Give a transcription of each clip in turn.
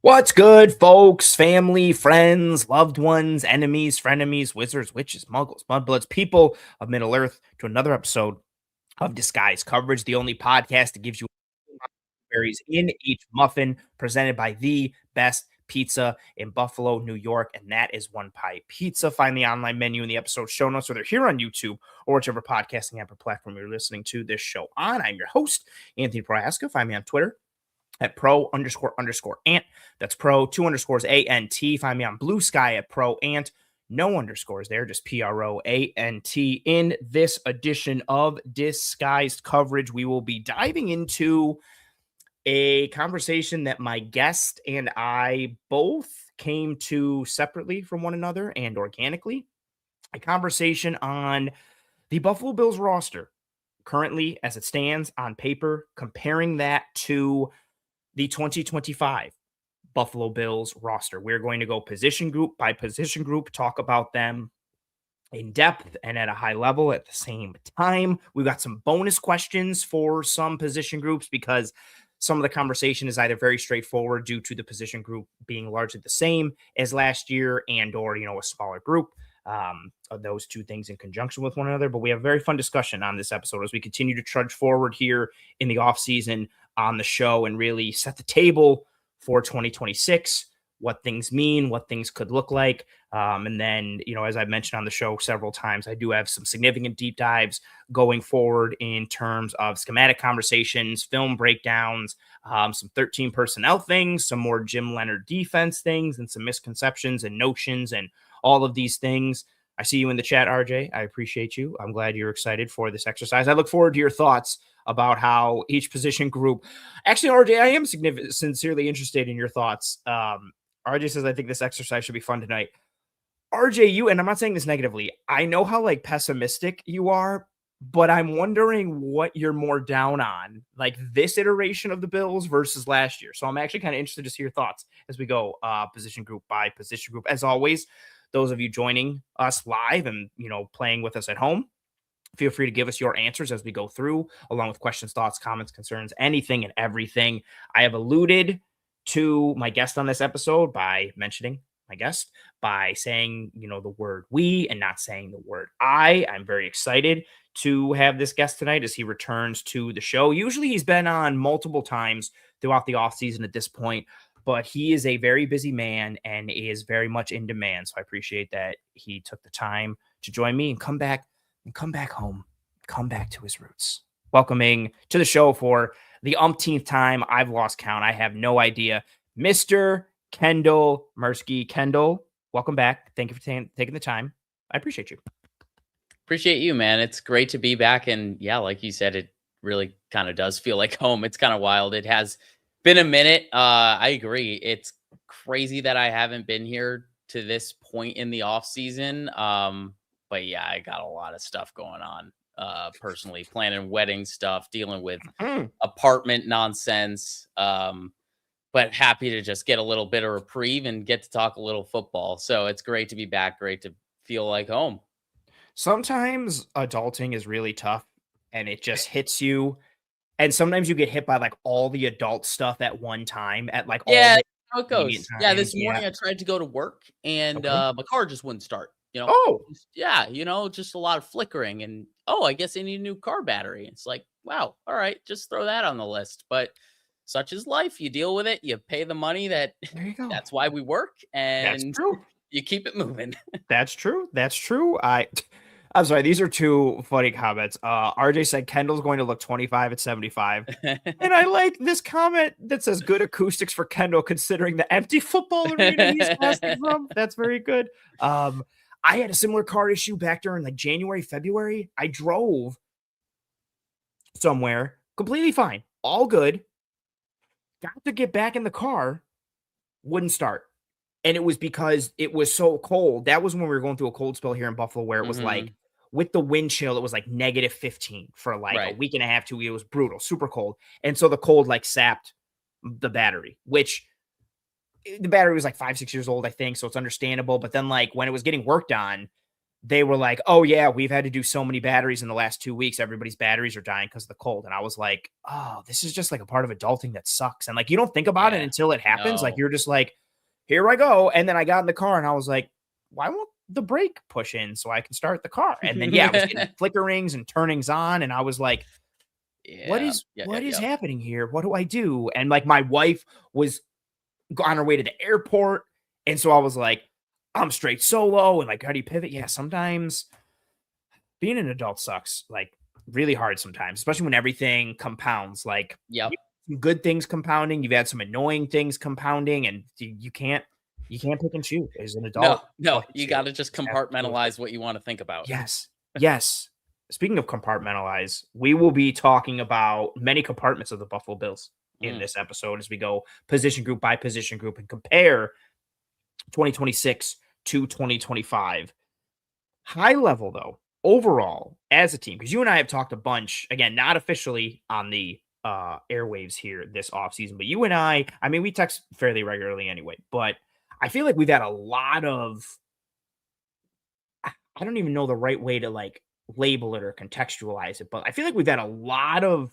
What's good, folks, family, friends, loved ones, enemies, frenemies, wizards, witches, muggles, mudbloods, people of Middle Earth to another episode of Disguise Coverage, the only podcast that gives you berries in each muffin, presented by the best pizza in Buffalo, New York, and that is One Pie Pizza. Find the online menu in the episode show notes, whether here on YouTube or whichever podcasting app or platform you're listening to this show on. I'm your host, Anthony Prohaska. Find me on Twitter at pro__ant. That's pro two underscores ANT. Find me on Blue Sky at pro ant. No underscores there, just PROANT. In this edition of Disguised Coverage, we will be diving into a conversation that my guest and I both came to separately from one another and organically. A conversation on the Buffalo Bills roster currently as it stands on paper, comparing that to the 2025 Buffalo Bills roster. We're going to go position group by position group, talk about them in depth and at a high level at the same time. We've got some bonus questions for some position groups because some of the conversation is either very straightforward due to the position group being largely the same as last year and or, a smaller group. Of those two things in conjunction with one another. But we have a very fun discussion on this episode as we continue to trudge forward here in the off season on the show and really set the table for 2026, what things mean, what things could look like. And then, as I've mentioned on the show several times, I do have some significant deep dives going forward in terms of schematic conversations, film breakdowns, some 13 personnel things, some more Jim Leonard defense things, and some misconceptions and notions and all of these things. I see you in the chat, RJ. I appreciate you. I'm glad you're excited for this exercise. I look forward to your thoughts about how each position group. Actually, RJ, I am sincerely interested in your thoughts. RJ says, I think this exercise should be fun tonight. RJ, and I'm not saying this negatively, I know how pessimistic you are, but I'm wondering what you're more down on, like this iteration of the Bills versus last year. So I'm actually kind of interested to see your thoughts as we go position group by position group. As always, those of you joining us live and, playing with us at home, feel free to give us your answers as we go through, along with questions, thoughts, comments, concerns, anything and everything. I have alluded to my guest on this episode by mentioning my guest by saying, the word we and not saying the word I. I'm very excited to have this guest tonight as he returns to the show. Usually he's been on multiple times throughout the offseason at this point, but he is a very busy man and is very much in demand. So I appreciate that he took the time to join me and come back home, come back to his roots. Welcoming to the show for the umpteenth time. I've lost count. I have no idea. Mr. Kendall Mirsky. Kendall, welcome back. Thank you for taking the time. I appreciate you. Appreciate you, man. It's great to be back. And yeah, like you said, it really kind of does feel like home. It's kind of wild. It has been a minute. I agree. It's crazy that I haven't been here to this point in the off season. But yeah, I got a lot of stuff going on. Personally, planning wedding stuff, dealing with apartment nonsense. But happy to just get a little bit of reprieve and get to talk a little football. So it's great to be back. Great to feel like home. Sometimes adulting is really tough and it just hits you. And sometimes you get hit by all the adult stuff at one time at all the how it goes. Yeah, this morning I tried to go to work and my car just wouldn't start. Just a lot of flickering and I guess I need a new car battery. It's like, wow, all right, just throw that on the list. But such is life. You deal with it. You pay the money. There you go. That's why we work, and that's true. You keep it moving. That's true. I'm sorry. These are two funny comments. RJ said Kendall's going to look 25 at 75. And I like this comment that says good acoustics for Kendall considering the empty football arena he's passing from. That's very good. I had a similar car issue back during January, February. I drove somewhere completely fine. All good. Got to get back in the car. Wouldn't start. And it was because it was so cold. That was when we were going through a cold spell here in Buffalo where it was with the wind chill, it was negative 15 for a week and a half, 2 weeks. It was brutal, super cold. And so the cold sapped the battery, which the battery was 5-6 years old, I think. So it's understandable. But then when it was getting worked on, they were like, "Oh yeah, we've had to do so many batteries in the last 2 weeks. Everybody's batteries are dying because of the cold." And I was like, "Oh, this is just like a part of adulting that sucks." And like you don't think about it Yeah. until it happens. Like No. you're just like, "Here I go." And then I got in the car and I was like, "Why won't the brake push in so I can start the car?" And then yeah, I was getting flickerings and turnings on, and I was like, "What Yeah. is Yeah. Yeah. what is Yeah. happening here? What do I do?" And like my wife was on her way to the airport, and so I was like, "I'm straight solo," and like, "How do you pivot?" Yeah, sometimes being an adult sucks, like, really hard sometimes, especially when everything compounds, like, you Yep. some good things compounding, you've had some annoying things compounding, and you can't pick and choose. As an No. adult, that's all No. I can You say. got to just Just have to deal with it. compartmentalize what you want to think about. Yes. Yes. Speaking of compartmentalize, we will be talking about many compartments of the Buffalo Bills in Mm. this episode as we go position group by position group and compare 2026 to 2025. High level, though, overall, as a team, because you and I have talked a bunch, again, not officially on the airwaves here this offseason, but you and I mean, we text fairly regularly anyway, but I feel like we've had a lot of, I don't even know the right way to like label it or contextualize it, but I feel like we've had a lot of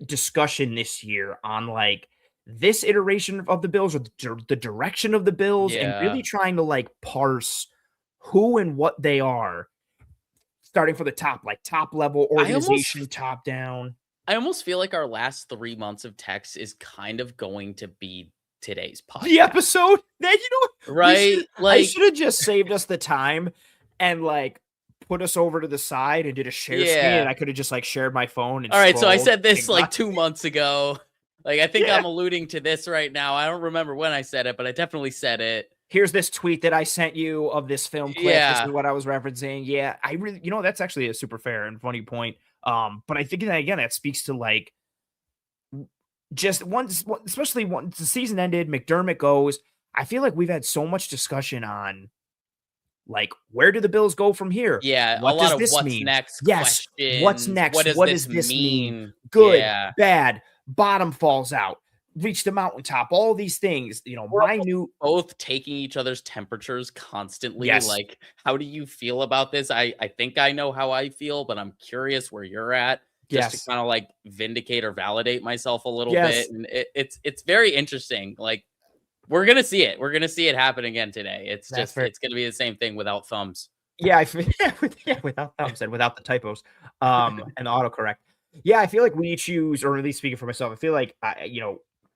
discussion this year on like this iteration of the Bills or the direction of the Bills and really Yeah. trying to like parse who and what they are starting for the top, like top level I almost organization, top down. I almost feel like our last 3 months of text is kind of going to be today's The podcast, episode that you know what we should right? I Like, should have just saved us the time and like put us over to the side and did a share screen and yeah. I could have just like shared my phone and All right, so I scrolled. said this Exactly. like 2 months ago. Like, I think Yeah. I'm alluding to this right now. I don't remember when I said it, but I definitely said it. Here's this tweet that I sent you of this film clip. This is Yeah. what I was referencing. Yeah, I really, that's actually a super fair and funny point. But I think that again, that speaks to like just once, especially once the season ended, McDermott goes. I feel like we've had so much discussion on like where do the Bills go from here? Yeah, a What lot does of this what's mean? next Yes. What's questions. What next? does What this does this mean? mean? Good, Yeah. bad, bottom falls out, reach the mountaintop, all these things, We're my also new both taking each other's temperatures constantly. yes, Like, how do you feel about this? I think I know how I feel, but I'm curious where you're at just to yes, kind of like vindicate or validate myself a little bit. yes, And it's very interesting. Like, we're gonna see it. We're gonna see it happen again today. It's that's just very it's gonna be the same thing without thumbs. yeah, yeah, without thumbs and without the typos, and the autocorrect. Yeah, I feel like we choose, or at least speaking for myself, I feel like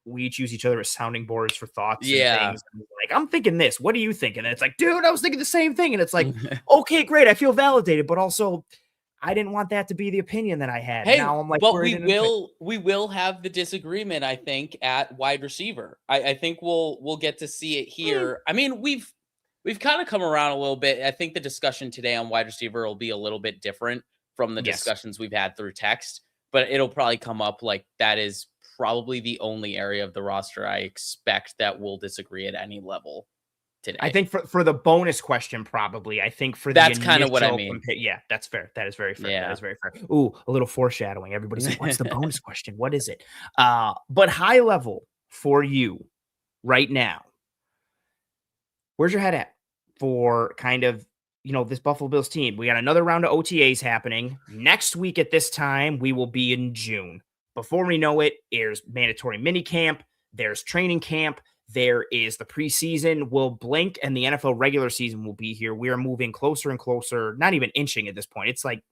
we choose each other as sounding boards for thoughts and Yeah. things. And like, I'm thinking this. What are you thinking? And it's like, dude, I was thinking the same thing. And it's like, okay, great. I feel validated, but also, I didn't want that to be the opinion that I had. Hey, Now I'm like but worried and annoyed. we will have the disagreement, I think, at wide receiver. I think we'll get to see it Mm, here. I mean, we've kind of come around a little bit. I think the discussion today on wide receiver will be a little bit different from the yes, discussions we've had through text, but it'll probably come up like that is probably the only area of the roster I expect that we'll disagree at any level I today. think for the bonus question, probably. I think for the That's kind of what I initial mean. yeah, that's fair. That is very fair. That Yeah. is very fair. Ooh, a little foreshadowing. Everybody's like, "What's the bonus question? What is it?" But high level for you right now, where's your head at for kind of this Buffalo Bills team? We got another round of OTAs happening next week. At this time, we will be in June. Before we know it, there's mandatory mini camp. There's training camp. There is the preseason. Will blink, and the NFL regular season will be here. We are moving closer and closer. Not even inching at this point. It's like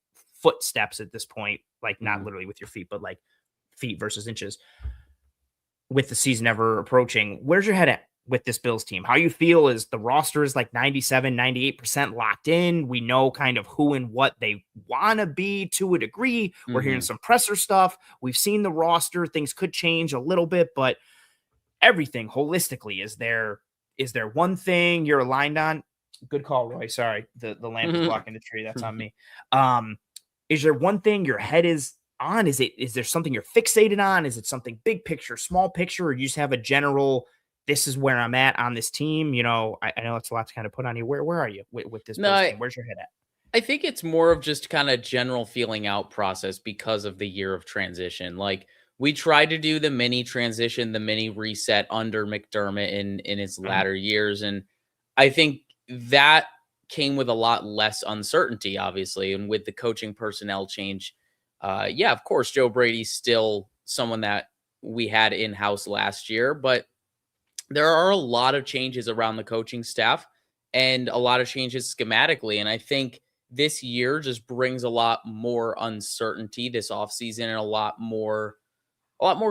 footsteps at this point. Like not Mhm. literally with your feet, but like feet versus inches with the season ever approaching. Where's your head at with this Bills team? How you feel is the roster is like 97, 98% locked in. We know kind of who and what they want to be to a degree. We're hearing Mhm. some presser stuff. We've seen the roster. Things could change a little bit, but everything holistically, is there one thing you're aligned on? Good call, Roy. Sorry. The lamp is Mhm. blocking the tree. That's on me. Is there one thing your head is on? Is there something you're fixated on? Is it something big picture, small picture, or you just have a general, this is where I'm at on this team? I know it's a lot to kind of put on you. Where are you with this No, Bills team? Where's your head at? I think it's more of just kind of general feeling out process because of the year of transition. Like, we tried to do the mini transition, the mini reset under McDermott in his Mhm. latter years, and I think that came with a lot less uncertainty, obviously. And with the coaching personnel change, yeah, of course, Joe Brady's still someone that we had in house last year, but there are a lot of changes around the coaching staff and a lot of changes schematically. And I think this year just brings a lot more uncertainty this offseason and a lot more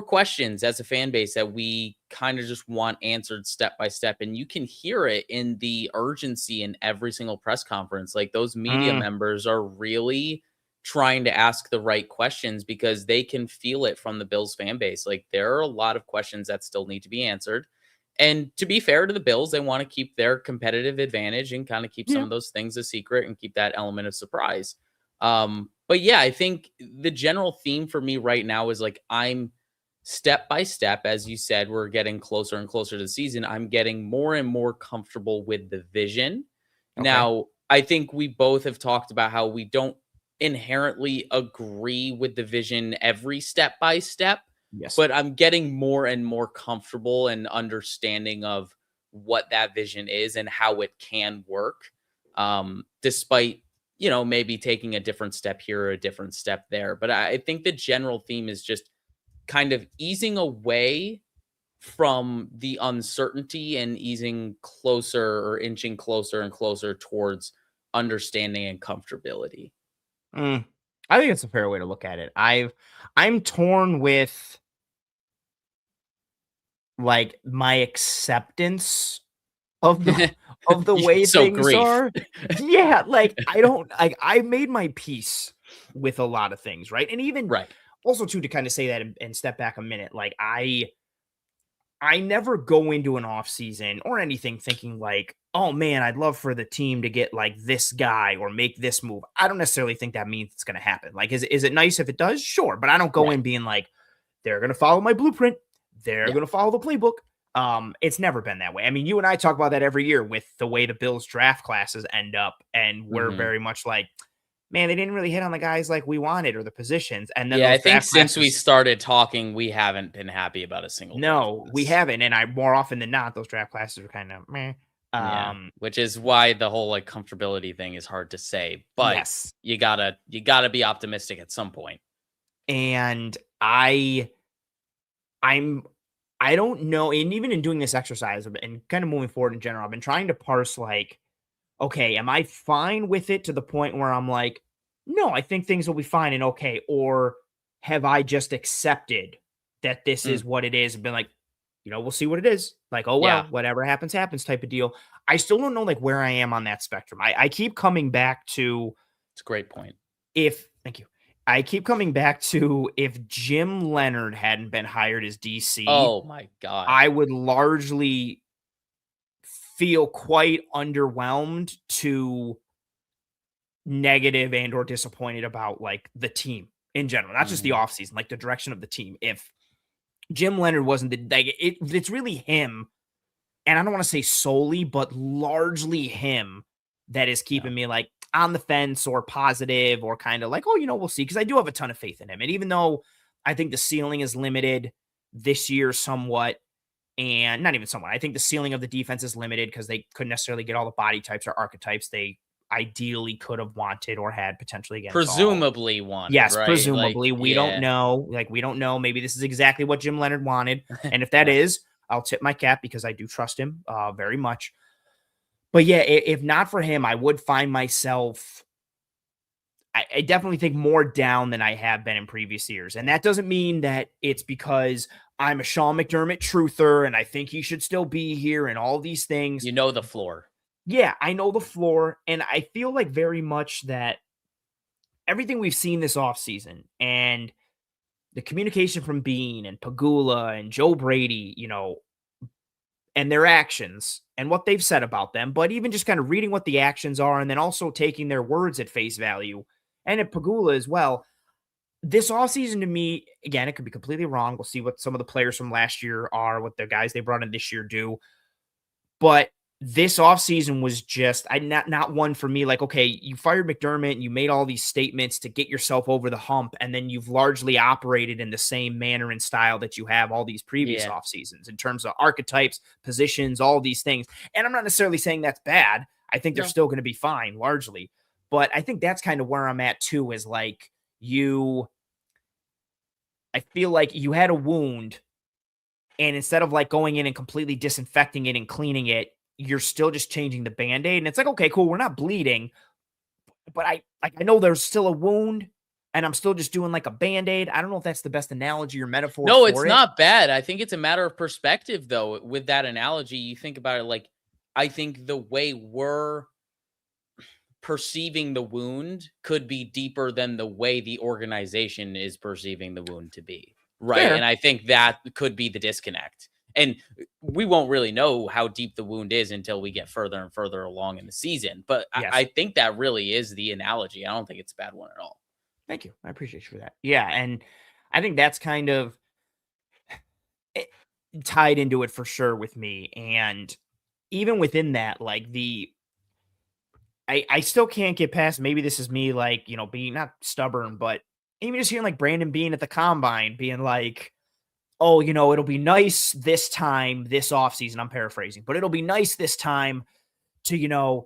questions as a fan base that we kind of just want answered step by step. And you can hear it in the urgency in every single press conference. Like those media Mm, members are really trying to ask the right questions because they can feel it from the Bills fan base. Like there are a lot of questions that still need to be answered. And to be fair to the Bills, they want to keep their competitive advantage and kind of keep some yeah. of those things a secret and keep that element of surprise. But yeah, I think the general theme for me right now is like I'm step by step, as you said, we're getting closer and closer to the season. I'm getting more and more comfortable with the vision. Okay. Now, I think we both have talked about how we don't inherently agree with the vision every step by step, Yes. but I'm getting more and more comfortable and understanding of what that vision is and how it can work. Despite, maybe taking a different step here or a different step there. But I think the general theme is just kind of easing away from the uncertainty and easing closer or inching closer and closer towards understanding and comfortability. Mm. I think it's a fair way to look at it. I'm torn with like my acceptance of the way So things grief. are. Yeah, like I don't like I made my peace with a lot of things, right? And even Right. also too to kind of say that and step back a minute, like I never go into an off season or anything thinking like, "Oh man, I'd love for the team to get like this guy or make this move." I don't necessarily think that means it's going to happen. Like is it nice if it does? Sure, but I don't go Right. in being like they're going to follow my blueprint. They're Yeah. going to follow the playbook. It's never been that way. I mean, you and I talk about that every year with the way the Bills draft classes end up, and we're Mhm. very much like, man, they didn't really hit on the guys like we wanted or the positions, and then Yeah, I those think draft since we classes. started talking, we haven't been happy about a single draft No, we class. haven't, and I more often than not, those draft classes are kind of meh. Yeah, Um, which is why the whole like comfortability thing is hard to say, but yes, you gotta be optimistic at some point. and I'm I don't know, and even in doing this exercise and kind of moving forward in general, I've been trying to parse like, okay, am I fine with it to the point where I'm like, no, I think things will be fine and okay, or have I just accepted that this Mm, is what it is and been like, we'll see what it is. Like, oh well, yeah, whatever happens, happens type of deal. I still don't know like where I am on that spectrum. I keep coming back to it's a great point. if thank you. I keep coming back to if Jim Leonard hadn't been hired as DC, Oh my god. I would largely feel quite underwhelmed to negative and or disappointed about like the team in general, not just the Mhm. offseason, like the direction of the team. If Jim Leonard wasn't it's really him, and I don't want to say solely, but largely him that is Yeah. keeping me like on the fence or positive or kind of like, oh, we'll see. Cause I do have a ton of faith in him. And even though I think the ceiling is limited this year somewhat, and not even somewhat, I think the ceiling of the defense is limited because they couldn't necessarily get all the body types or archetypes they ideally could have wanted or had potentially against all. Presumably wanted, Yes, right? Like, presumably. We don't yeah. know. Like, we don't know. Maybe this is exactly what Jim Leonard wanted. And if that Yeah. is, I'll tip my cap because I do trust him very much. But yeah, if not for him, I would find myself, I definitely think more down than I have been in previous years. And that doesn't mean that it's because I'm a Sean McDermott truther and I think he should still be here and all these things. You know the floor. Yeah, I know the floor. And I feel like very much that everything we've seen this offseason and the communication from Bean and Pagula and Joe Brady, and their actions and what they've said about them, but even just kind of reading what the actions are and then also taking their words at face value and at Pagula as well. This offseason to me, again, it could be completely wrong. We'll see what some of the players from last year are, what the guys they brought in this year do. But this offseason was just not one for me. Like, okay, you fired McDermott and you made all these statements to get yourself over the hump, and then you've largely operated in the same manner and style that you have all these previous Yeah. off seasons in terms of archetypes, positions, all these things. And I'm not necessarily saying that's bad. I think they're No. still going to be fine largely. But I think that's kind of where I'm at too, is like I feel like you had a wound, and instead of like going in and completely disinfecting it and cleaning it, you're still just changing the band-aid. And it's like, okay, cool, we're not bleeding, but I know there's still a wound and I'm still just doing like a band-aid. I don't know if that's the best analogy or metaphor No, it's for it. not bad. I think it's a matter of perspective, though. With that analogy, you think about it like, I think the way we're perceiving the wound could be deeper than the way the organization is perceiving the wound to be. Right. And Fair. I think that could be the disconnect. And we won't really know how deep the wound is until we get further and further along in the season. But I Yes. think that really is the analogy. I don't think it's a bad one at all. Thank you. I appreciate you for that. Yeah, and I think that's kind of it, tied into it for sure with me. And even within that, like I still can't get past, maybe this is me like, being not stubborn, but even just hearing like Brandon Bean at the combine being like, oh, it'll be nice this time, this offseason. I'm paraphrasing, but it'll be nice this time to,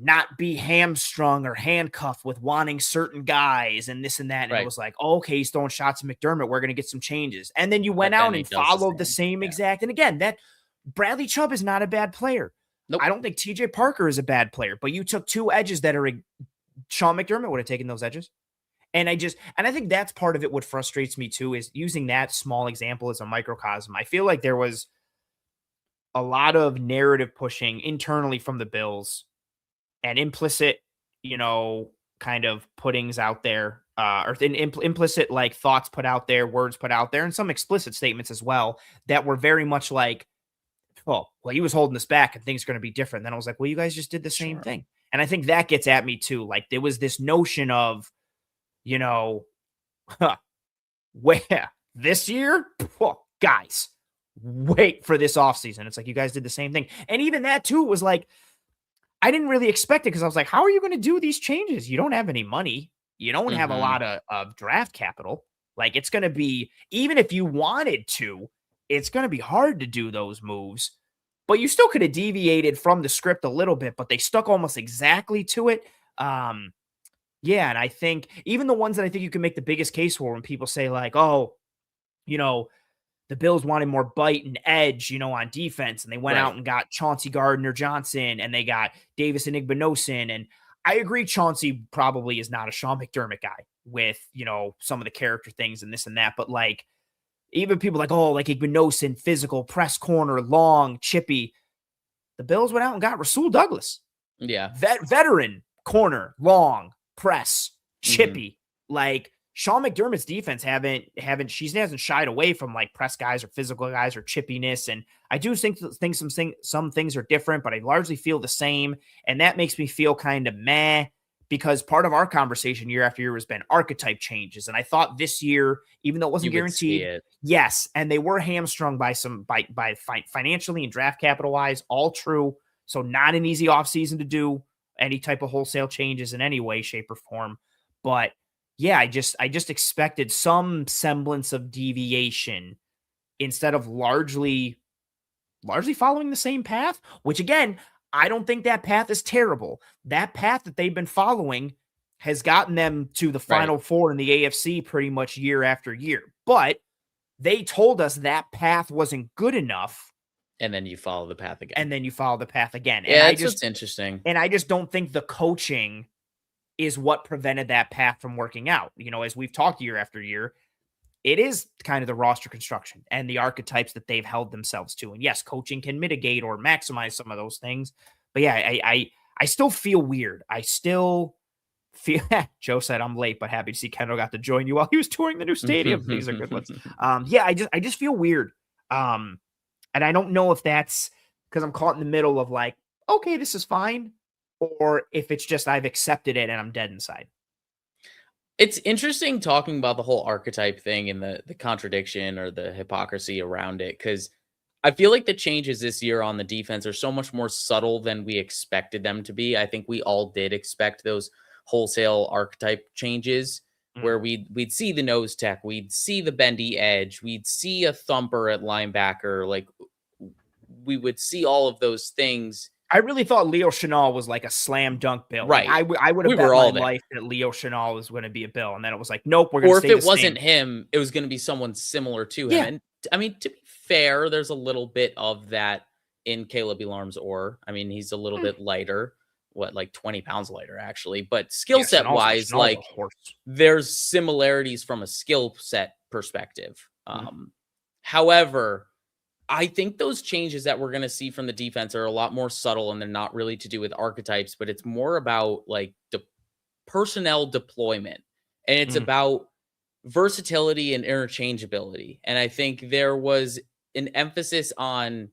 not be hamstrung or handcuffed with wanting certain guys and this and that. And it Right. was like, oh, okay, he's throwing shots at McDermott. We're going to get some changes. And then you went But then out he and does the followed the same. same Yeah. exact. And again, that Bradley Chubb is not a bad player. I Nope. don't think TJ Parker is a bad player, but you took two edges that are Sean McDermott would have taken those edges. And I think that's part of it. What frustrates me too is using that small example as a microcosm. I feel like there was a lot of narrative pushing internally from the Bills and implicit, kind of puttings out there, or implicit like thoughts put out there, words put out there, and some explicit statements as well that were very much like, oh, well, he was holding us back and things are going to be different. Then I was like, well, you guys just did the same Sure. thing. And I think that gets at me too. Like there was this notion of, you know, where this year, guys, wait for this offseason. It's like you guys did the same thing. And even that too was like, I didn't really expect it because I was like, how are you going to do these changes? You don't have any money. You don't have a Mhm. lot of draft capital. Like it's going to be, even if you wanted to, it's going to be hard to do those moves. But you still could have deviated from the script a little bit, but they stuck almost exactly to it. Yeah, and I think even the ones that I think you can make the biggest case for when people say like, oh, you know, the Bills wanted more bite and edge, on defense, and they went Right. out and got Chauncey Gardner-Johnson, and they got Davis Igbinosun, and I agree Chauncey probably is not a Sean McDermott guy with, some of the character things and this and that, but like even people like, oh, like Igbinosun, physical, press corner, long, chippy. The Bills went out and got Rasul Douglas, Yeah. veteran corner, long, press, Mhm. chippy. Like Sean McDermott's defense she hasn't shied away from like press guys or physical guys or chippiness. And I do think some things are different, but I largely feel the same. And that makes me feel kind of meh because part of our conversation year after year has been archetype changes. And I thought this year, even though it wasn't You would see guaranteed, it. yes, and they were hamstrung by financially and draft capital wise, all true. So not an easy offseason to do any type of wholesale changes in any way, shape, or form. But yeah, I just expected some semblance of deviation instead of largely following the same path, which again, I don't think that path is terrible. That path that they've been following has gotten them to the Right. final four in the AFC pretty much year after year. But they told us that path wasn't good enough, And then you follow the path again. and then you follow the path again. And Yeah, I that's just what's interesting. and I just don't think the coaching is what prevented that path from working out. As we've talked year after year, it is kind of the roster construction and the archetypes that they've held themselves to. And yes, coaching can mitigate or maximize some of those things. But yeah, I still feel weird. I still feel Joe said I'm late, but happy to see Kendall got to join you while he was touring the new stadium. These are good ones. Yeah, I just feel weird. And I don't know if that's because I'm caught in the middle of like, okay, this is fine, or if it's just I've accepted it and I'm dead inside. It's interesting talking about the whole archetype thing and the contradiction or the hypocrisy around it, because I feel like the changes this year on the defense are so much more subtle than we expected them to be. I think we all did expect those wholesale archetype changes Mm. where we'd see the nose tech, we'd see the bendy edge, we'd see a thumper at linebacker, like we would see all of those things. I really thought Leo Chenal was like a slam dunk Bill. Like Right. I would We have bet were my all there. life that Leo Chenal was going to be a Bill, and then it was like, nope, we're going to Or if stay the it same. wasn't him, it was going to be someone similar to him. Yeah. And I mean, to be fair, there's a little bit of that in Caleb Elarm's or. I mean, he's a little Mm. bit lighter, like 20 pounds lighter, actually. But skill Yeah, set wise, Chenal's a like horse. there's similarities from a skill set perspective. Mhm. However, I think those changes that we're going to see from the defense are a lot more subtle and they're not really to do with archetypes, but it's more about like the personnel deployment and it's Mhm. about versatility and interchangeability. And I think there was an emphasis on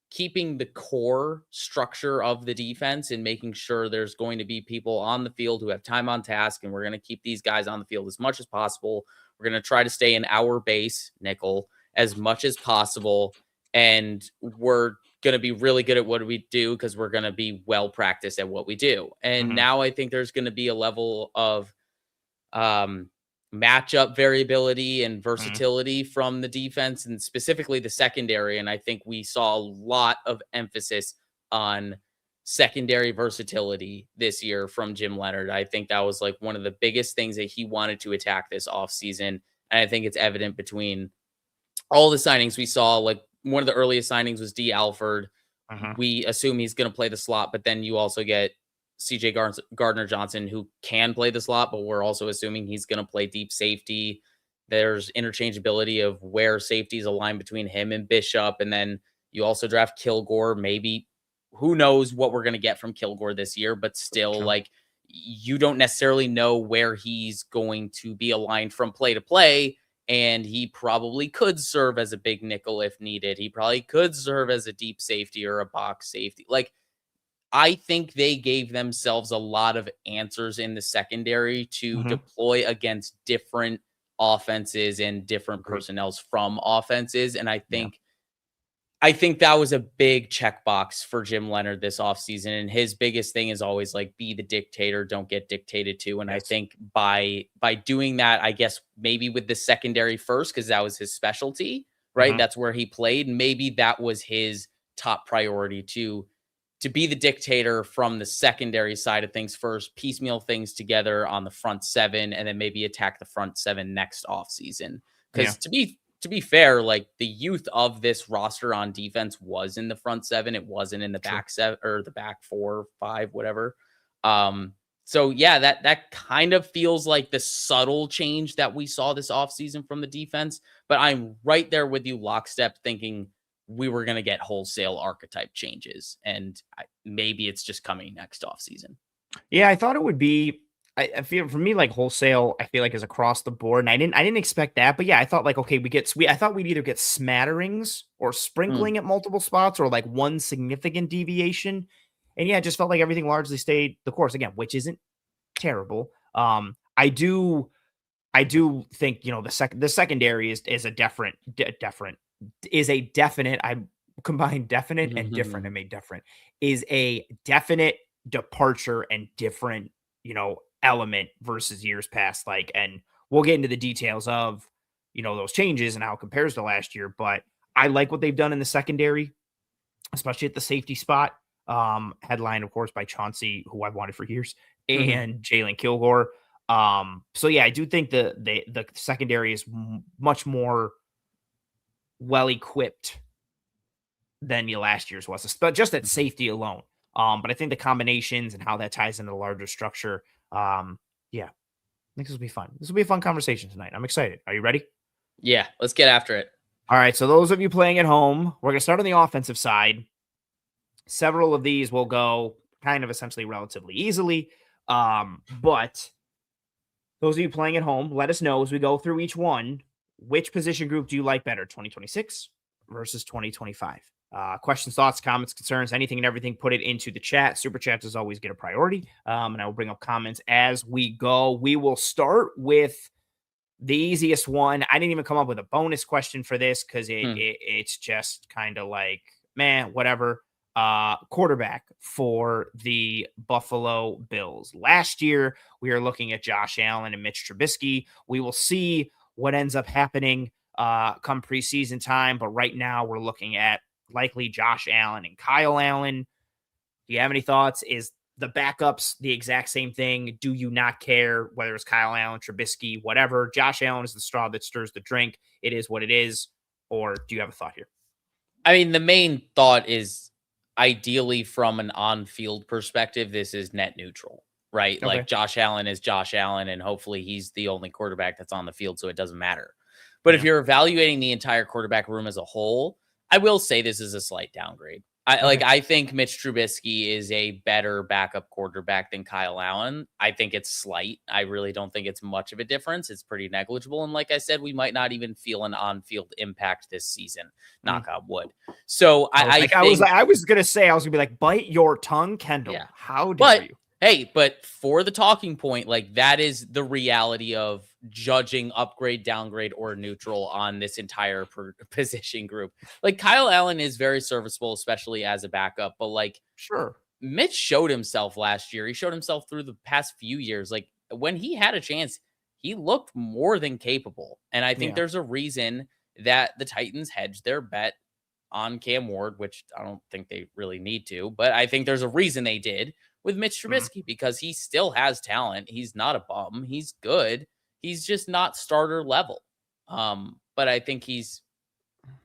keeping the core structure of the defense and making sure there's going to be people on the field who have time on task. And we're going to keep these guys on the field as much as possible. We're going to try to stay in our base nickel as much as possible. And we're going to be really good at what we do because we're going to be well practiced at what we do. And Mhm. now I think there's going to be a level of um, matchup variability and Mhm. versatility from the defense and specifically the secondary. And I think we saw a lot of emphasis on secondary versatility this year from Jim Leonard. I think that was like one of the biggest things that he wanted to attack this offseason. And I think it's evident between all the signings we saw. Like one of the earliest signings was D. Alford. Mhm. We assume he's going to play the slot, but then you also get CJ Gardner Johnson, who can play the slot, but we're also assuming he's going to play deep safety. There's interchangeability of where safeties align between him and Bishop. And then you also draft Kilgore. Maybe who knows what we're going to get from Kilgore this year, but still, Sure. like, you don't necessarily know where he's going to be aligned from play to play. And he probably could serve as a big nickel if needed. He probably could serve as a deep safety or a box safety. Like, I think they gave themselves a lot of answers in the secondary to Mhm. deploy against different offenses and different Agreed. personnels from offenses. And Yeah. I think that was a big checkbox for Jim Leonard this offseason. And his biggest thing is always like be the dictator, don't get dictated to. And I Yes. think by doing that, I guess maybe with the secondary first, because that was his specialty, right? Mhm. That's where he played. Maybe that was his top priority to be the dictator from the secondary side of things first, piecemeal things together on the front seven, and then maybe attack the front seven next offseason. Yeah. Because to be fair, like the youth of this roster on defense was in the front seven. It wasn't in the True. back seven or the back 4, 5, whatever. So yeah, that kind of feels like the subtle change that we saw this offseason from the defense. But I'm right there with you, lockstep, thinking we were going to get wholesale archetype changes, and maybe it's just coming next offseason. Yeah, I thought it would be. I feel for me like wholesale. I feel like is across the board, and I didn't expect that. But yeah, I thought like okay, I thought we'd either get smatterings or Mm, sprinkling at multiple spots, or like one significant deviation. And yeah, it just felt like everything largely stayed the course again, which isn't terrible. I do think the secondary is a different is a definite. I combined definite and different and made different is a definite departure and different element versus years past. Like, and we'll get into the details of those changes and how it compares to last year. But I like what they've done in the secondary, especially at the safety spot. Headline, of course, by Chauncey, who I've wanted for years, mhm. and Jalen Kilgore. So yeah, I do think the secondary is much more well equipped than the last year's was, but just at safety alone. But I think the combinations and how that ties into the larger structure, yeah, I think this will be fun. This will be a fun conversation tonight. I'm excited. Are you ready? Yeah, let's get after it. All right. So those of you playing at home, we're gonna start on the offensive side. Several of these will go kind of essentially relatively easily. But those of you playing at home, let us know as we go through each one, which position group do you like better, 2026 versus 2025? Questions, thoughts, comments, concerns, anything and everything, put it into the chat. Super chats as always get a priority. And I will bring up comments as we go. We will start with the easiest one. I didn't even come up with a bonus question for this because Hmm. it's just kind of like, man, whatever. Quarterback for the Buffalo Bills. Last year, we were looking at Josh Allen and Mitch Trubisky. We will see what ends up happening come preseason time. But right now, we're looking at likely Josh Allen and Kyle Allen. Do you have any thoughts? Is the backups the exact same thing? Do you not care whether it's Kyle Allen, Trubisky, whatever? Josh Allen is the straw that stirs the drink. It is what it is. Or do you have a thought here? I mean, the main thought is ideally from an on-field perspective, this is net neutral, right? Okay. Like Josh Allen is Josh Allen, and hopefully he's the only quarterback that's on the field, so it doesn't matter. But if Yeah. you're evaluating the entire quarterback room as a whole, I will say this is a slight downgrade. Okay. I think Mitch Trubisky is a better backup quarterback than Kyle Allen. I think it's slight. I really don't think it's much of a difference. It's pretty negligible. And like I said, we might not even feel an on-field impact this season. Mm. Knock on wood. So I think, I was gonna say, I was gonna be like, bite your tongue, Kendall. yeah. How dare But you? hey, but for the talking point, like that is the reality of judging upgrade, downgrade, or neutral on this entire position group. Like Kyle Allen is very serviceable, especially as a backup, but like Sure. Mitch showed himself last year. He showed himself through the past few years. Like when he had a chance, he looked more than capable. And I think Yeah. there's a reason that the Titans hedged their bet on Cam Ward, which I don't think they really need to, but I think there's a reason they did with Mitch Mm. Trubisky because he still has talent. He's not a bum. He's good. He's just not starter level. But I think he's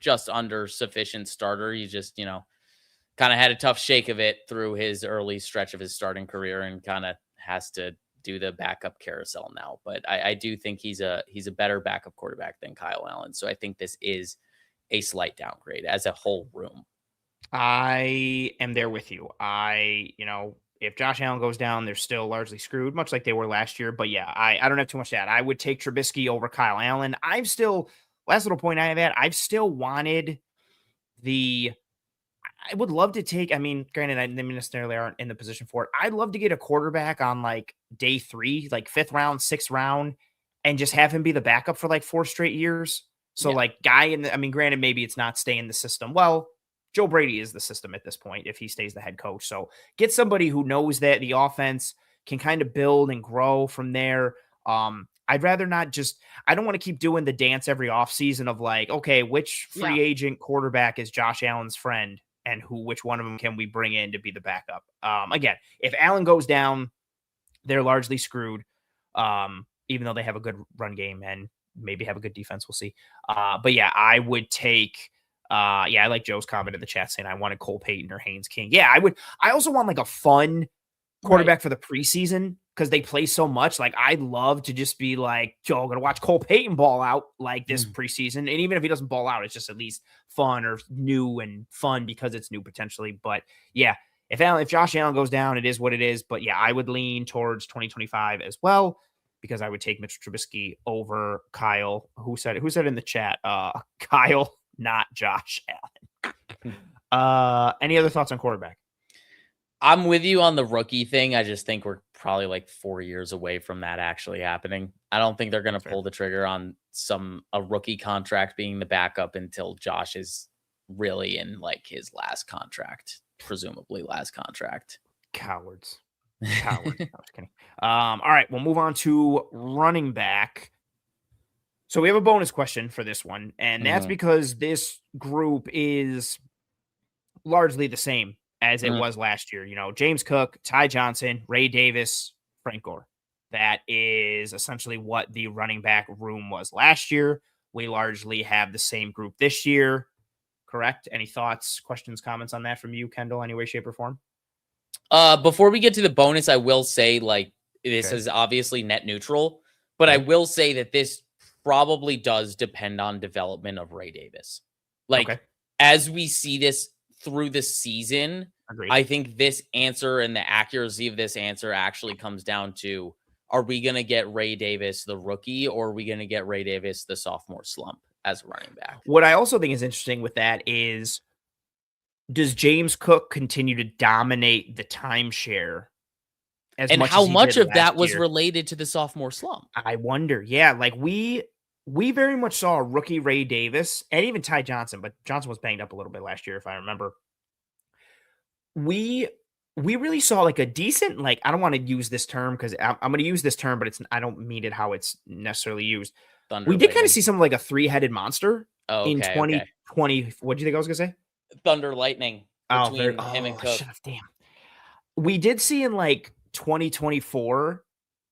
just under sufficient starter. He just, kind of had a tough shake of it through his early stretch of his starting career and kind of has to do the backup carousel now. But I do think he's a better backup quarterback than Kyle Allen. So I think this is a slight downgrade as a whole room. I am there with you. If Josh Allen goes down, they're still largely screwed, much like they were last year. But yeah, I don't have too much to add. I would take Trubisky over Kyle Allen. Last little point I have at, I've still wanted the I would love to take. I mean, granted, they necessarily aren't in the position for it. I'd love to get a quarterback on like day 3, like 5th round, 6th round, and just have him be the backup for like 4 straight years. So, Yeah. like, I mean, granted, maybe it's not staying the system. Well, Joe Brady is the system at this point if he stays the head coach. So, get somebody who knows that the offense can kind of build and grow from there. I'd rather not just, I don't want to keep doing the dance every offseason of like, okay, which Yeah. free agent quarterback is Josh Allen's friend? And which one of them can we bring in to be the backup? Again, if Allen goes down, they're largely screwed. Even though they have a good run game and maybe have a good defense, we'll see. But yeah, I would take. I like Joe's comment in the chat saying I wanted Cole Payton or Haynes King. Yeah, I would. I also want like a fun Right. quarterback for the preseason because they play so much. Like, I'd love to just be like, Joe, I'm gonna watch Cole Payton ball out like this Mm. preseason. And even if he doesn't ball out, it's just at least fun or new and fun because it's new potentially. But yeah, if Josh Allen goes down, it is what it is. But yeah, I would lean towards 2025 as well because I would take Mitch Trubisky over Kyle. Who said in the chat? Kyle, not Josh Allen. Any other thoughts on quarterback? I'm with you on the rookie thing. I just think we're probably like 4 years away from that actually happening. I don't think they're going to That's fair. pull the trigger on a rookie contract being the backup until Josh is really in like his last contract, presumably last contract. Cowards. Cowards. I was kidding. All right, we'll move on to running back. So we have a bonus question for this one, and that's Mhm. because this group is largely the same as it Mhm. was last year. James Cook, Ty Johnson, Ray Davis, Frank Gore. That is essentially what the running back room was last year. We largely have the same group this year. Correct? Any thoughts, questions, comments on that from you, Kendall, any way, shape, or form? Before we get to the bonus, I will say like this Okay. is obviously net neutral, but I Okay. will say that this probably does depend on development of Ray Davis. Like Okay. as we see this through the season, Agreed. I think this answer and the accuracy of this answer actually comes down to are we going to get Ray Davis the rookie or are we going to get Ray Davis the sophomore slump as a running back? What I also think is interesting with that is, does James Cook continue to dominate the timeshare as And much how as he much did of last that was year. related to the sophomore slump? I wonder. Yeah, like we very much saw a rookie Ray Davis and even Ty Johnson, but Johnson was banged up a little bit last year, if I remember. We we really saw like a decent, like, I don't want to use this term because I'm going to use this term, but I don't mean it how it's necessarily used. We Thunder did kind of lightning. see something like a three-headed monster Oh, in okay, okay. 2020. What do you think I was going to say? Thunder lightning Oh, very. between him and Oh, Cook. shut up. Damn. We did see in like 2024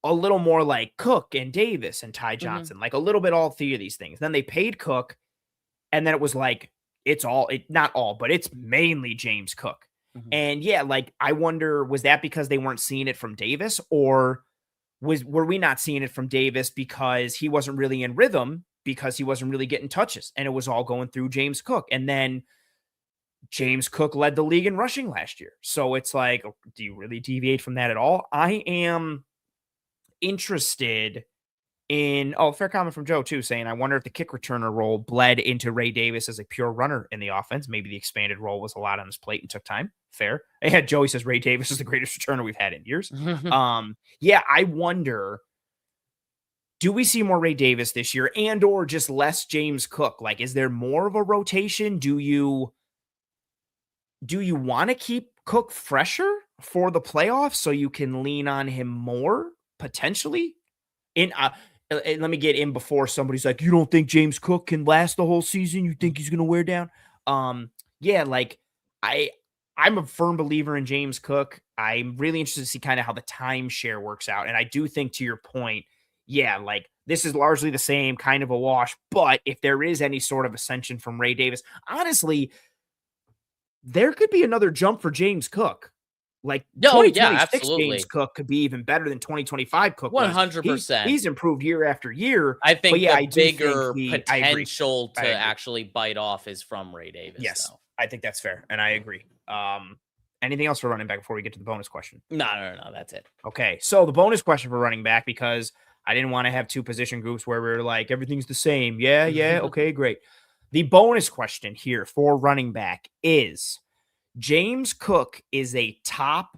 a little more like Cook and Davis and Ty Mhm, Johnson, like a little bit all three of these things. Then they paid Cook, and then it was like it's all it not all, but it's mainly James Cook. mhm. And yeah, like I wonder, was that because they weren't seeing it from Davis, or were we not seeing it from Davis because he wasn't really in rhythm because he wasn't really getting touches and it was all going through James Cook. And then James Cook led the league in rushing last year. So it's like, do you really deviate from that at all? I am interested in, oh, fair comment from Joe too, saying, I wonder if the kick returner role bled into Ray Davis as a pure runner in the offense. Maybe the expanded role was a lot on his plate and took time. Fair. And Joey says Ray Davis is the greatest returner we've had in years. Yeah, I wonder, do we see more Ray Davis this year and or just less James Cook? Like, is there more of a rotation? Do you want to keep Cook fresher for the playoffs so you can lean on him more potentially? In let me get in before somebody's like, you don't think James Cook can last the whole season? You think he's going to wear down? Yeah, like I I'm a firm believer in James Cook. I'm really interested to see kind of how the timeshare works out. And I do think, to your point, yeah, like this is largely the same kind of a wash. But if there is any sort of ascension from Ray Davis, honestly, there could be another jump for James Cook. Like Oh, yeah, 2026 James absolutely. Cook could be even better than 2025 Cook was. He's 100%. improved year after year. I But think yeah, the I do think bigger I agree. potential I to agree. actually bite off is from Ray Davis, Yes, though. I think that's fair, and I agree. Anything else for running back before we get to the bonus question? No, no, no, that's it. Okay, so the bonus question for running back, because I didn't want to have two position groups where we were like everything's the same. Yeah, yeah, okay, great. The bonus question here for running back is James Cook is a top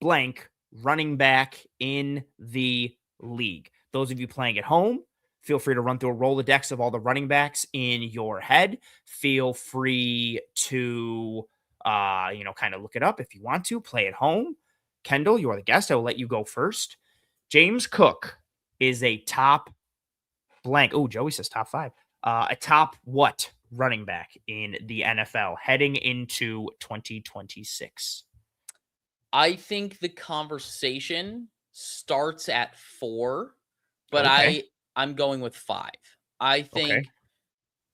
blank running back in the league. Those of you playing at home, feel free to run through a Rolodex of all the running backs in your head. Feel free to, kind of look it up if you want to. Play at home. Kendall, you are the guest. I will let you go first. James Cook is a top blank. Oh, Joey says top five. A top what running back in the NFL heading into 2026? I think the conversation starts at 4, but Okay. I'm going with 5. I Okay. think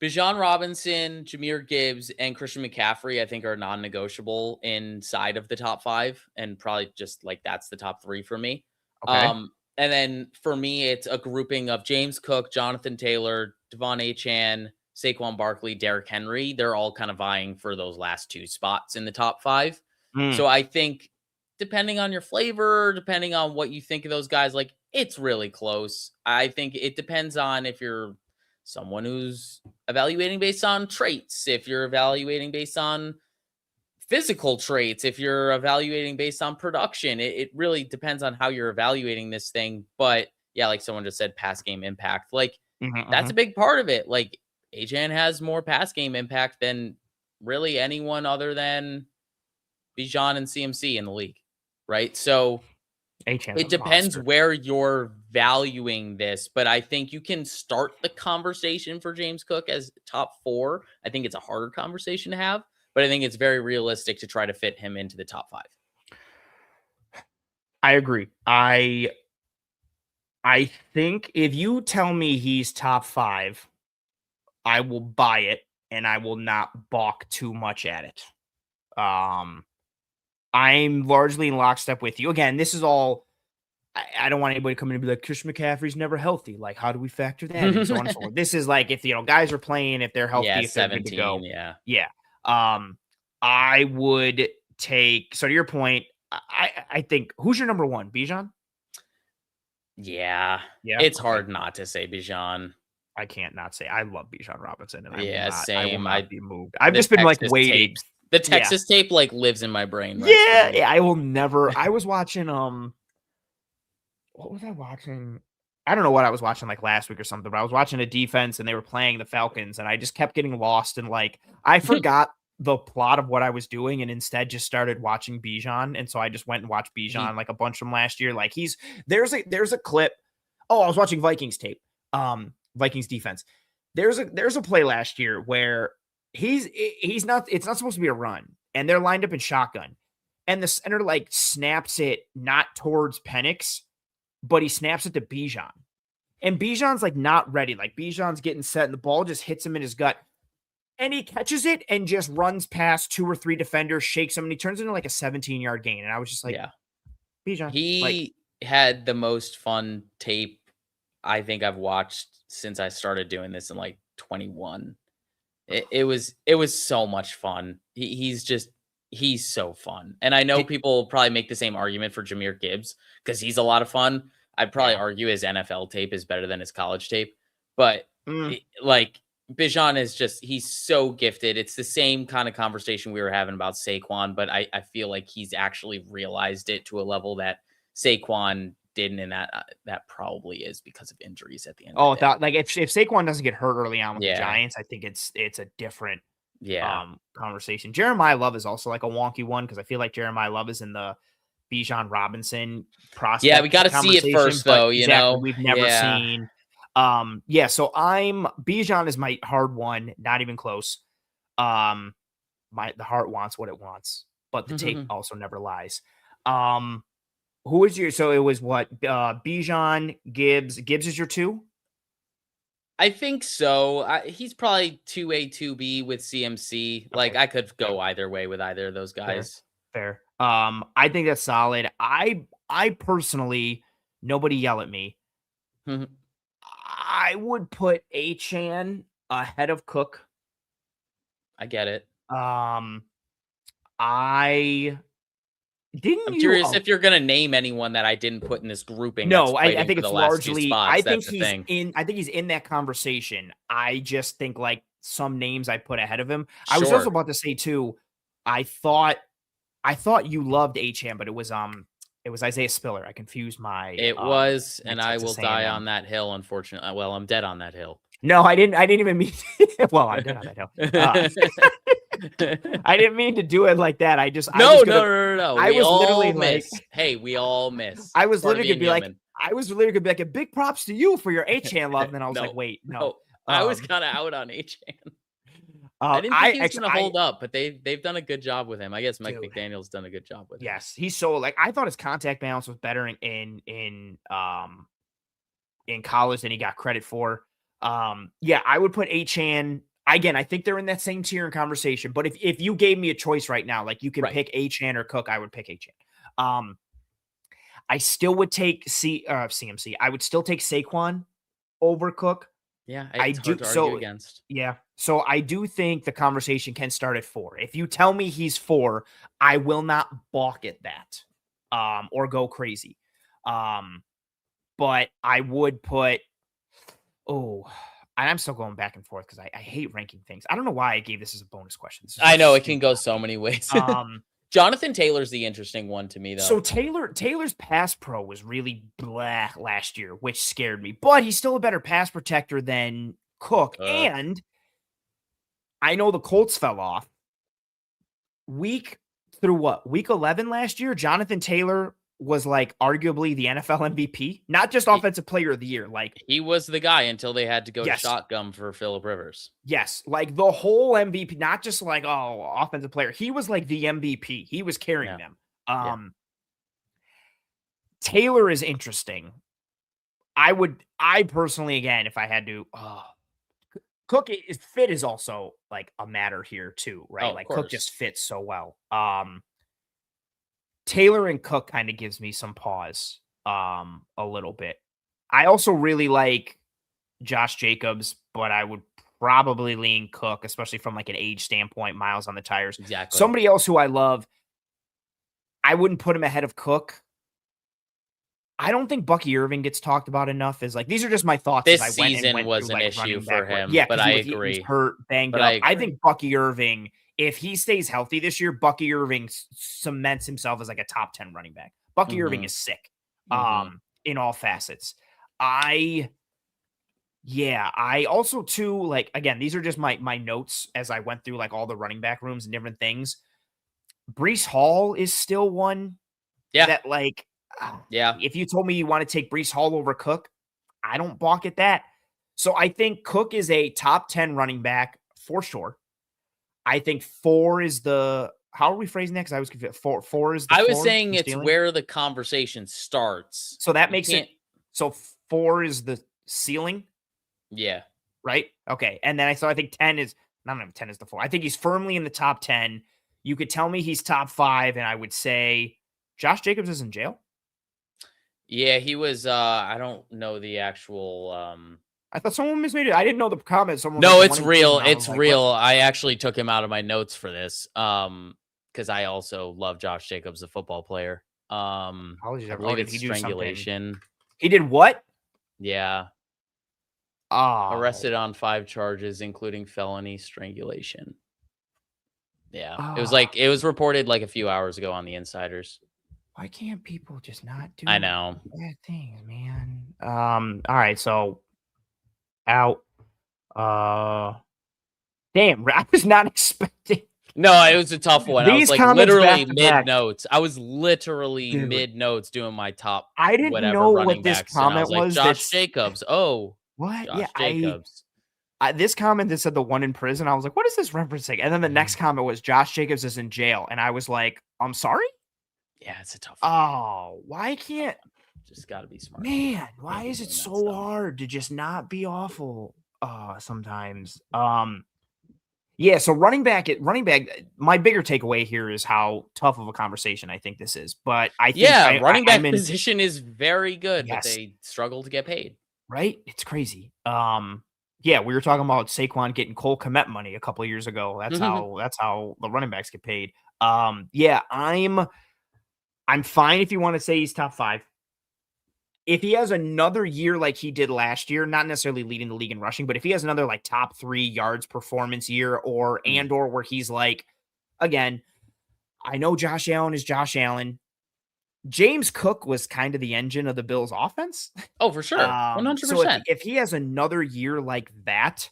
Bijan Robinson, Jahmyr Gibbs, and Christian McCaffrey, I think, are non-negotiable inside of the top 5, and probably just like that's the top 3 for me. Okay. And then for me, it's a grouping of James Cook, Jonathan Taylor, Devon Achan, Saquon Barkley, Derrick Henry. They're all kind of vying for those last 2 spots in the top 5. Mm, So I think depending on your flavor, depending on what you think of those guys, like it's really close. I think it depends on if you're someone who's evaluating based on traits, if you're evaluating based on physical traits, if you're evaluating based on production. It really depends on how you're evaluating this thing. But yeah, like someone just said, pass game impact. Like mhm, that's a mhm. big part of it. Like Achan has more pass game impact than really anyone other than Bijan and CMC in the league. Right. So Achan's it a depends monster. where you're valuing this, but I think you can start the conversation for James Cook as top 4. I think it's a harder conversation to have, but I think it's very realistic to try to fit him into the top 5. I agree. I think if you tell me he's top 5, I will buy it and I will not balk too much at it. Um, I'm largely in lockstep with you. Again, this is all I don't want anybody coming to be like, Christian McCaffrey's never healthy. Like, how do we factor that in? So on and so forth. This is like if guys are playing, if they're Yeah, healthy, if they're good to 17, go. yeah. Yeah. I would take, so to your point, I think, who's your number one? Bijan? Yeah. Yeah. It's Okay. hard not to say Bijan. I can't not say I love Bijan Robinson, and Yeah, I will same. not be moved. I've The just been like Texas tape waiting. The Yeah. Texas tape like lives in my brain rent Yeah, free. yeah, I will never. I was watching what was I watching? I don't know what I was watching like last week or something, but I was watching a defense and they were playing the Falcons and I just kept getting lost and like I forgot the plot of what I was doing and instead just started watching Bijan. And so I just went and watched Bijan He like a bunch from last year. Like there's a clip. Oh, I was watching Vikings tape. Vikings defense. There's a play last year where he's not it's not supposed to be a run and they're lined up in shotgun. And the center like snaps it not towards Penix, but he snaps it to Bijan. And Bijan's like not ready. Like Bijan's getting set and the ball just hits him in his gut. And he catches it and just runs past 2 or 3 defenders, shakes him, and he turns into like a 17-yard gain. And I was just like, yeah. Bijan, like, He had the most fun tape I think I've watched since I started doing this in like 21. It was so much fun. He's so fun. And I know did, people probably make the same argument for Jahmyr Gibbs because he's a lot of fun. I'd probably yeah. argue his NFL tape is better than his college tape. But Mm, like Bijan is just he's so gifted. It's the same kind of conversation we were having about Saquon, but I feel like he's actually realized it to a level that Saquon didn't, and that probably is because of injuries at the end of oh, the day. like if Saquon doesn't get hurt early on with the Yeah. Giants, I think it's a different Yeah. conversation. Jeremiah Love is also like a wonky one because I feel like Jeremiah Love is in the Bijan Robinson Yeah, we prospect gotta see it conversation, first but though, you exactly, know? we've never Yeah. seen. Yeah, so I'm Bijan is my hard one, not even close. Um, the heart wants what it wants, but the tape also never lies. Who is your so it was what Bijan, Gibbs. Gibbs is your 2? I think so. He's probably 2A, 2B with CMC. Like, Okay. I could Fair, go either way with either of those fair, guys. fair. I think that's solid. I personally, nobody yell at me. I would put Achan ahead of Cook. I get it. Um, I didn't I'm you curious if you're gonna name anyone that I didn't put in this grouping that's no, I fighting think for the it's last few largely I spots. think That's the he's thing. in I think he's in that conversation. I just think like some names I put ahead of him. I was also Sure. about to say too, I thought I thought you loved Acham, but it was Isaiah Spiller. I confused It was, my and I will Texas die A&M. on that hill, unfortunately. Well, I'm dead on that hill. No, I didn't even mean well, I'm dead on that hill. I didn't mean to do it like that. I No, was no, gonna no, no, no. I We was literally all like miss. Hey, we all miss. I It's was part of literally gonna being be like human. I was literally gonna be like a big props to you for your Achan love. And then I was like, No, wait, no. no. I was kind of out on H. I didn't think I he was actually gonna I hold up, but they've done a good job with him. I guess Mike dude, McDaniel's done a good job with him. yes, he's so like I thought his contact balance was better in college than he got credit for. Yeah, I would put Achan again. I think they're in that same tier in conversation. But if you gave me a choice right now, like you can Right. pick Achan or Cook, I would pick Achan. I still would take CMC. I would still take Saquon over Cook. Yeah, I it's do hard to argue so against. yeah. So I do think the conversation can start at 4. If you tell me he's 4, I will not balk at that. Or go crazy. But I would put oh, and I'm still going back and forth because I hate ranking things. I don't know why I gave this as a bonus question. This is I just know it can stupid. go so many ways. Um, Jonathan Taylor's the interesting one to me, so though. Taylor's pass pro was really blah last year, which scared me. But he's still a better pass protector than Cook. And I know the Colts fell off. Week 11 last year, Jonathan Taylor was like arguably the NFL MVP, not just offensive player of the year. Like He was the guy until they had to go to yes, shotgun for Phillip Rivers. yes, like the whole MVP, not just like offensive player. He was like the MVP. He was carrying them. Yeah. Taylor is interesting. I personally, again, if I had to, Cook is fit is also like a matter here too, right? Of Like Cook course. just fits so well. Taylor and Cook kind of gives me some pause, a little bit. I also really like Josh Jacobs, but I would probably lean Cook, especially from like an age standpoint, miles on the tires. Exactly. Somebody else who I love, I wouldn't put him ahead of Cook. I don't think Bucky Irving gets talked about enough. Is like these are just my thoughts. This as I went season and went was through, an like, issue running for backward. him, Yeah, but because I he was agree. hurt, banged But up. I I agree. think Bucky Irving if he stays healthy this year, Bucky Irving cements himself as like a top 10 running back. Bucky Irving is sick in all facets. I also too, like, again, these are just my notes as I went through like all the running back rooms and different things. Breece Hall is still one that, like, if you told me you want to take Breece Hall over Cook, I don't balk at that. So I think Cook is a top 10 running back for sure. I think 4 is the, how are we phrasing that? Because I was confused. Four is the I was floor, saying the it's ceiling? where the conversation starts. So that You makes can't- it, so 4 is the ceiling, Yeah. right? Okay. And then I think 10 is, not even 10 is the floor. I think he's firmly in the top 10. You could tell me he's top 5, and I would say Josh Jacobs is in jail. Yeah, he was I don't know the actual I thought someone mismade it. I didn't know the comment. Someone was No, like, it's "The one in prison." real. I was It's like, what? real. I actually took him out of my notes for this. Because I also love Josh Jacobs, the football player. Apologies. I Oh, believe did it's he do something? strangulation. He did what? Yeah. Oh, Arrested on 5 charges, including felony strangulation. Yeah. oh. It was reported like a few hours ago on the Insiders. Why can't people just not do I know. bad things, man? All right, so out. Damn, I was not expecting No, it was a tough one. I was these like comments literally back to mid back. notes. I was literally Dude, mid notes doing my top I didn't whatever know what running this backs, and I was comment like, was. Josh That's Jacobs. Oh, what? Yeah, Josh Jacobs. this comment that said the one in prison. I was like, what is this referencing? And then the next comment was Josh Jacobs is in jail, and I was like, I'm sorry. Yeah, it's a tough one. Oh, why can't? Just got to be smart. Man, why is it so hard to just not be awful? Sometimes. Yeah, so running back, my bigger takeaway here is how tough of a conversation I think this is. But I think running back I'm in, position is very good, but yes, they struggle to get paid. right? It's crazy. Yeah, we were talking about Saquon getting Cole Kmet money a couple of years ago. That's how the running backs get paid. Yeah, I'm fine if you want to say he's top 5. If he has another year like he did last year, not necessarily leading the league in rushing, but if he has another like top 3 yards performance year or where he's like, again, I know Josh Allen is Josh Allen. James Cook was kind of the engine of the Bills offense. Oh, for sure. So 100%. if he has another year like that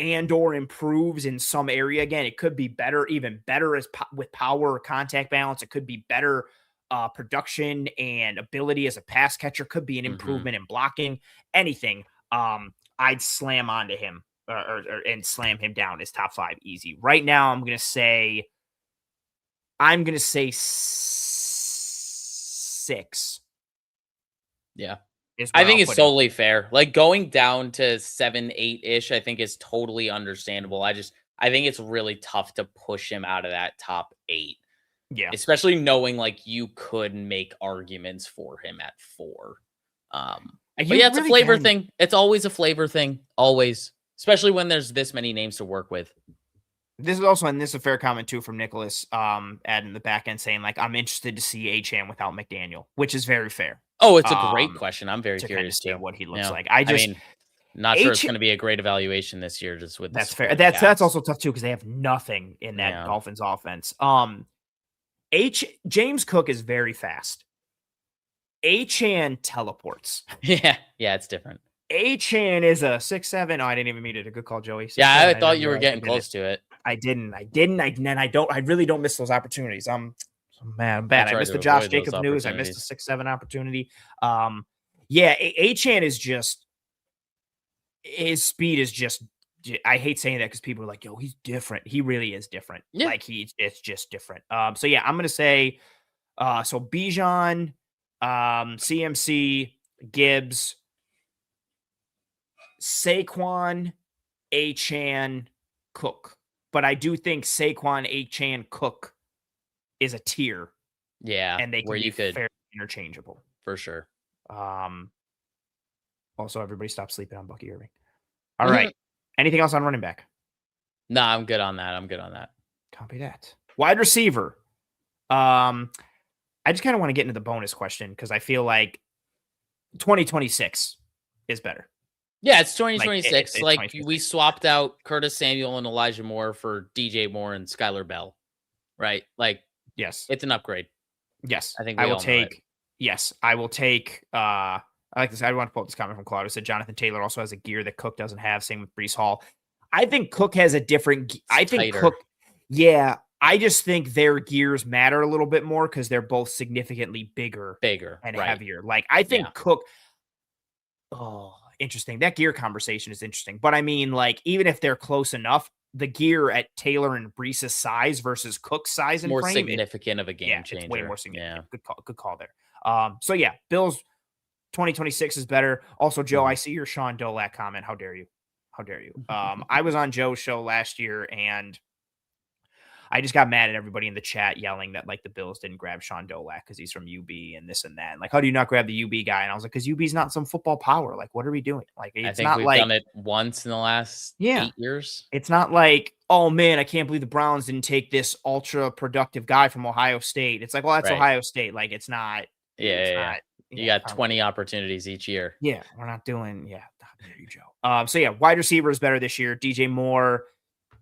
or improves in some area, again, it could be better, even better with power, contact balance. It could be better production and ability as a pass catcher, could be an improvement in blocking, anything. I'd slam onto him and slam him down as top 5 easy. Right now, I'm gonna say 6. Yeah. I think it's totally fair. Like going down to 7, 8-ish, I think is totally understandable. I think it's really tough to push him out of that top 8. Yeah. Especially knowing like you could make arguments for him at 4. But yeah, it's a flavor thing. It's always a flavor thing. Always. Especially when there's this many names to work with. This is also, and this is a fair comment too from Nicholas, adding the back end saying like, I'm interested to see Achane without McDaniel, which is very fair. Oh, it's a great question. I'm very curious to see too. what he looks like. I mean, not sure it's going to be a great evaluation this year. Just with that's fair. That's also tough too because they have nothing in that Dolphins offense. James Cook is very fast. Achane teleports. Yeah, it's different. Achane is a 6'7". Oh, I didn't even mean it. A good call, Joey. Yeah, I thought you were getting close to it. I didn't. I really don't miss those opportunities. I'm bad. I missed the Josh Jacobs news. I missed the 6'7" opportunity. Yeah, Achane is just, his speed is just, I hate saying that because people are like, yo, he's different. He really is different. Yeah. Like it's just different. So yeah, I'm gonna say so Bijan, CMC, Gibbs, Saquon, Achane, Cook. But I do think Saquon, Achane, Cook is a tier. Yeah. And they can be fairly interchangeable. For sure. Also, everybody stop sleeping on Bucky Irving. All right. Anything else on running back? No, I'm good on that. Copy that. Wide receiver. I just kind of want to get into the bonus question because I feel like 2026 is better. Yeah, it's Like, 2026. it's Like, we 2026. swapped out Curtis Samuel and Elijah Moore for DJ Moore and Skylar Bell, right? Like, Yes. it's an upgrade. Yes. I think I we will all know it. take yes, I will take I like this. I want to quote this comment from Claudio. Said Jonathan Taylor also has a gear that Cook doesn't have. Same with Brees Hall. I think Cook has a different It's I think tighter, Cook, yeah, I just think their gears matter a little bit more because they're both significantly bigger bigger, and right? heavier. Like I Yeah. think Cook, oh, interesting. That gear conversation is interesting. But I mean, like, even if they're close enough, the gear at Taylor and Brees's size versus Cook's size It's and more frame, significant of a yeah, game it's way more changer. significant. Yeah. Good call there. So yeah, Bills 2026 is better. Also, Joe, I Mhm. see your Sean Dolak comment. How dare you? How dare you? I was on Joe's show last year and I just got mad at everybody in the chat yelling that like the Bills didn't grab Sean Dolak because he's from UB and this and that. And like, how do you not grab the UB guy? And I was like, because UB's not some football power. Like, what are we doing? Like, I it's think not we've like, done it once in the last yeah, 8 years. it's not like, oh man, I can't believe the Browns didn't take this ultra productive guy from Ohio State. It's like, well, that's Right. Ohio State. Like, Yeah, it's yeah, yeah. not, You yeah, got 20 opportunities each year. yeah, we're not doing, yeah, there you go. So yeah, wide receiver is better this year. DJ Moore,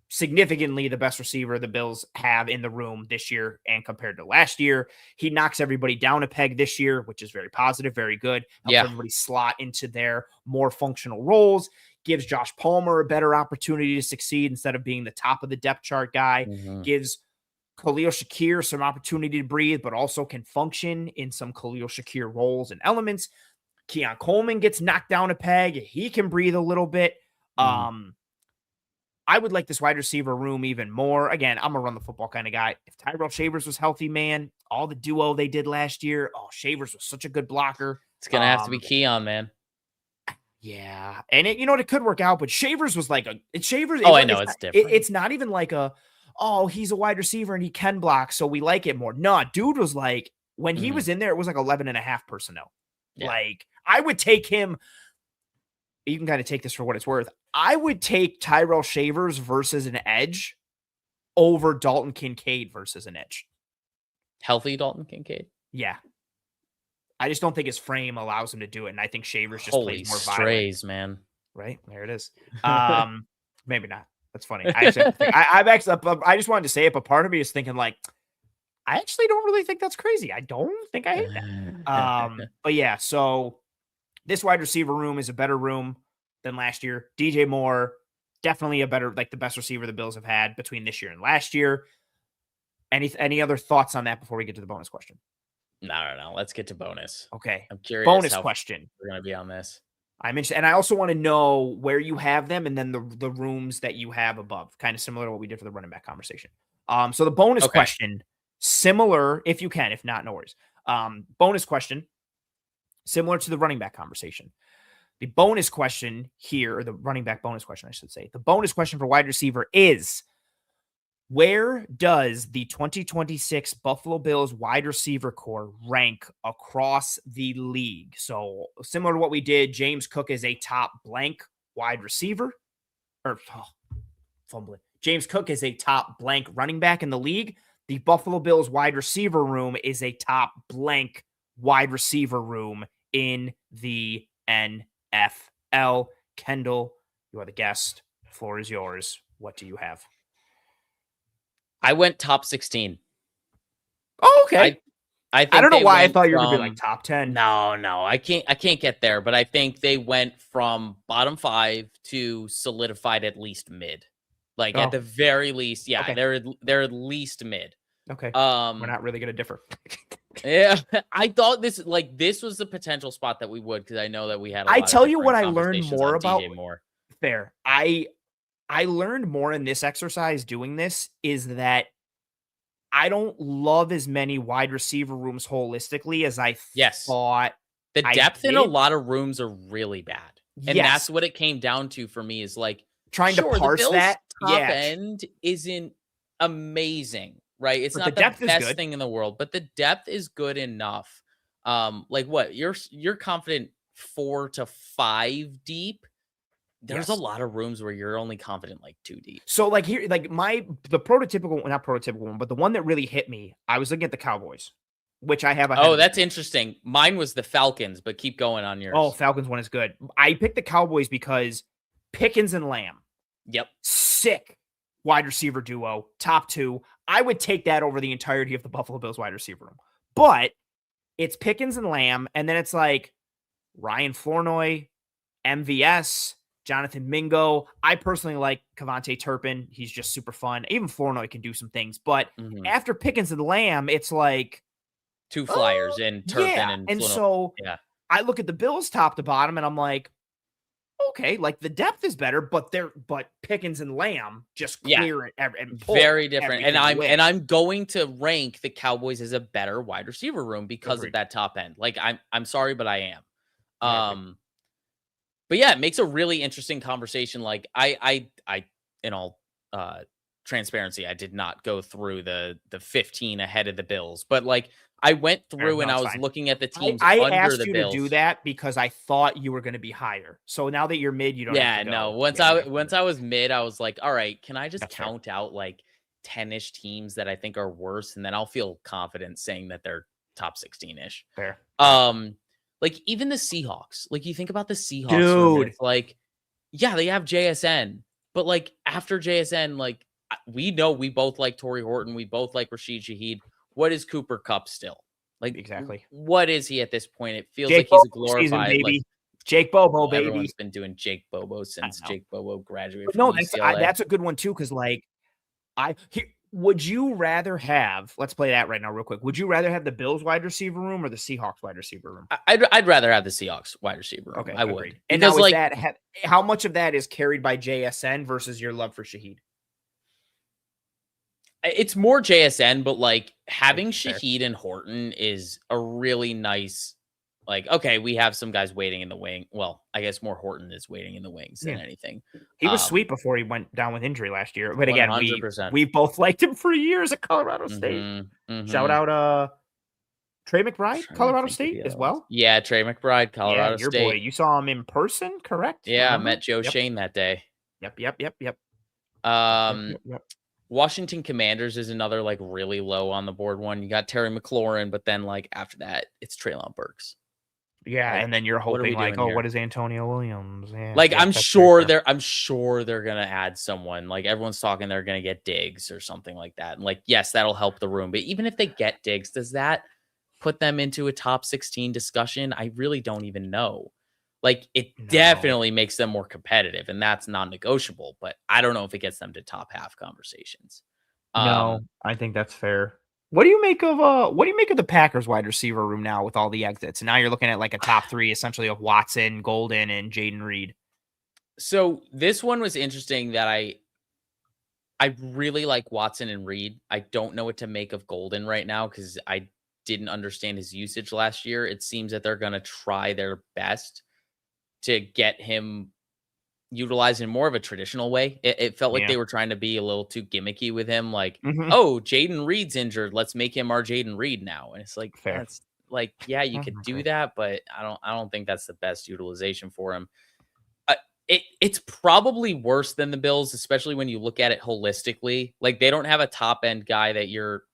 significantly the best receiver the Bills have in the room this year and compared to last year. He knocks everybody down a peg this year, which is very positive, very good. Helps Yeah. everybody slot into their more functional roles, gives Josh Palmer a better opportunity to succeed instead of being the top of the depth chart guy, Mhm. gives Khalil Shakir some opportunity to breathe, but also can function in some Khalil Shakir roles and elements. Keon Coleman gets knocked down a peg. He can breathe a little bit. Mhm. I would like this wide receiver room even more. Again, I'm a run the football kind of guy. If Tyrell Shavers was healthy, man, all the duo they did last year, oh, Shavers was such a good blocker. It's gonna have to be Keon, man. Yeah, and it, you know what, it could work out, but Shavers was like Shavers. Oh, I know, it's different. It's not even like oh, he's a wide receiver and he can block, so we like it more. No, dude was like, when he Mhm. was in there, it was like 11 and a half personnel. Yeah. Like, I would take him. You can kind of take this for what it's worth. I would take Tyrell Shavers versus an edge over Dalton Kincaid versus an edge. Healthy Dalton Kincaid? Yeah. I just don't think his frame allows him to do it. And I think Shavers just Holy plays more violent. strays, man. Right? There it is. Maybe not. That's funny. I actually have to think. I've actually, I just wanted to say it, but part of me is thinking like, I actually don't really think that's crazy. I don't think I hate that. But yeah, so this wide receiver room is a better room than last year. DJ Moore, definitely a better, like the best receiver the Bills have had between this year and last year. Any other thoughts on that before we get to the bonus question? No. Let's get to bonus. Okay. I'm curious Bonus how question. we're gonna be on this. I'm interested, and I also want to know where you have them, and then the rooms that you have above, kind of similar to what we did for the running back conversation. So the bonus Okay. question, similar if you can, if not, no worries. Bonus question, similar to the running back conversation. The bonus question here, or the running back bonus question, I should say. The bonus question for wide receiver is: where does the 2026 Buffalo Bills wide receiver core rank across the league? So, similar to what we did, James Cook is a top blank wide receiver, or fumbling. James Cook is a top blank running back in the league. The Buffalo Bills wide receiver room is a top blank wide receiver room in the NFL. Kendall, you are the guest. The floor is yours. What do you have? I went top 16. Oh, okay. I I think don't know they why I went thought you were gonna be like from top 10. No, I can't get there, but I think they went from bottom 5 to solidified at least mid. Like at Oh, the very least, yeah, okay. they're at least mid. Okay. We're Um not really gonna differ. yeah, I thought this was the potential spot that we would because I know that we had a I lot of tell you what different I learned conversations more on about. DJ Moore. Fair. I learned more in this exercise doing this is that I don't love as many wide receiver rooms holistically as I Yes. thought The I depth in a did. lot of rooms are really bad. And Yes. that's what it came down to for me is like, Trying to sure, the parse Bills' that. top Yeah. end isn't amazing, right? It's But the not the depth is best good. thing in the world, but the depth is good enough. Like what? You're confident 4 to 5 deep. There's a Yes. lot of rooms where you're only confident like 2 deep. So like the prototypical, not prototypical one, but the one that really hit me, I was looking at the Cowboys which I have ahead Oh, of the that's Bills. interesting. Mine was the Falcons, but keep going on Oh, yours. Falcons one is good. I picked the Cowboys because Pickens and Lamb, Yep. sick wide receiver duo, top two. I would take that over the entirety of the Buffalo Bills wide receiver room. But it's Pickens and Lamb, and then it's like Ryan Flournoy, MVS, Jonathan Mingo. I personally like Kevontae Turpin. He's just super fun. Even Flournoy can do some things. But Mhm. after Pickens and Lamb, it's like, Two uh, Flyers and Turpin yeah. and And Flournoy. so Yeah. I look at the Bills top to bottom, and I'm like, okay, like the depth is better, but Pickens and Lamb just Yeah. clear it and pull Very different. And everything I'm away. and I'm going to rank the Cowboys as a better wide receiver room because of Agreed. that top end. Like I'm sorry, but I am. Yeah, agreed. But yeah, it makes a really interesting conversation. Like I in all uh transparency, I did not go through the 15 ahead of the Bills, but like I went Fair. through No, and I it's was fine. looking at the I, teams I under asked the you to do Bills. that because I thought you were going to be higher. So now that you're mid, you don't have to Yeah, no. go. Yeah, you don't have to Once go. I was mid, I was like, all right, can I just That's fair. count out like 10-ish teams that I think are worse? And then I'll feel confident saying that they're top 16-ish. Fair. Fair. Um, like even the Seahawks, like you think about the Seahawks room, and Dude. it's like, yeah, they have JSN, but like after JSN, like we know we both like Torrey Horton, we both like Rashid Shaheed. What is Cooper Cup still? Like, Exactly. what is he at this point? It feels like Jake he's a Bobo season, glorified, like, baby. Jake Bobo, well, baby. everyone's been doing Jake Bobo I since know. Jake Bobo graduated But from no, UCLA. that's a good one too. Cause like, would you rather have, let's play that right now, real quick. Would you rather have the Bills wide receiver room or the Seahawks wide receiver room? I'd rather have the Seahawks wide receiver room. Okay, I would, agreed. And now because is like that how much of that is carried by JSN versus your love for Shaheed? it's more JSN, but like Okay, having fair. Shaheed and Horton is a really nice. Like, okay, we have some guys waiting in the wing. Well, I guess more Horton is waiting in the wings than Yeah. anything. He was sweet before he went down with injury last year. But again, 100%. we both liked him for years at Colorado State. Mhm, Shout mhm. out Trey McBride, Trying to Colorado think of State the as other ones. well. Yeah, Trey McBride, Yeah, Colorado your boy. State. You saw him in person, correct? Yeah, I Remember? met Joe Yep. Shane that day. Yep. Yep. Yep. Yep. Yep. Yep. Um, Yep. Yep. Washington Commanders is another like really low on the board one. You got Terry McLaurin, but then like after that, it's Treylon Burks. Yeah, Like, and then you're what are hoping we like, doing oh, here? what is Antonio Williams? Yeah. Like Yep. That's very fair. I'm sure they're gonna add someone. Like everyone's talking, they're gonna get Diggs or something like that. And like, yes, that'll help the room. But even if they get Diggs, does that put them into a top 16 discussion? I really don't even know. Like it No. definitely makes them more competitive, and that's non-negotiable. But I don't know if it gets them to top half conversations. No, Um, I think that's fair. What do you make of the Packers wide receiver room now with all the exits? And now you're looking at like a top three essentially of Watson, Golden, and Jaden Reed. so this one was interesting that I really like Watson and Reed. I don't know what to make of Golden right now because I didn't understand his usage last year. It seems that they're going to try their best to get him utilized in more of a traditional way. It felt like Yeah. they were trying to be a little too gimmicky with him. Like, Hmm. oh, Jaden Reed's injured. Let's make him our Jaden Reed now. And it's like, Fair. that's like, yeah, you I could do agree. that, but I don't think that's the best utilization for him. It's probably worse than the Bills, especially when you look at it holistically. Like they don't have a top end guy that you're.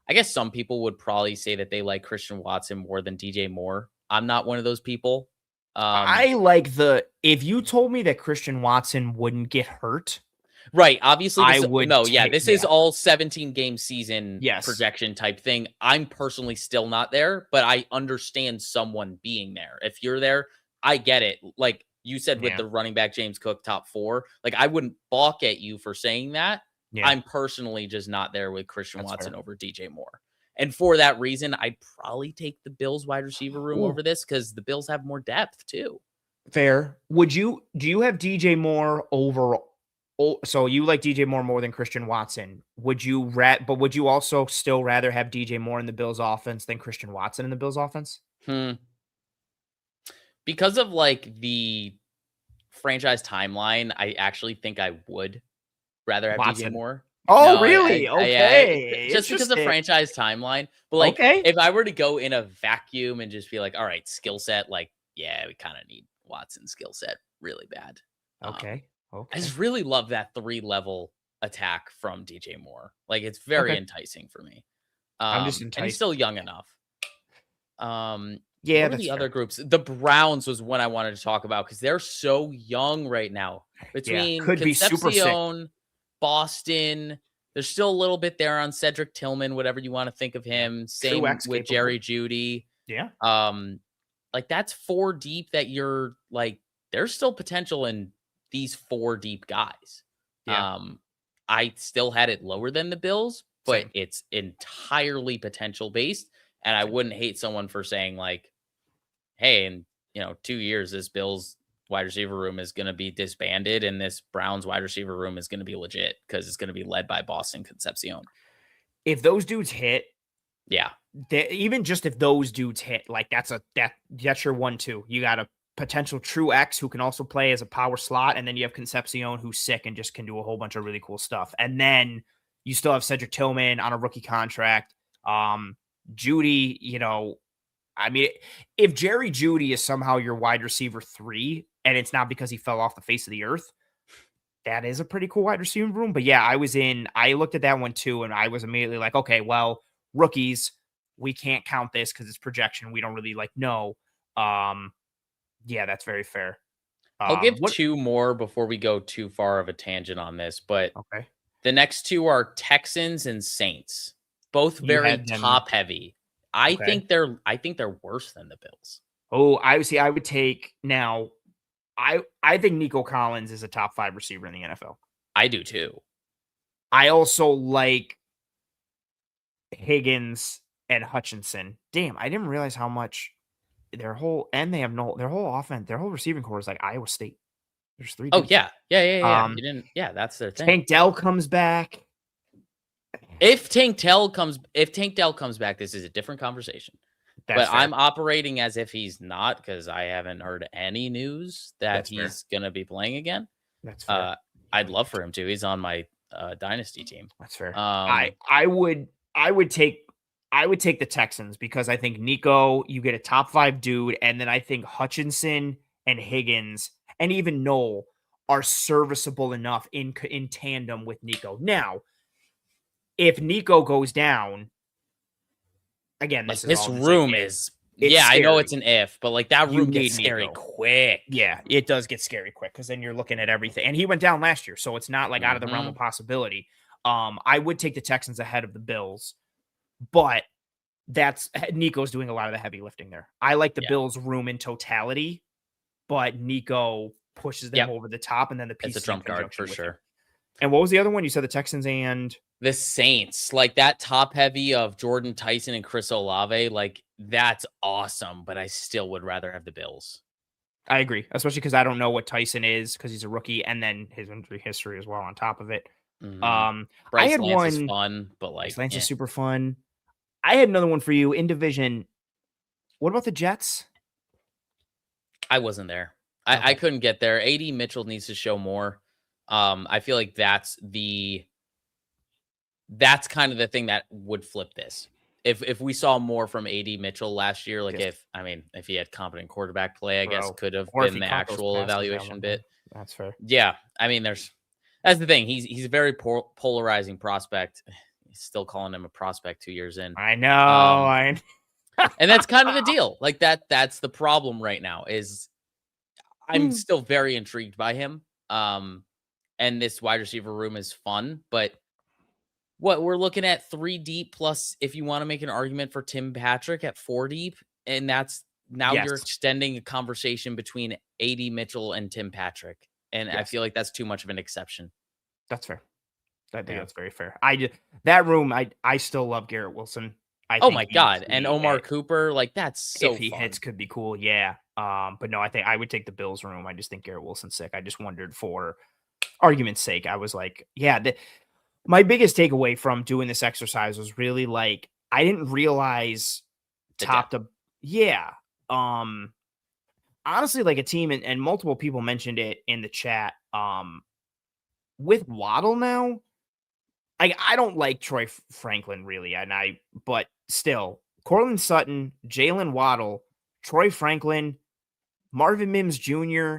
I guess some people would probably say that they like Christian Watson more than DJ Moore. I'm not one of those people. Um, I like if you told me that Christian Watson wouldn't get hurt, right. Obviously, I this would no, yeah, take, this is yeah. all 17 game season Yes. projection type thing. I'm personally still not there, but I understand someone being there. If you're there, I get it. Like you said with Yeah. the running back James Cook top four, like I wouldn't balk at you for saying that. Yeah. I'm personally just not there with Christian That's Watson fair. over DJ Moore. And for that reason, I'd probably take the Bills wide receiver room Ooh, over this because the Bills have more depth too. fair. Do you have DJ Moore over? Oh, so you like DJ Moore more than Christian Watson? But would you also still rather have DJ Moore in the Bills offense than Christian Watson in the Bills offense? Hmm. Because of like the franchise timeline, I actually think I would rather have DJ Watson. More. Oh, No, really? Okay. just because of Interesting. franchise timeline. But like, Okay. if I were to go in a vacuum and just be like, all right, skill set, like, yeah, we kind of need Watson's skill set really bad. Okay. I Okay. just really love that 3 level attack from DJ Moore. Like, it's very Okay. enticing for me. I'm just And he's enticed. still young enough. Yeah, What are that's the other fair. groups? The Browns was one I wanted to talk about because they're so young right now. Yeah, Between could be super sick. Concepcion, Boston, there's still a little bit there on Cedric Tillman, whatever you want to think of Yeah, him. true Same X with capable. Jerry Judy. Yeah, Um, like that's four deep that you're like, there's still potential in these four deep guys. yeah, Um, I still had it lower than the Bills, but same, it's entirely potential based. And I same. wouldn't hate someone for saying like, hey, in 2 years, this Bills wide receiver room is going to be disbanded, and this Browns wide receiver room is going to be legit because it's going to be led by Boston Concepcion. If those dudes hit, Yeah, even just if those dudes hit, like that's your 1-2. You got a potential true X who can also play as a power slot, and then you have Concepcion who's sick and just can do a whole bunch of really cool stuff. And then you still have Cedric Tillman on a rookie contract. Judy, I mean, if Jerry Judy is somehow your wide receiver 3, and it's not because he fell off the face of the earth, that is a pretty cool wide receiver room. But yeah, I looked at that one too, and I was immediately like, okay, well, rookies, we can't count this because it's projection. We don't really know. Um, yeah, that's very fair. I'll give What? two more before we go too far of a tangent on this, but Okay, the next two are Texans and Saints, both you very had them. top heavy. I Okay. think they're worse than the Bills. Oh, I see. I would take now. I think Nico Collins is a top 5 receiver in the NFL. I do too. I also like Higgins and Hutchinson. Damn, I didn't realize how much their whole offense, their whole receiving core is like Iowa State. There's 3 Oh dudes. yeah. You didn't. Yeah, that's their thing. Tank Dell comes back. If Tank Dell comes back, this is a different conversation. That's But fair. I'm operating as if he's not because I haven't heard any news that That's fair. he's gonna be playing again. That's fair. I'd love for him to. He's on my dynasty team. That's fair. Um, I would take the Texans because I think Nico, you get a top 5 dude, and then I think Hutchinson and Higgins and even Noel are serviceable enough in tandem with Nico. Now, if Nico goes down, again, like this is this all just like room if. is It's I know scary. it's an if, but like that You room need gets scary Nico. quick. Yeah, it does get scary quick because then you're looking at everything. And he went down last year, so it's not like out of the realm of Mhm. possibility. I would take the Texans ahead of the Bills, but that's Nico's doing a lot of the heavy lifting there. I like the Yeah. Bills' room in totality, but Nico pushes them Yep. over the top, and then the It's a pieces in trump card conjunction for with him. sure. And what was the other one? You said the Texans and The Saints, like that top heavy of Jordan Tyson and Chris Olave, like that's awesome, but I still would rather have the Bills. I agree, especially because I don't know what Tyson is because he's a rookie, and then his injury history as well on top of it. Mhm. I Bryce had Lance is one. fun, but Bryce like, Lance is super fun. I had another one for you in division. What about the Jets? I wasn't there. I Okay. couldn't get there. AD Mitchell needs to show more. I feel like that's kind of the thing that would flip this. If we saw more from AD Mitchell last year, like Yes, if he had competent quarterback play, I guess bro. could have Or if been he the caught those actual passes that evaluation one bit. time. That's fair. Yeah, I mean, that's the thing. He's a very polarizing prospect. He's still calling him a prospect 2 years in. I know. Um, I and that's kind of the deal. Like that's the problem right now is I'm still very intrigued by him. And this wide receiver room is fun, but what we're looking at 3 deep plus if you want to make an argument for Tim Patrick at 4 deep, and that's now Yes, you're extending a conversation between AD Mitchell and Tim Patrick. And I yes, feel like that's too much of an exception. that's fair. I think Yeah. that's very fair. That room. I still love Garrett Wilson. I Oh think my god. And he Omar Cooper, like that's so if he fun. hits could be cool. Yeah. But no, I think I would take the Bills room. I just think Garrett Wilson's sick. I just wondered for argument's sake. I was like, yeah. My biggest takeaway from doing this exercise was really like I didn't realize The top depth. to yeah. Um honestly, like a team and multiple people mentioned it in the chat. With Waddle now, I don't like Troy Franklin really, but still, Cortland Sutton, Jalen Waddle, Troy Franklin, Marvin Mims Jr.,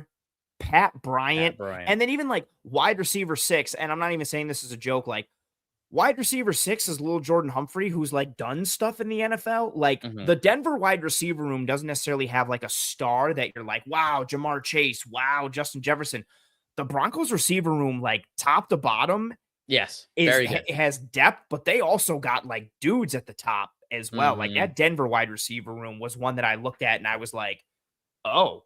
Pat Bryant, Pat Bryant. and then even like wide receiver 6. And I'm not even saying this as a joke. Like wide receiver 6 is little Jordan Humphrey, who's like done stuff in the NFL. Like Mhm. the Denver wide receiver room doesn't necessarily have like a star that you're like, wow, Jamar Chase, wow, Justin Jefferson. The Broncos receiver room, like top to bottom, Yes, is very good. has depth, but they also got like dudes at the top as well. Like Mhm. that Denver wide receiver room was one that I looked at and I was like, oh,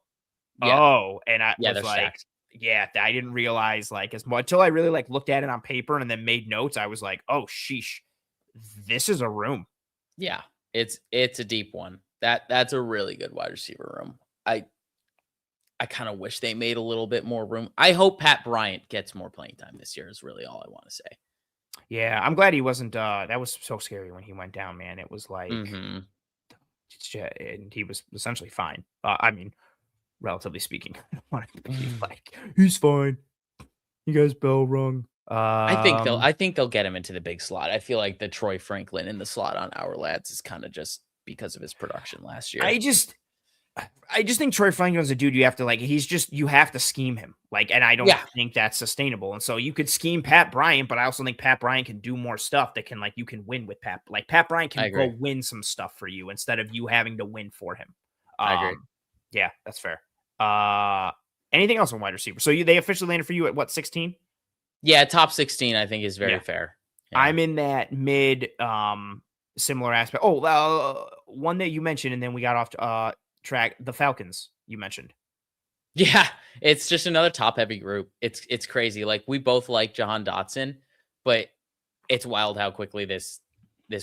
Yeah. and I Yeah, was they're like, stacked. yeah, I didn't realize like as much until I really like looked at it on paper and then made notes. I was like, oh sheesh, this is a room. Yeah. It's a deep one. That's a really good wide receiver room. I kind of wish they made a little bit more room. I hope Pat Bryant gets more playing time this year is really all I want to say. Yeah, I'm glad he wasn't. That was so scary when he went down, man. It was like, Mhm. and he was essentially fine. I mean, relatively speaking, I don't want to be like he's fine. You guys bell rung. I think they'll get him into the big slot. I feel like the Troy Franklin in the slot on our lads is kind of just because of his production last year. I just I just think Troy Franklin's a dude you have to like. You have to scheme him like, and I don't Yeah, think that's sustainable. And so you could scheme Pat Bryant, but I also think Pat Bryant can do more stuff that can like you can win with Pat. Like Pat Bryant I can go agree. win some stuff for you instead of you having to win for him. I agree. Yeah, that's fair. Uh, anything else on wide receiver? So they officially landed for you at what 16? Yeah, top 16 I think is very Yeah, fair. Yeah. I'm in that mid similar aspect. Oh, one that you mentioned, and then we got off track. The Falcons you mentioned. Yeah, it's just another top heavy group. It's crazy. Like we both like Jahan Dotson, but it's wild how quickly this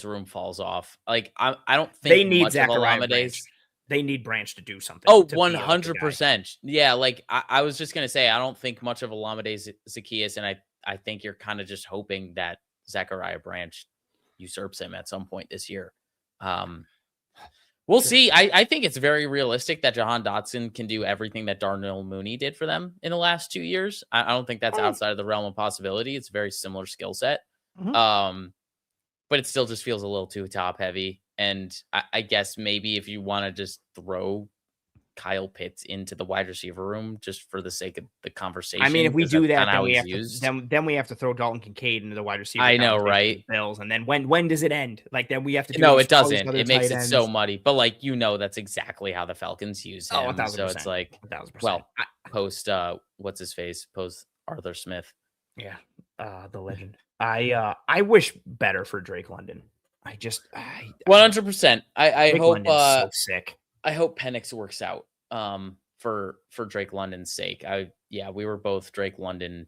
room falls off. Like I don't They think need much of Zachariah Branch. Alamade's. They need Branch to do something Oh, to be like the guy. 100%. Yeah, like I was just gonna say I don't think much of Alamade's Zacchaeus, and I think you're kind of just hoping that Zachariah Branch usurps him at some point this year. Um We'll Sure. see. I think it's very realistic that Jahan Dotson can do everything that Darnell Mooney did for them in the last 2 years. I don't think that's Oh, outside of the realm of possibility. It's a very similar skill set. mhm. Um, but it still just feels a little too top heavy. And I guess maybe if you want to just throw Kyle Pitts into the wide receiver room just for the sake of the I mean, conversation, if we because that's do that, kind of then how we he's have to used. we have to throw Dalton Kincaid into the wide receiver I know, conversation with right? the Bills, and then when does it end? Like then we have to do No, this it for all these doesn't. other It makes tight it so ends. muddy. But like that's exactly how the Falcons use Oh, a him. thousand So it's percent, like, 1,000%. well, post what's his face? Post Arthur Smith. Yeah, the legend. I wish better for Drake London. I 100%. I Drake hope London's so sick. I hope Penix works out for Drake London's sake. We were both Drake London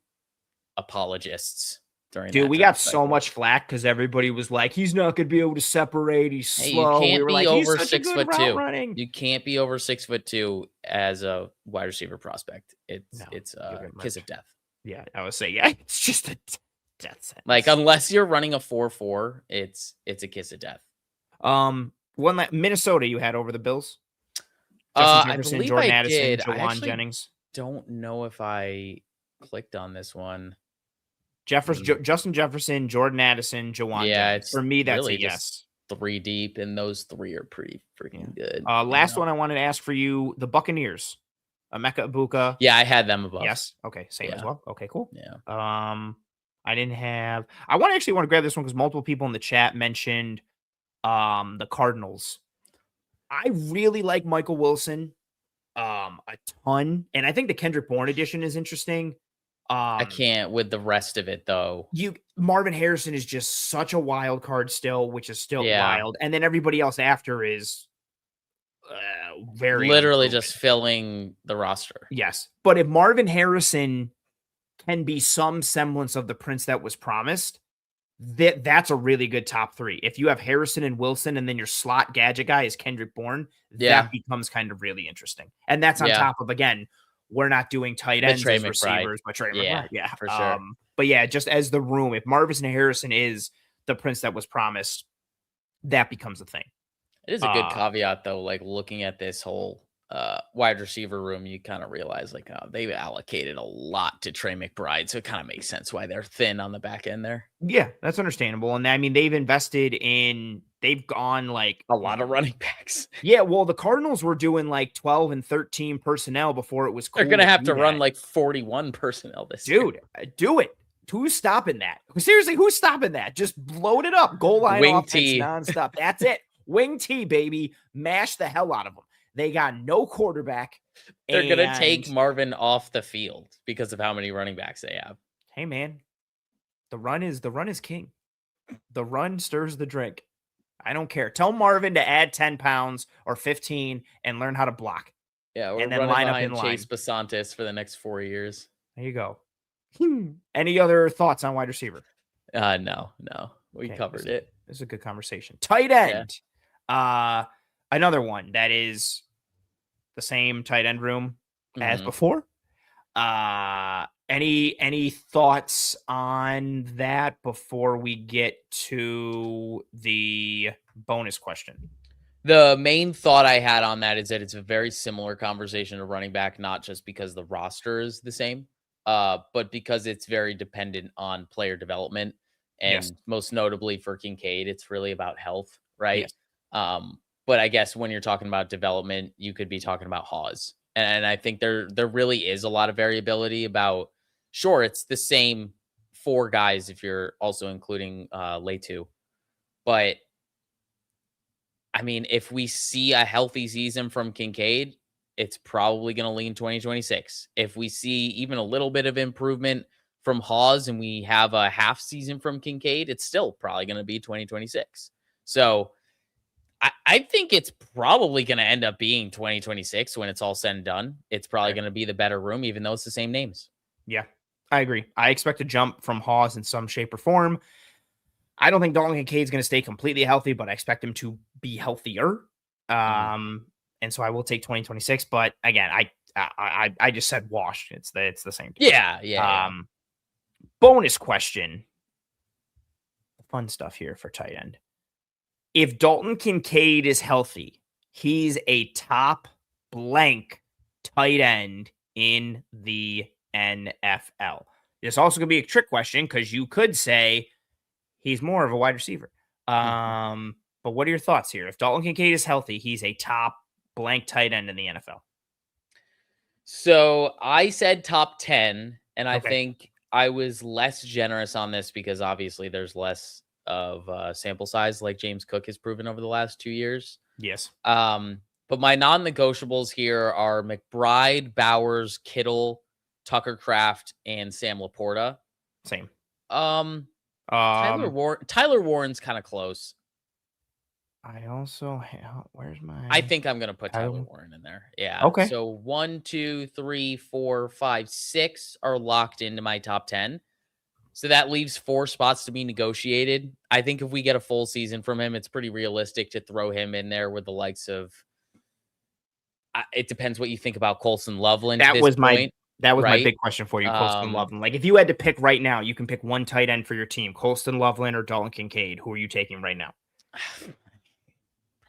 apologists during Dude, that we got draft so cycle. much flack because everybody was like, he's not going to be able to separate. He's Hey, you slow. We can't were be like, he's over such a six good foot route two. running. You can't be over 6'2" as a wide receiver prospect. No, It's you a get kiss murked. of death. Yeah, I would say, yeah, it's just a death Like sentence. unless you're running a 4.4, it's a kiss of death. Minnesota you had over the Bills. Justin I Jefferson, believe Jordan I Addison, did. I Jawan actually Jennings. don't know if I clicked on this one. Justin Jefferson, Jordan Addison, Jawan Yeah, Jennings. it's For me, that's a really just yes. 3 deep, and those 3 are pretty Yeah. freaking good, Last one I wanted to ask for you, the Buccaneers. Emeka Ibuka. Yeah, I had them above. Yes. Okay. Same as Yeah. well. Okay, cool. Yeah. I didn't have I want to grab this one because multiple people in the chat mentioned the Cardinals. I really like Michael Wilson a ton. And I think the Kendrick Bourne edition is interesting. I can't with the rest of it, though. Marvin Harrison is just such a wild card still, which is still Yeah. wild. And then everybody else after is very Literally unproven. just filling the roster. Yes. But if Marvin Harrison can be some semblance of the prince that was promised, that's a really good top 3. If you have Harrison and Wilson and then your slot gadget guy is Kendrick Bourne, Yeah. that becomes kind of really interesting. And that's on Yeah. top of, again, we're not doing tight With ends Trey as McBride. receivers, but Trey Yeah, McBride. Yeah. for sure. But yeah, just as the room, if Marvin Harrison is the prince that was promised, that becomes a thing. It is a good caveat, though, like, looking at this whole wide receiver room, you kind of realize, like, they've allocated a lot to Trey McBride, so it kind of makes sense why they're thin on the back end there. Yeah, that's understandable. And I mean, they've gone like a lot of running backs. Yeah, well, the Cardinals were doing like 12 and 13 personnel before it was cool. They're going to have to run like 41 personnel this year. Dude, do it. Who's stopping that? Seriously, who's stopping that? Just load it up. Goal line Wing offense T. nonstop. That's it. Wing T, baby. Mash the hell out of them. They got no quarterback. They're going to take Marvin off the field because of how many running backs they have. Hey, man. The run is king. The run stirs the drink. I don't care. Tell Marvin to add 10 pounds or 15 and learn how to block. Yeah, we're and then running line up behind in Chase line. Basantis for the next 4 years. There you go. Any other thoughts on wide receiver? No. We covered it. This is a good conversation. Tight end. Yeah. Another one that is the same tight end room as before. Any thoughts on that before we get to the bonus question? The main thought I had on that is that it's a very similar conversation to running back, not just because the roster is the same, but because it's very dependent on player development. And most notably for Kincaid, it's really about health, right? Yes. But I guess when you're talking about development, you could be talking about Hawes. And I think there really is a lot of variability about, sure, it's the same 4 guys if you're also including Letu. But I mean, if we see a healthy season from Kincaid, it's probably going to lean 2026. If we see even a little bit of improvement from Hawes and we have a half season from Kincaid, it's still probably going to be 2026. So I think it's probably going to end up being 2026 when it's all said and done. It's probably going to be the better room, even though it's the same names. Yeah, I agree. I expect a jump from Hawes in some shape or form. I don't think Dalton Kincaid's going to stay completely healthy, but I expect him to be healthier. And so I will take 2026. But again, I just said wash. It's the same. Yeah. Bonus question. Fun stuff here for tight end. If Dalton Kincaid is healthy, he's a top blank tight end in the NFL. It's also going to be a trick question because you could say he's more of a wide receiver. But what are your thoughts here? If Dalton Kincaid is healthy, he's a top blank tight end in the NFL. So I said top 10, and I think I was less generous on this because obviously there's less of sample size like James Cook has proven over the last 2 years. Yes. But my non-negotiables here are McBride, Bowers, Kittle, Tucker Kraft, and Sam Laporta. Same. Tyler Warren's kind of close. I also where's my? I think I'm gonna put Tyler Warren in there. Yeah. Okay. So 1, 2, 3, 4, 5, 6 are locked into my top 10. So that leaves 4 spots to be negotiated. I think if we get a full season from him, it's pretty realistic to throw him in there with the likes of. It depends what you think about Colson Loveland. That was my big question for you, Colston Loveland. Like if you had to pick right now, you can pick one tight end for your team, Colston Loveland or Dalton Kincaid. Who are you taking right now?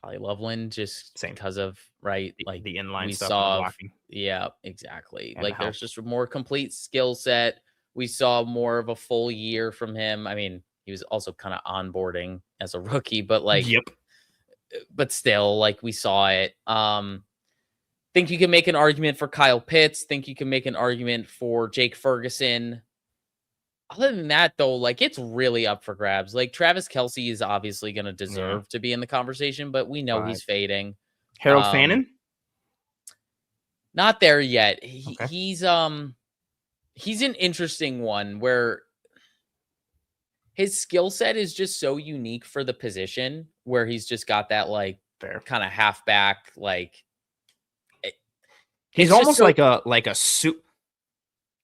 Probably Loveland, just because of like the inline stuff. Blocking. Yeah, exactly. And like there's just a more complete skill set. We saw more of a full year from him. I mean, he was also kind of onboarding as a rookie, but but still, like we saw it. Think you can make an argument for Kyle Pitts. Think you can make an argument for Jake Ferguson. Other than that, though, like it's really up for grabs. Like Travis Kelce is obviously going to deserve to be in the conversation, but we know he's fading. Harold Fannin? Not there yet. He's an interesting one where his skill set is just so unique for the position where he's just got that like kind of halfback, like he's almost like a soup.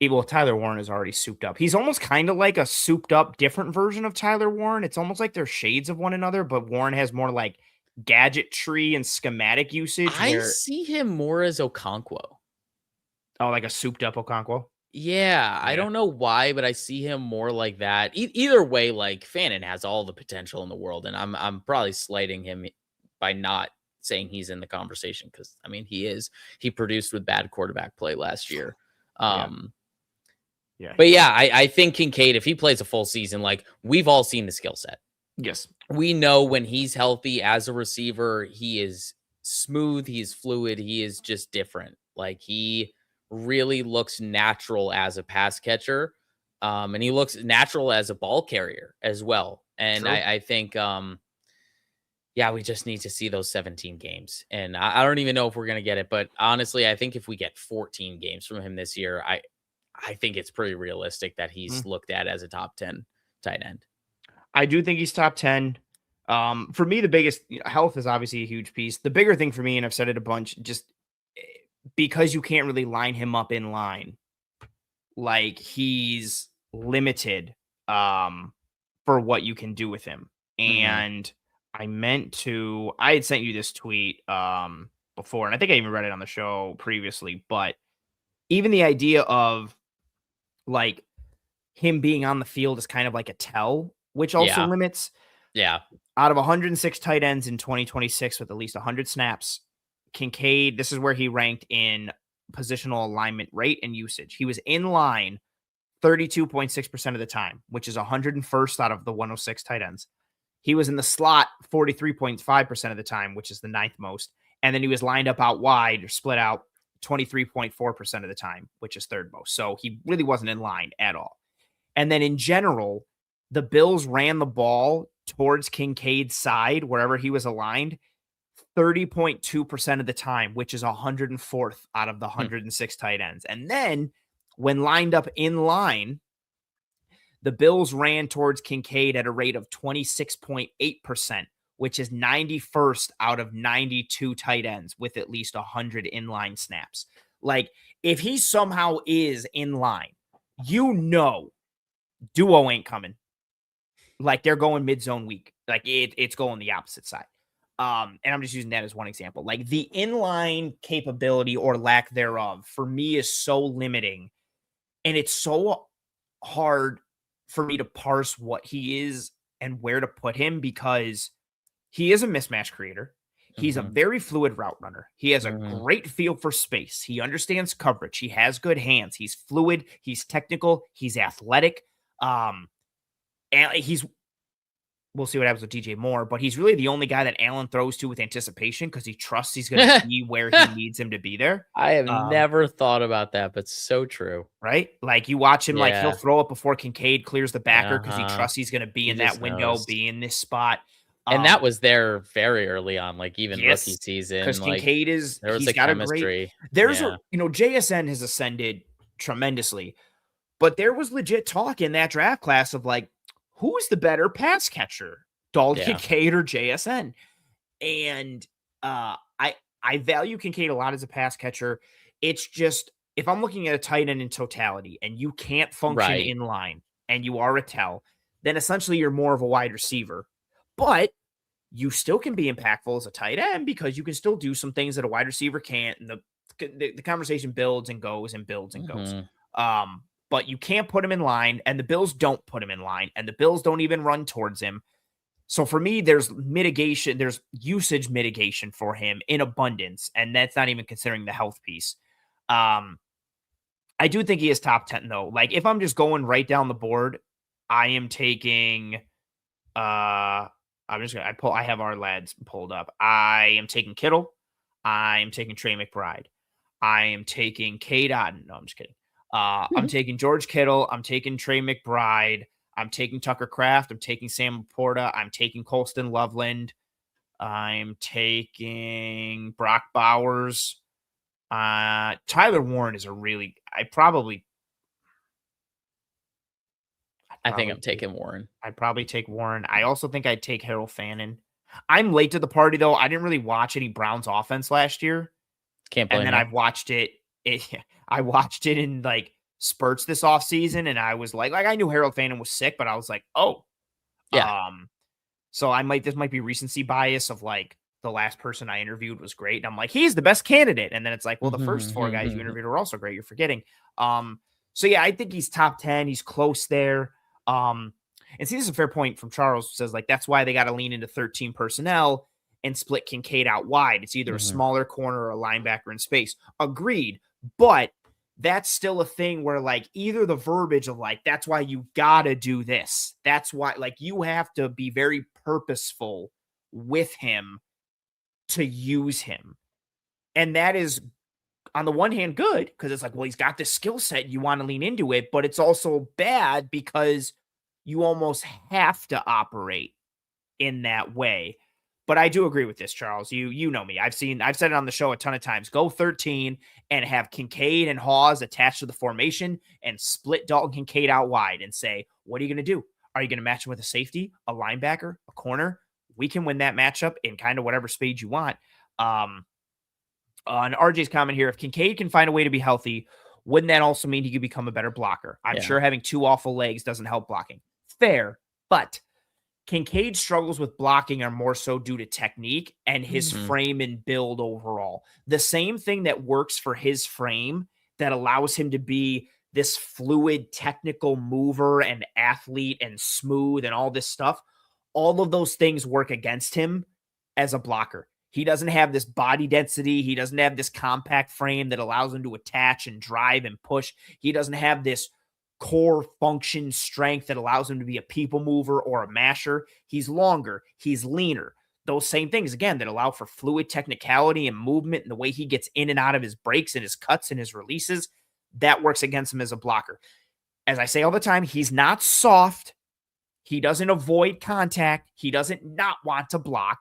Well, Tyler Warren is already souped up. He's almost kind of like a souped up different version of Tyler Warren. It's almost like they're shades of one another, but Warren has more like gadgetry and schematic usage. I see him more as Okonkwo. Oh, like a souped up Okonkwo? Yeah, I don't know why, but I see him more like that. Either way, like Fannin has all the potential in the world, and I'm probably slighting him by not saying he's in the conversation because I mean he is. He produced with bad quarterback play last year. But I think Kincaid, if he plays a full season, like we've all seen the skill set. Yes. We know when he's healthy as a receiver, he is smooth, he is fluid, he is just different. Like he really looks natural as a pass catcher. And he looks natural as a ball carrier as well. And True. I think, yeah, we just need to see those 17 games. And I don't even know if we're going to get it. But honestly, I think if we get 14 games from him this year, I think it's pretty realistic that he's Mm. looked at as a top 10 tight end. I do think he's top 10. For me, the biggest health is obviously a huge piece. The bigger thing for me, and I've said it a bunch, just eh, because you can't really line him up in line, like he's limited for what you can do with him. Hmm. And I had sent you this tweet before, and I think I even read it on the show previously, but even the idea of like him being on the field is kind of like a tell, which also Yeah. limits. Yeah. Out of 106 tight ends in 2026 with at least 100 snaps, Kincaid, this is where he ranked in positional alignment rate and usage. He was in line 32.6% of the time, which is 101st out of the 106 tight ends. He was in the slot 43.5% of the time, which is the ninth most. And then he was lined up out wide or split out 23.4% of the time, which is third most. So he really wasn't in line at all. And then in general, the Bills ran the ball towards Kincaid's side, wherever he was aligned, 30.2% of the time, which is 104th out of the Hmm. 106 tight ends. And then when lined up in line, the Bills ran towards Kincaid at a rate of 26.8%, which is 91st out of 92 tight ends with at least 100 inline snaps. Like, if he somehow is in line, duo ain't coming. Like, they're going mid zone weak. Like, it's going the opposite side. And I'm just using that as one example. Like, the inline capability or lack thereof for me is so limiting. And it's so hard for me to parse what he is and where to put him because he is a mismatch creator. He's a Hmm. very fluid route runner. He has a Hmm. great feel for space. He understands coverage. He has good hands. He's fluid. He's technical. He's athletic. And we'll see what happens with DJ Moore, but he's really the only guy that Allen throws to with anticipation because he trusts he's going to be where he needs him to be there. I have Um, never thought about that, but so true. right? Like you watch him, like he'll Yeah. throw it before Kincaid clears the backer because he Uh-huh. trusts he's going to be He in that just window, knows. be in this spot. And that was there very early on, like, even rookie Yes, because season, like, Kincaid there was he's a got a great. chemistry. There's Yeah. JSN has ascended tremendously, but there was legit talk in that draft class of like, who's the better pass catcher, Dalton Yeah. Kincaid or JSN? And I value Kincaid a lot as a pass catcher. It's just if I'm looking at a tight end in totality and you can't function Right. in line and you are a tell, then essentially you're more of a wide receiver. But you still can be impactful as a tight end because you can still do some things that a wide receiver can't. And the conversation builds and goes and builds and goes. Mhm. But you can't put him in line, and the Bills don't put him in line, and the Bills don't even run towards him. So for me, there's mitigation, there's usage mitigation for him in abundance, and that's not even considering the health piece. Um, I do think he is top 10 though. Like if I'm just going right down the board, I am taking I'm just gonna I have our lads pulled up. I am taking Kittle, I am taking Trey McBride, I am taking Cade Otton. No, I'm just kidding. I'm taking George Kittle, I'm taking Trey McBride, I'm taking Tucker Kraft. I'm taking Sam Laporta. I'm taking Colston Loveland. I'm taking Brock Bowers. Tyler Warren is a really. I think I'm taking Warren. I'd probably take Warren. I also think I'd take Harold Fannin. I'm late to the party though. I didn't really watch any Browns offense last year, Can't and blame then you. I've watched it. I watched it in like spurts this off season, and I was like I knew Harold Fannin was sick, but I was like, oh, Yeah. um, so this might be recency bias of like the last person I interviewed was great. And I'm like, he's the best candidate. And then it's like, well, the first four guys you interviewed are also great. You're forgetting. So yeah, I think he's top 10. He's close there. And see, this is a fair point from Charles, who says like that's why they got to lean into 13 personnel and split Kincaid out wide. It's either a Mhm. smaller corner or a linebacker in space. Agreed. But that's still a thing where like either the verbiage of like that's why you gotta do this, that's why like you have to be very purposeful with him to use him, and that is on the one hand, good, because it's like, well, he's got this skill set. You want to lean into it, but it's also bad because you almost have to operate in that way. But I do agree with this, Charles. You know me. I've said it on the show a ton of times. Go 13 and have Kincaid and Hawes attached to the formation and split Dalton Kincaid out wide and say, what are you going to do? Are you going to match him with a safety, a linebacker, a corner? We can win that matchup in kind of whatever speed you want. On RJ's comment here, if Kincaid can find a way to be healthy, wouldn't that also mean he could become a better blocker? I'm sure having two awful legs doesn't help blocking. Fair, but Kincaid's struggles with blocking are more so due to technique and his frame and build overall. The same thing that works for his frame that allows him to be this fluid technical mover and athlete and smooth and all this stuff, all of those things work against him as a blocker. He doesn't have this body density. He doesn't have this compact frame that allows him to attach and drive and push. He doesn't have this core function strength that allows him to be a people mover or a masher. He's longer. He's leaner. Those same things, again, that allow for fluid technicality and movement and the way he gets in and out of his breaks and his cuts and his releases, that works against him as a blocker. As I say all the time, he's not soft. He doesn't avoid contact. He doesn't not want to block.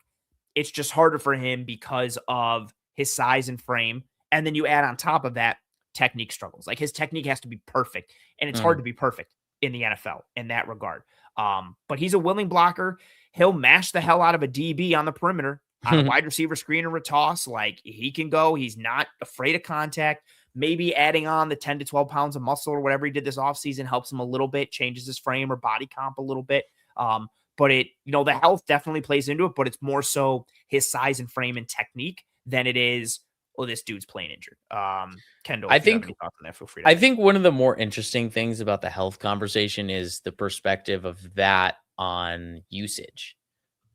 It's just harder for him because of his size and frame. And then you add on top of that technique struggles. Like his technique has to be perfect. And it's hard to be perfect in the NFL in that regard. But he's a willing blocker. He'll mash the hell out of a DB on the perimeter on a wide receiver screen or a toss. Like he can go. He's not afraid of contact. Maybe adding on the 10 to 12 pounds of muscle or whatever he did this offseason helps him a little bit, changes his frame or body comp a little bit. But the health definitely plays into it, but it's more so his size and frame and technique than it is, this dude's playing injured. Kendall, I if you have think any thoughts on that, feel free to. I think one of the more interesting things about the health conversation is the perspective of that on usage.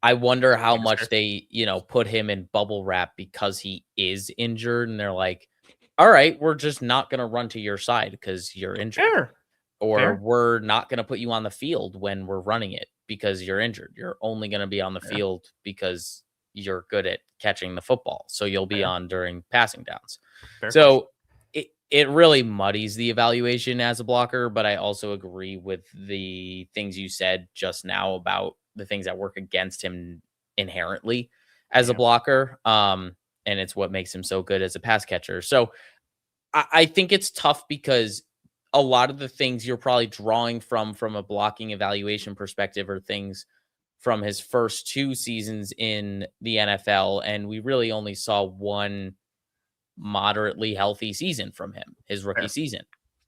I wonder how much they, put him in bubble wrap because he is injured, and they're like, all right, we're just not going to run to your side because you're injured. Fair. Or we're not going to put you on the field when we're running it because you're injured. You're only going to be on the field because you're good at catching the football. So you'll be on during passing downs. So it really muddies the evaluation as a blocker, but I also agree with the things you said just now about the things that work against him inherently as a blocker. And it's what makes him so good as a pass catcher. So I think it's tough because a lot of the things you're probably drawing from a blocking evaluation perspective are things from his first 2 seasons in the NFL. And we really only saw one moderately healthy season from him, his rookie season.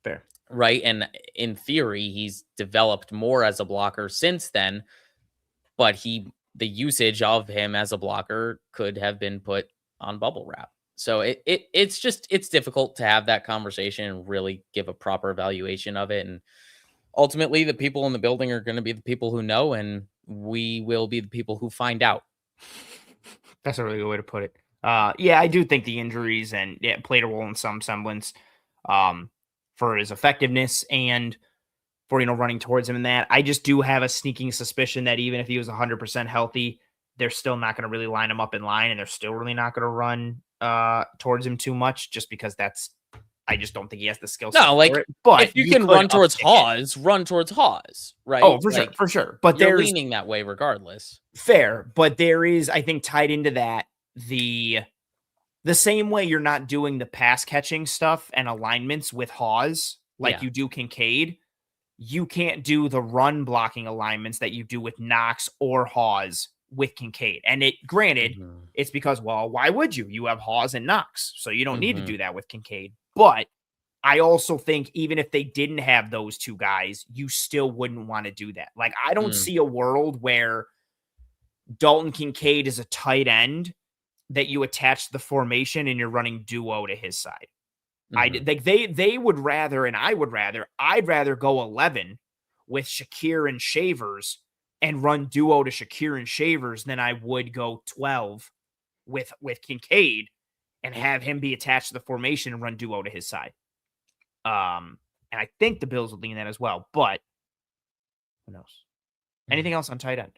Fair. Right. And in theory, he's developed more as a blocker since then, but the usage of him as a blocker could have been put on bubble wrap. So it's difficult to have that conversation and really give a proper evaluation of it. And ultimately, the people in the building are going to be the people who know, and we will be the people who find out. That's a really good way to put it. I do think the injuries and played a role in some semblance for his effectiveness and for running towards him in that. I just do have a sneaking suspicion that even if he was 100% healthy, they're still not going to really line him up in line, and they're still really not going to run towards him too much, just because I just don't think he has the skill set. No, like, but if you can run towards Hawes, right? Oh, for sure. But they're leaning that way regardless. Fair, but there is, I think, tied into that the same way you're not doing the pass catching stuff and alignments with Hawes like you do Kincaid. You can't do the run blocking alignments that you do with Knox or Hawes with Kincaid. And granted, it's because, well, why would you? You have Hawes and Knox, so you don't need to do that with Kincaid. But I also think even if they didn't have those two guys, you still wouldn't want to do that. Like, I don't see a world where Dalton Kincaid is a tight end that you attach to the formation and you're running duo to his side. They would rather, and I would rather, I'd rather go 11 with Shakir and Shavers and run duo to Shakir and Shavers than I would go 12 with Kincaid and have him be attached to the formation and run duo to his side. And I think the Bills would lean that as well, but who knows? Anything else on tight end?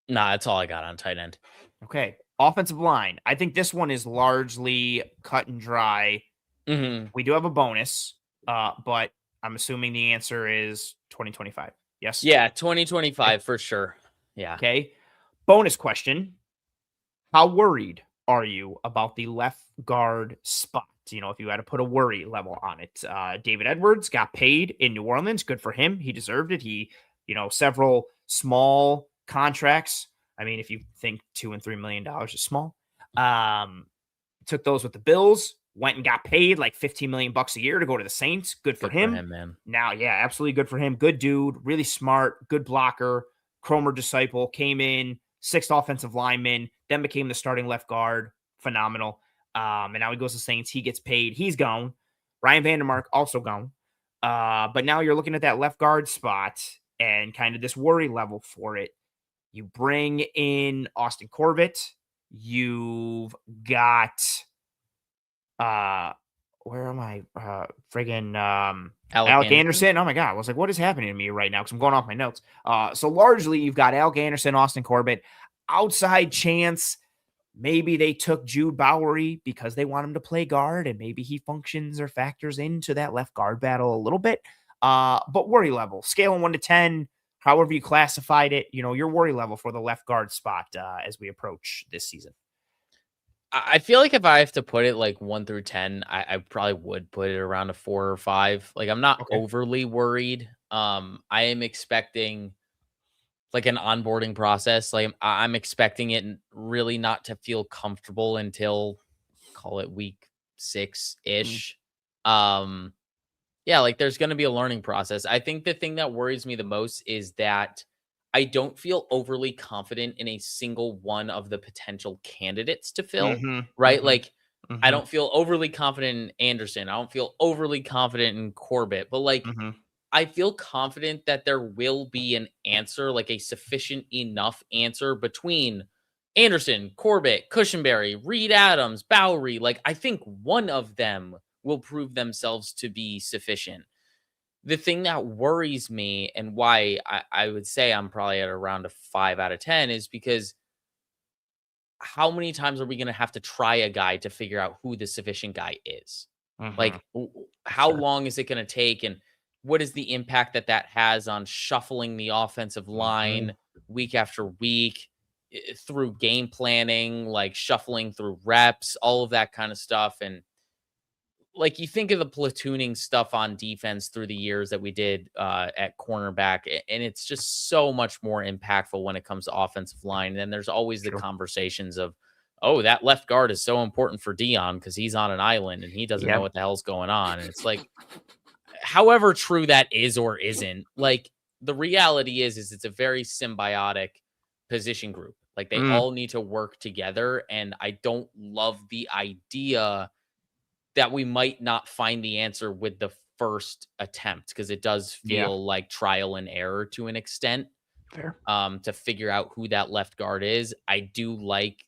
Nah, that's all I got on tight end. Okay. Offensive line. I think this one is largely cut and dry Mhm. We do have a bonus, but I'm assuming the answer is 2025. Yes? Yeah, Okay. 2025 for sure. Yeah. Okay. Bonus question. How worried are you about the left guard spot? If you had to put a worry level on it. David Edwards got paid in New Orleans. Good for him. He deserved it. Several small contracts. I mean, if you think $2 and $3 million is small, um, took those with the Bills, went and got paid like 15 million bucks a year to go to the Saints. Good for Good for him. him, man. Now, yeah, absolutely good for him. Good dude, really smart, good blocker. Cromer disciple came in, sixth offensive lineman, then became the starting left guard. Phenomenal. And now he goes to Saints. He gets paid. He's gone. Ryan Vandermark also gone. But now you're looking at that left guard spot and kind of this worry level for it. You bring in Austin Corbett. You've got uh where am I? Friggin' Alec Alec Anderson? Anderson. Oh my god. I was like, what is happening to me right now? Because I'm going off my notes. So largely you've got Alec Anderson, Austin Corbett. Outside chance, maybe they took Jude Bowery because they want him to play guard, and maybe he functions or factors into that left guard battle a little bit. But worry level, scaling 1 to 10, however you classified it, your worry level for the left guard spot as we approach this season. I feel like if I have to put it like 1 through 10, I probably would put it around a 4 or 5. Like, I'm not Okay. overly worried. I am expecting like an onboarding process. Like, I'm expecting it really not to feel comfortable until call it week 6 Mm. ish. Um, yeah, like there's going to be a learning process. I think the thing that worries me the most is that I don't feel overly confident in a single one of the potential candidates to fill, Mm-hmm. right? Mm-hmm. Like, I Mm-hmm. don't feel overly confident in Anderson. I don't feel overly confident in Corbett, but like, Mm-hmm. I feel confident that there will be an answer, like a sufficient enough answer between Anderson, Corbett, Cushenberry, Reed Adams, Bowery. Like, I think one of them will prove themselves to be sufficient. The thing that worries me and why I would say I'm probably at around a 5 out of 10 is because how many times are we going to have to try a guy to figure out who the sufficient guy is? Mm-hmm. Like, how Sure. long is it going to take? And what is the impact that that has on shuffling the offensive Mm-hmm. line week after week through game planning, like shuffling through reps, all of that kind of stuff? And like you think of the platooning stuff on defense through the years that we did at cornerback, and it's just so much more impactful when it comes to offensive line. And then there's always the Sure. conversations of, oh, that left guard is so important for Dion because he's on an island and he doesn't know Yep. what the hell's going on. And it's like, however true that is or isn't, like the reality is it's a very symbiotic position group. Like they Mm. all need to work together, and I don't love the idea that we might not find the answer with the first attempt because it does Yeah. feel like trial and error to an extent Fair. to figure out who that left guard is. I do like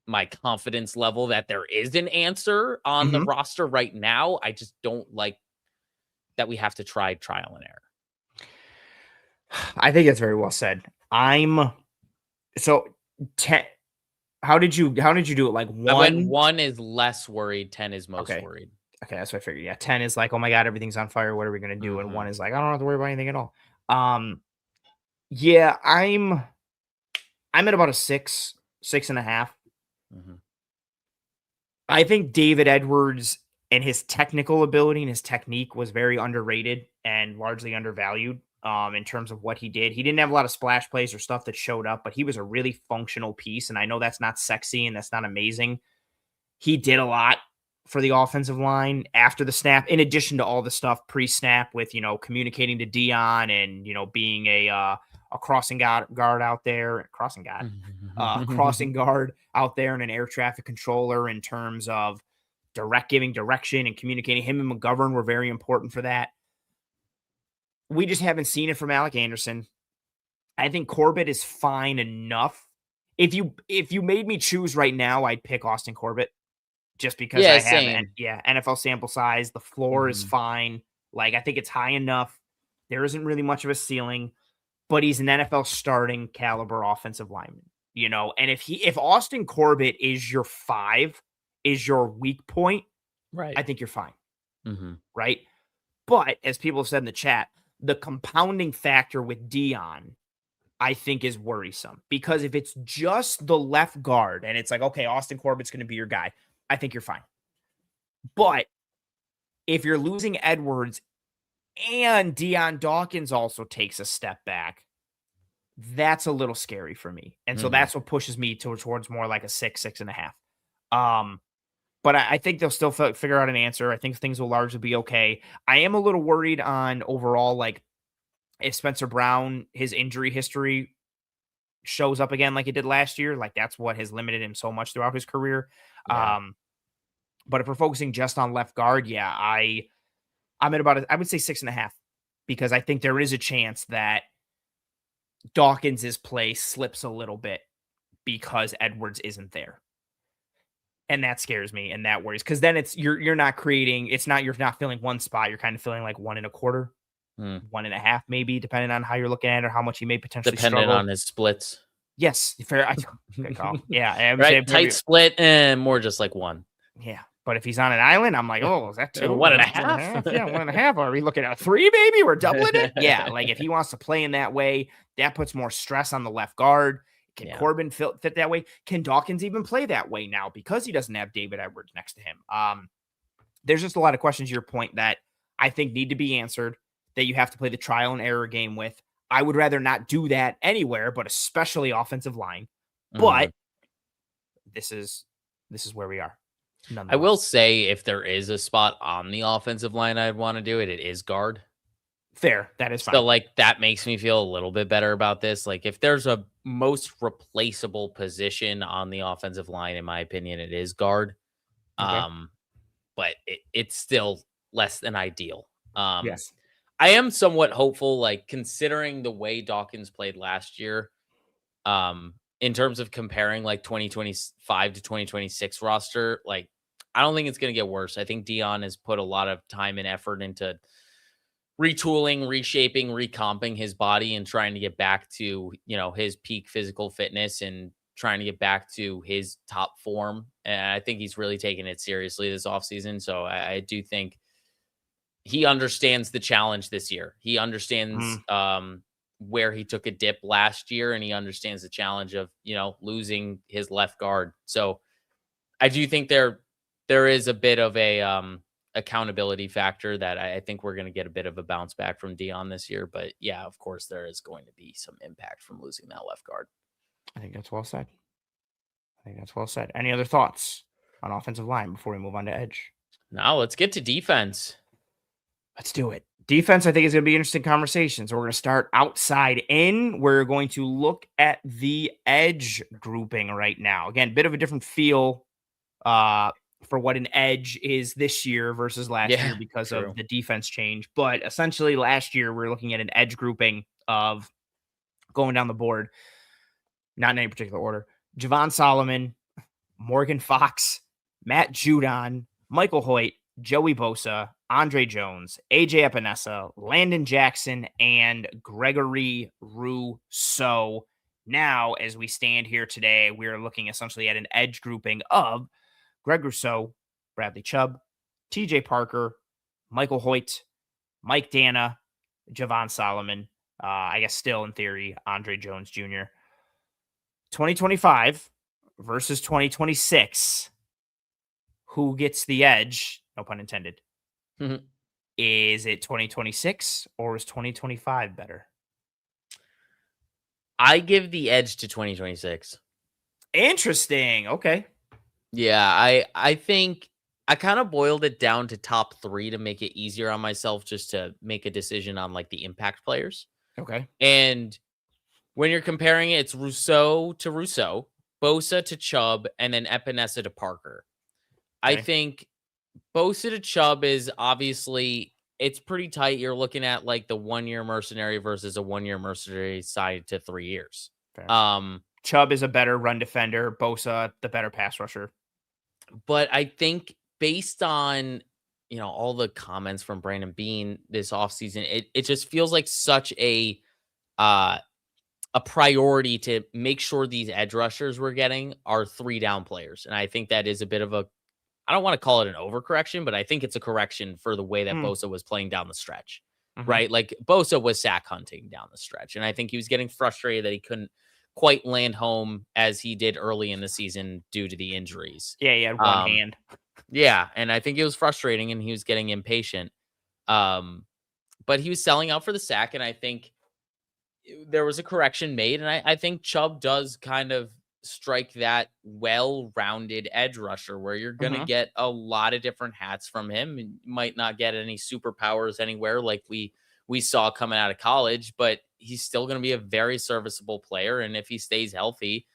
my confidence level that there is an answer on the Mm-hmm. roster right now. I just don't like that we have to try trial and error. I think that's very well said. I'm so 10. How did you do it? Like I went 1? 1 is less worried, 10 is most Okay. worried. Okay, that's what I figured. Yeah, 10 is like, oh my god, everything's on fire. What are we gonna do? And 1 Hmm. is like, I don't have to worry about anything at all. Um, yeah, I'm at about a 6, 6.5. Hmm. I think David Edwards and his technical ability and his technique was very underrated and largely undervalued in terms of what he did. He didn't have a lot of splash plays or stuff that showed up, but he was a really functional piece. And I know that's not sexy and that's not amazing. He did a lot for the offensive line after the snap, in addition to all the stuff pre-snap with communicating to Dion and being a crossing guard out there, crossing guard out there, and an air traffic controller in terms of giving direction and communicating. Him and McGovern were very important for that. We just haven't seen it from Alec Anderson. I think Corbett is fine enough. If you made me choose right now, I'd pick Austin Corbett just because Yeah, I have same. NFL sample size. The floor is Hmm. fine. Like I think it's high enough. There isn't really much of a ceiling, but he's an NFL starting caliber offensive lineman. And if Austin Corbett is your 5, is your weak point, Right. I think you're fine, Mm-hmm. right? But as people have said in the chat, the compounding factor with Dion, I think, is worrisome because if it's just the left guard and it's like, okay, Austin Corbett's going to be your guy, I think you're fine. But if you're losing Edwards and Dion Dawkins also takes a step back, that's a little scary for me. And so Mm-hmm. that's what pushes me towards more like a 6.5. But I think they'll still figure out an answer. I think things will largely be okay. I am a little worried on overall, like if Spencer Brown, his injury history shows up again like it did last year, like that's what has limited him so much throughout his career. Yeah. But if we're focusing just on left guard, yeah, I'm at about I would say 6.5 because I think there is a chance that Dawkins's play slips a little bit because Edwards isn't there. And that scares me and that worries because then it's you're not creating, it's not, you're not filling one spot, you're kind of filling like 1.25, Mm. 1.5, maybe, depending on how you're looking at it or how much he may potentially Dependent struggle. on his splits. Yes, fair. Good call. Yeah, I would say Right. Tight split and more just like one. yeah. But if he's on an island, I'm like, oh, is that 2? 1.5? Yeah, 1.5. Are we looking at 3, baby? We're doubling it? Yeah. Like if he wants to play in that way, that puts more stress on the left guard. Can Corbin fit that way? Can Dawkins even play that way now because he doesn't have David Edwards next to him? There's just a lot of questions to your point that I think need to be answered that you have to play the trial and error game with. I would rather not do that anywhere, but especially offensive line. But this is where we are. I will say if there is a spot on the offensive line I'd want to do it, it is guard. Fair. That is fine. So, like, that makes me feel a little bit better about this. Like, if there's a most replaceable position on the offensive line, in my opinion, it is guard. Okay. But it's still less than ideal. Yes. I am somewhat hopeful, like, considering the way Dawkins played last year, in terms of comparing like 2025 to 2026 roster, like, I don't think it's going to get worse. I think Dion has put a lot of time and effort into retooling, reshaping, recomping his body and trying to get back to, his peak physical fitness and trying to get back to his top form. And I think he's really taking it seriously this offseason. So I do think he understands the challenge this year. He understands where he took a dip last year, and he understands the challenge of, losing his left guard. So I do think there is a bit of a accountability factor that I think we're going to get a bit of a bounce back from Dion this year. But yeah, of course, there is going to be some impact from losing that left guard. I think that's well said. Any other thoughts on offensive line before we move on to edge? Now let's get to defense. Let's do it. Defense, I think, is going to be an interesting conversation. So we're going to start outside in. We're going to look at the edge grouping right now. Again, bit of a different feel for what an edge is this year versus last year because of the defense change. But essentially last year, we're looking at an edge grouping of going down the board, not in any particular order. Javon Solomon, Morgan Fox, Matt Judon, Michael Hoyt, Joey Bosa, Andre Jones, AJ Epinesa, Landon Jackson, and Gregory Rousseau. Now, as we stand here today, we're looking essentially at an edge grouping of Greg Rousseau, Bradley Chubb, TJ Parker, Michael Hoyt, Mike Dana, Javon Solomon, I guess still in theory, Andre Jones Jr. 2025 versus 2026. Who gets the edge? No pun intended. Mm-hmm. Is it 2026 or is 2025 better? I give the edge to 2026. Interesting. Okay. Yeah, I think I kind of boiled it down to top 3 to make it easier on myself just to make a decision on like the impact players. Okay. And when you're comparing it, it's Rousseau to Rousseau, Bosa to Chubb, and then Epinesa to Parker. Okay. I think Bosa to Chubb is obviously, it's pretty tight. You're looking at like the 1-year mercenary versus a 1-year mercenary side to 3 years. Fair. Chubb is a better run defender. Bosa, the better pass rusher. But I think based on, all the comments from Brandon Beane this offseason, it just feels like such a priority to make sure these edge rushers we're getting are 3 down players. And I think that is a bit of a I don't want to call it an overcorrection, but I think it's a correction for the way that Mm, Bosa was playing down the stretch, mhm. right? Like Bosa was sack hunting down the stretch. And I think he was getting frustrated that he couldn't quite land home as he did early in the season due to the injuries. Yeah, he had one Um, hand. yeah. And I think it was frustrating and he was getting impatient. Um, but he was selling out for the sack. And I think there was a correction made, and I think Chubb does kind of strike that well-rounded edge rusher where you're going to Mhm. get a lot of different hats from him. And you might not get any superpowers anywhere like we saw coming out of college, but he's still going to be a very serviceable player. And if he stays healthy,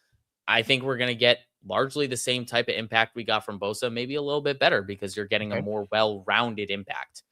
I think we're going to get largely the same type of impact we got from Bosa, maybe a little bit better because you're getting a Okay. more well-rounded impact.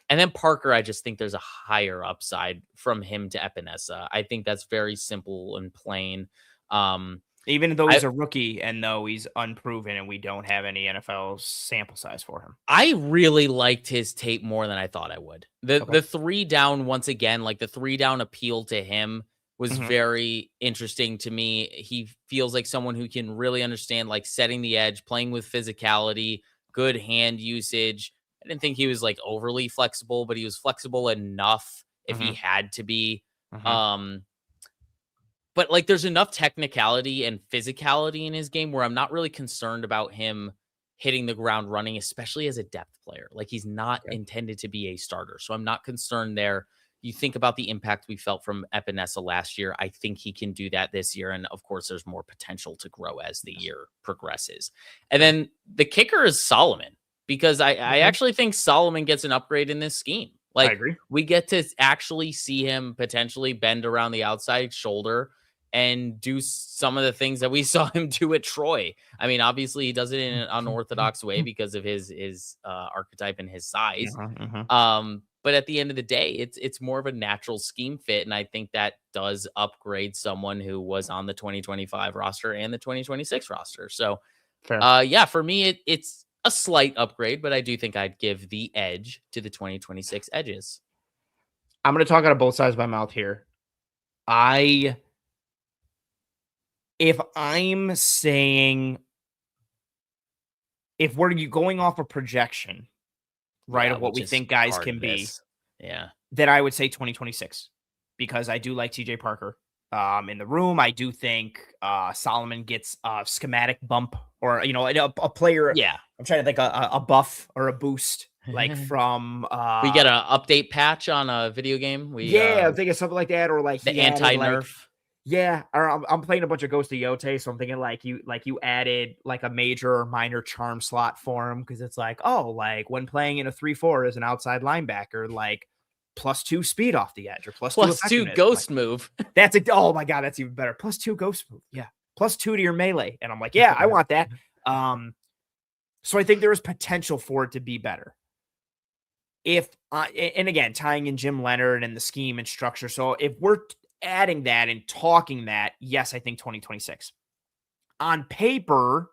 And then Parker, I just think there's a higher upside from him to Epinesa. I think that's very simple and plain. Um, Even though I he's a rookie and though he's unproven and we don't have any NFL sample size for him. I really liked his tape more than I thought I would. The Okay. the 3 down once again, like the 3 down appeal to him was Mhm. very interesting to me. He feels like someone who can really understand like setting the edge, playing with physicality, good hand usage. I didn't think he was like overly flexible, but he was flexible enough if he Mhm. had to be. Mhm. Um but like there's enough technicality and physicality in his game where I'm not really concerned about him hitting the ground running, especially as a depth player. Like he's not Okay. intended to be a starter. So I'm not concerned there. You think about the impact we felt from Epinesa last year. I think he can do that this year. And of course, there's more potential to grow as the year progresses. And Okay. then the kicker is Solomon, because I Okay. actually think Solomon gets an upgrade in this scheme. I Like agree. we get to actually see him potentially bend around the outside shoulder and do some of the things that we saw him do at Troy. I mean, obviously he does it in an unorthodox way because of his archetype and his size. Mhm. Mhm. But at the end of the day, it's more of a natural scheme fit, and I think that does upgrade someone who was on the 2025 roster and the 2026 roster. So, Fair. yeah, for me, it's a slight upgrade, but I do think I'd give the edge to the 2026 edges. I'm gonna talk out of both sides of my mouth here. I if I'm saying if we're you going off a projection, right, Yeah, of what which we is think guys part can of be, this. Yeah. then I would say 2026 because I do like TJ Parker. In the room, I do think Solomon gets a schematic bump or a player. Yeah. I'm trying to think a buff or a boost like from We get a update patch on a video game. We yeah, I'm thinking something like that, or like the he added like anti-nerf. yeah, or I'm playing a bunch of Ghost of Yote, so I'm thinking like you added like a major or minor charm slot for him because it's like, oh, like when playing in a 3-4 as an outside linebacker, like +2 speed off the edge or +2 Plus 2 effectiveness. I'm like, ghost move. that's a oh my god, that's even better. +2 ghost move. Yeah. +2 to your melee. And I'm like, yeah, I want that. So I think there is potential for it to be better. If and again, tying in Jim Leonard and the scheme and structure. So if we're adding that and talking that, yes, I think 2026. On paper,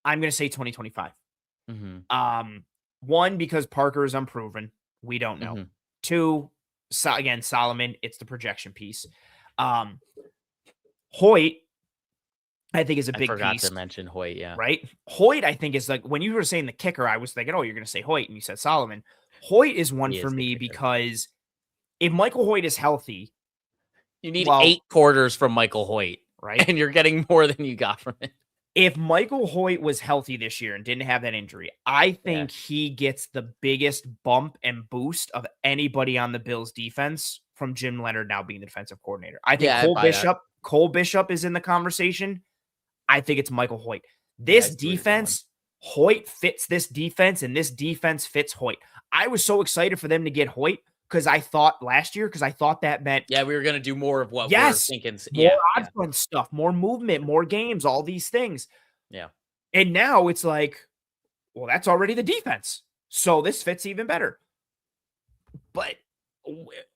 I'm going to say 2025. Mhm, Um, one, because Parker is unproven. We don't know. mhm. Two, again, Solomon, it's the projection piece. Um, Hoyt, I think, is a I big forgot piece, to mention Hoyt, yeah. right? Hoyt, I think, is like when you were saying the kicker, I was thinking, oh, you're going to say Hoyt, and you said Solomon. Hoyt is one He for is the me kicker. because if Michael Hoyt is healthy, You need well, 8 quarters from Michael Hoyt, right? and you're getting more than you got from it. If Michael Hoyt was healthy this year and didn't have that injury, I Yeah. think he gets the biggest bump and boost of anybody on the Bills defense from Jim Leonard now being the defensive coordinator. I think Yeah, I'd buy that. Cole Bishop is in the conversation. I think it's Michael Hoyt. Yeah, I This see where you're going. defense, Hoyt fits this defense, and this defense fits Hoyt. I was so excited for them to get Hoyt because I thought last year, because I thought that meant Yeah, we were gonna do more of what we're yes, thinking more yeah, odd yeah, fun stuff, more movement, more games, all these things. yeah. And now it's like, well, that's already the defense. So this fits even better. But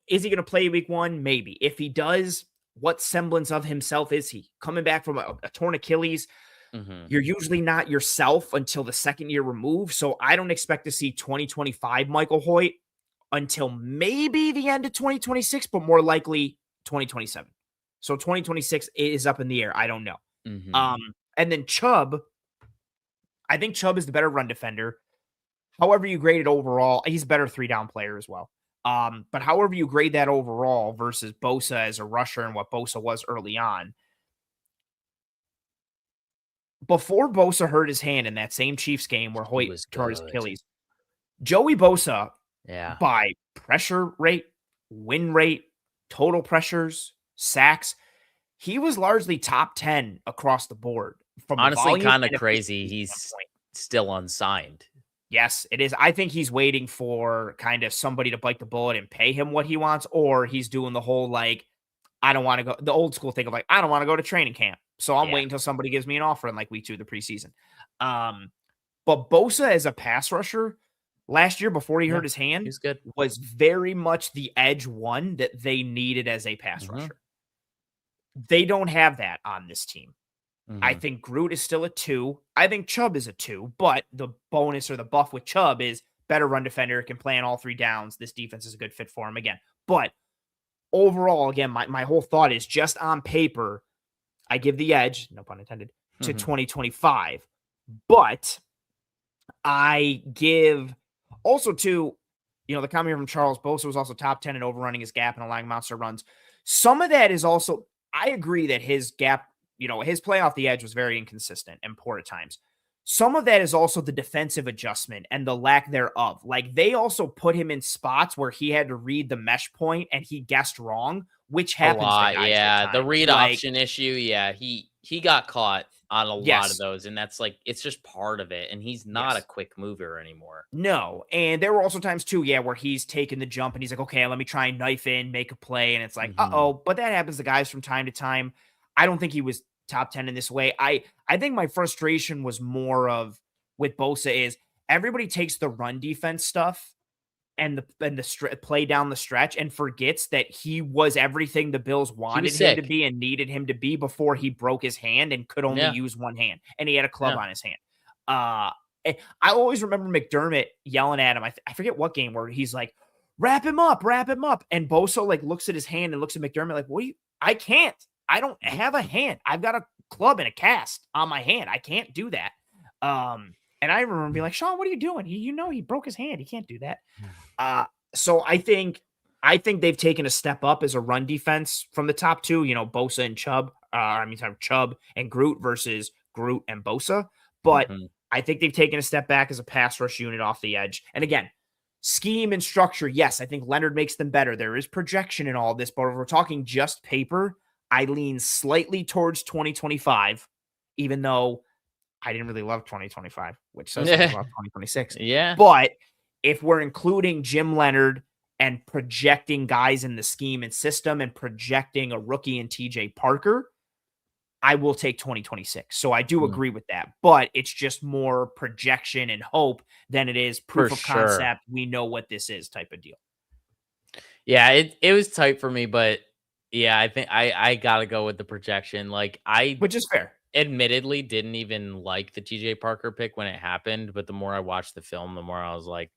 is he going to play week one? Maybe. If he does, what semblance of himself is he? Coming back from a torn Achilles, Mhm. you're usually not yourself until the second year removed. So I don't expect to see 2025 Michael Hoyt until maybe the end of 2026, but more likely 2027. So 2026 is up in the air. I don't know. Mhm. Um, and then Chubb, I think Chubb is the better run defender. However you grade it overall, he's a better 3-down player as well. But however you grade that overall versus Bosa as a rusher and what Bosa was early on, before Bosa hurt his hand in that same Chiefs game where He Hoyt was tore his good. Achilles, Joey Bosa, Yeah. by pressure rate, win rate, total pressures, sacks, he was largely top 10 across the board from a Honestly, volume kind of and crazy. efficiency He's standpoint. still unsigned. Yes, it is. I think he's waiting for kind of somebody to bite the bullet and pay him what he wants, or he's doing the whole like, I don't want to go, the old school thing of like, I don't want to go to training camp. So I'm Yeah. waiting until somebody gives me an offer in like week 2 of the preseason. But Bosa as a pass rusher last year before he Yeah. hurt his hand He's good. was very much the edge one that they needed as a pass rusher. They don't have that on this team. I think Groot is still a 2. I think Chubb is a 2, but the bonus or the buff with Chubb is better run defender, can play on all 3 downs. This defense is a good fit for him again. But overall, again, my whole thought is just on paper, I give the edge, no pun intended, to 2025. But I give also to, the comment from Charles Bosa was also top 10 in overrunning his gap and allowing monster runs. Some of that is also, I agree that his gap, his play off the edge was very inconsistent and poor at times. Some of that is also the defensive adjustment and the lack thereof. Like they also put him in spots where he had to read the mesh point and he guessed wrong, which A happens to lot, guys yeah. at The times. read Like, option issue, yeah. He got caught on a lot of yes, those, and that's like it's just part of it. And he's not a yes. quick mover anymore. No, and there were also times too, where he's taking the jump and he's like, okay, let me try and knife in, make a play, and it's like, but that happens to guys from time to time. I don't think he was top 10 in this way. I think my frustration was more of with Bosa is everybody takes the run defense stuff and the play down the stretch and forgets that he was everything the Bills He was wanted him to sick. be and needed him to be before he broke his hand and could only Yeah. use one hand, and he had a club Yeah. on his hand. I always remember McDermott yelling at him. I forget what game where he's like, wrap him up. And Bosa like looks at his hand and looks at McDermott like, I can't. I don't have a hand. I've got a club and a cast on my hand. I can't do that. And I remember being like, Sean, what are you doing? He broke his hand. He can't do that. So I think they've taken a step up as a run defense from the top 2, Bosa and Chubb. Chubb and Groot versus Groot and Bosa. But I think they've taken a step back as a pass rush unit off the edge. And again, scheme and structure, yes, I think Leonard makes them better. There is projection in all this, but if we're talking just paper, I lean slightly towards 2025, even though I didn't really love 2025, which says something about 2026. Yeah. But if we're including Jim Leonard and projecting guys in the scheme and system and projecting a rookie in TJ Parker, I will take 2026. So I do agree with that, but it's just more projection and hope than it is proof of concept. We know what this is type of deal. Yeah, it was tight for me, but yeah, I think I gotta go with the projection. Like Which is fair. Admittedly didn't even like the TJ Parker pick when it happened, but the more I watched the film, the more I was like,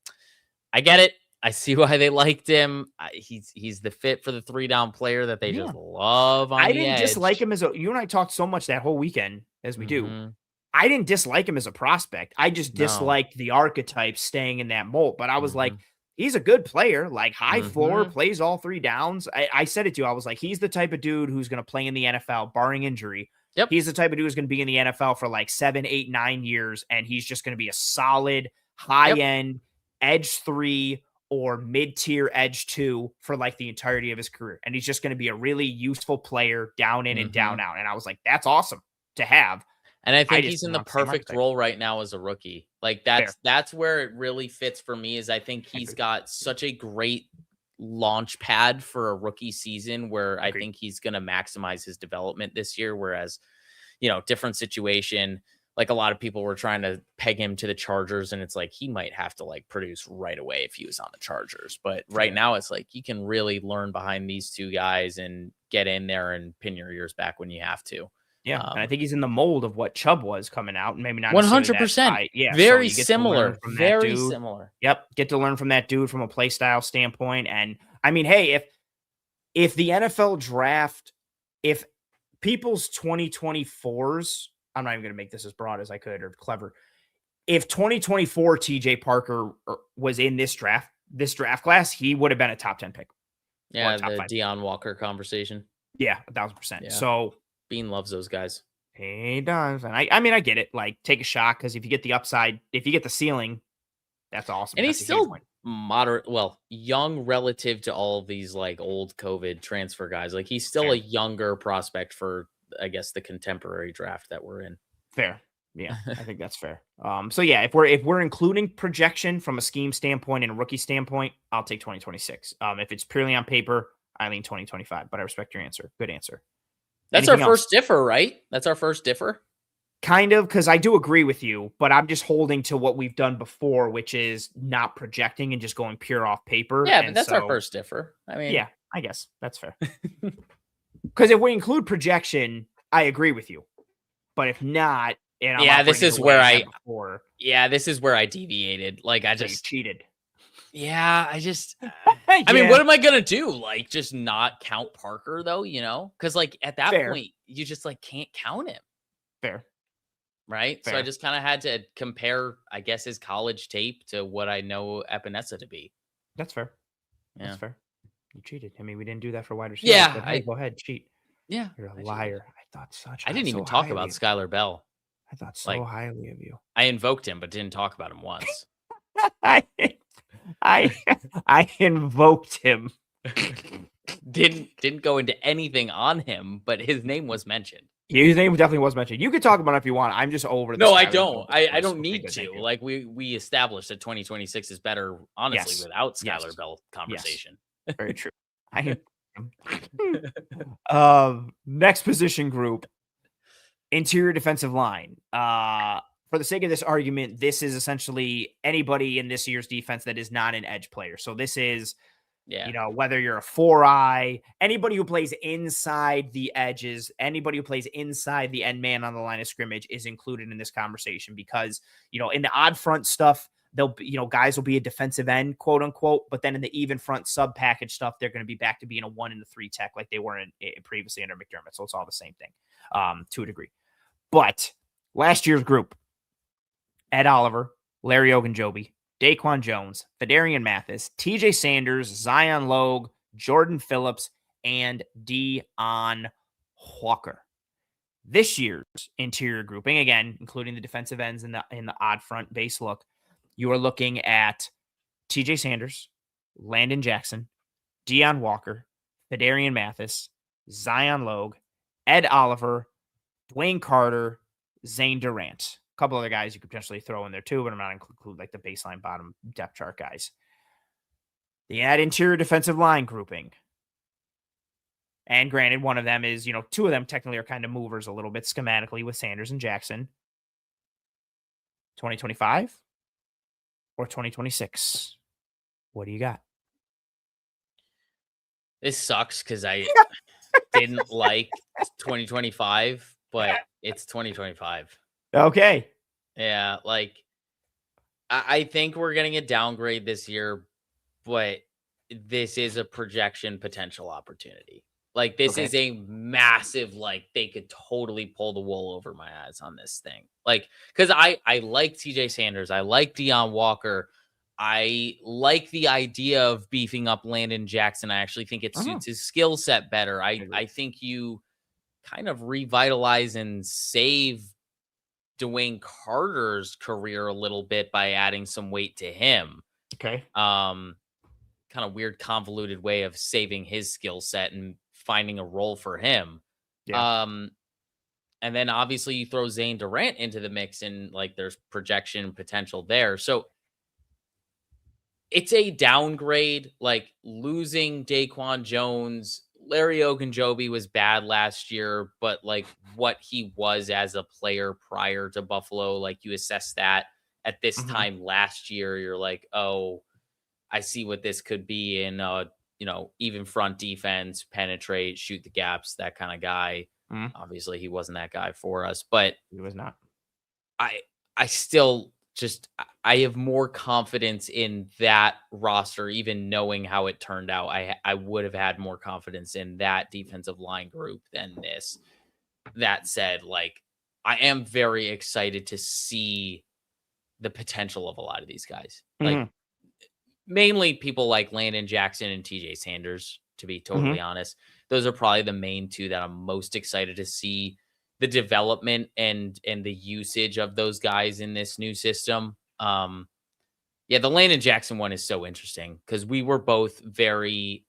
I get it. I see why they liked him. He's the fit for the 3-down player that they just love on I the didn't edge. dislike him you and I talked so much that whole weekend as we do. I didn't dislike him as a prospect. I just disliked the archetype staying in that mold. But I was like, he's a good player, like high floor, plays all 3 downs. I said it to you. I was like, he's the type of dude who's going to play in the NFL, barring injury. Yep. He's the type of dude who's going to be in the NFL for like 7, 8, 9 years, and he's just going to be a solid, high-end edge 3 or mid-tier edge 2 for like the entirety of his career. And he's just going to be a really useful player down in and down out. And I was like, that's awesome to have. And I think he's in the perfect role right now as a rookie. Like that's where it really fits for me is I think he's got such a great launch pad for a rookie season where I think he's going to maximize his development this year. Whereas, different situation, like a lot of people were trying to peg him to the Chargers and it's like, he might have to like produce right away if he was on the Chargers. But right now it's like, you can really learn behind these 2 guys and get in there and pin your ears back when you have to. Yeah, and I think he's in the mold of what Chubb was coming out, and maybe not 100%. Yeah, very similar. Very similar. Yep, get to learn from that dude from a play style standpoint. And I mean, hey, if the NFL draft, if people's 2024s, I'm not even going to make this as broad as I could or clever. if 2024 TJ Parker was in this draft class, he would have been a top 10 pick. Or a Yeah, top the 5 Deion Walker conversation. Yeah, 1,000%. Yeah. So Bean loves those guys. he does. And I mean, I get it. Like, take a shot because if you get the upside, if you get the ceiling, that's awesome. And That's he's a huge still win. young relative to all of these like old COVID transfer guys. Like he's still a Fair. younger prospect for, I guess, the contemporary draft that we're in. Fair. Yeah, I think that's fair. So yeah, if we're including projection from a scheme standpoint and a rookie standpoint, I'll take 2026. If it's purely on paper, I lean 2025. But I respect your answer. Good answer. That's our Anything else? first differ, right? That's our first differ. Kind of, because I do agree with you, but I'm just holding to what we've done before, which is not projecting and just going pure off paper. Yeah, but And that's our so, first differ. I mean, yeah, I guess that's fair. Because if we include projection, I agree with you. But if not, and I'm yeah, this operating is the way where I have before, this is where I deviated. Like I so you just cheated. yeah, I just I mean, Yeah, what am I gonna do? Like just not count Parker though, you know? Because like at that fair, point, you just like can't count him. fair, Right. So I fair. just kind of had to compare, I guess, his college tape to what I know Epinesa to be. That's fair. That's Yeah. fair. You cheated. I mean, we didn't do that for wide receivers, Yeah. but hey, go ahead, cheat. Yeah, You're a I cheated. liar. I thought I didn't even so talk highly about of you. Skylar Bell. I thought so Like highly of you. I invoked him, but didn't talk about him once. I I I invoked him. didn't go into anything on him, but his name was mentioned. His name definitely was mentioned. You could talk about it if you want. I'm just over the No, I Skylar don't. Bell I discourse. don't Okay, need good, thank to. you. Like we established that 2026 is better, honestly, Yes. without Yes. Skylar Bell conversation. Very true. I next position group, interior defensive line. For the sake of this argument, this is essentially anybody in this year's defense that is not an edge player. So this is, Yeah. whether you're a 4-eye, anybody who plays inside the edges, anybody who plays inside the end man on the line of scrimmage is included in this conversation because, in the odd front stuff, they'll be, guys will be a defensive end, quote unquote, but then in the even front sub package stuff, they're going to be back to being a 1 and a 3 tech like they were in previously under McDermott. So it's all the same thing, to a degree. But last year's group, Ed Oliver, Larry Ogunjobi, Daquan Jones, Fedarian Mathis, TJ Sanders, Zion Logue, Jordan Phillips, and Dion Walker. This year's interior grouping, again, including the defensive ends in the odd front base look, you are looking at TJ Sanders, Landon Jackson, Dion Walker, Fedarian Mathis, Zion Logue, Ed Oliver, Dwayne Carter, Zane Durant. A couple other guys you could potentially throw in there too, but I'm not include like the baseline bottom depth chart guys. The interior defensive line grouping. And granted, one of them is, two of them technically are kind of movers a little bit schematically with Sanders and Jackson. 2025 or 2026? What do you got? This sucks because I didn't like 2025, but it's 2025. Okay. Yeah, like I think we're getting a downgrade this year, but this is a projection potential opportunity. Like this is a massive, like they could totally pull the wool over my eyes on this thing. Like, because I like TJ Sanders, I like Dion Walker, I like the idea of beefing up Landon Jackson. I actually think it suits his skill set better. I think you kind of revitalize and save Dwayne Carter's career a little bit by adding some weight to him. Okay. Kind of weird, convoluted way of saving his skill set and finding a role for him. Yeah. And then obviously you throw Zane Durant into the mix and like there's projection potential there. So it's a downgrade, like losing Daquan Jones. Larry Ogunjobi was bad last year, but like what he was as a player prior to Buffalo, like you assess that at this time last year, you're like, oh, I see what this could be in even front defense, penetrate, shoot the gaps, that kind of guy. Obviously, he wasn't that guy for us, but he was not. I still just I have more confidence in that roster, even knowing how it turned out. I would have had more confidence in that defensive line group than this. That said, like I am very excited to see the potential of a lot of these guys. Like Mhm. mainly people like Landon Jackson and TJ Sanders, to be Mhm. totally honest. Those are probably the main two that I'm most excited to see the development and the usage of those guys in this new system. Yeah, the Landon Jackson one is so interesting because we were both very,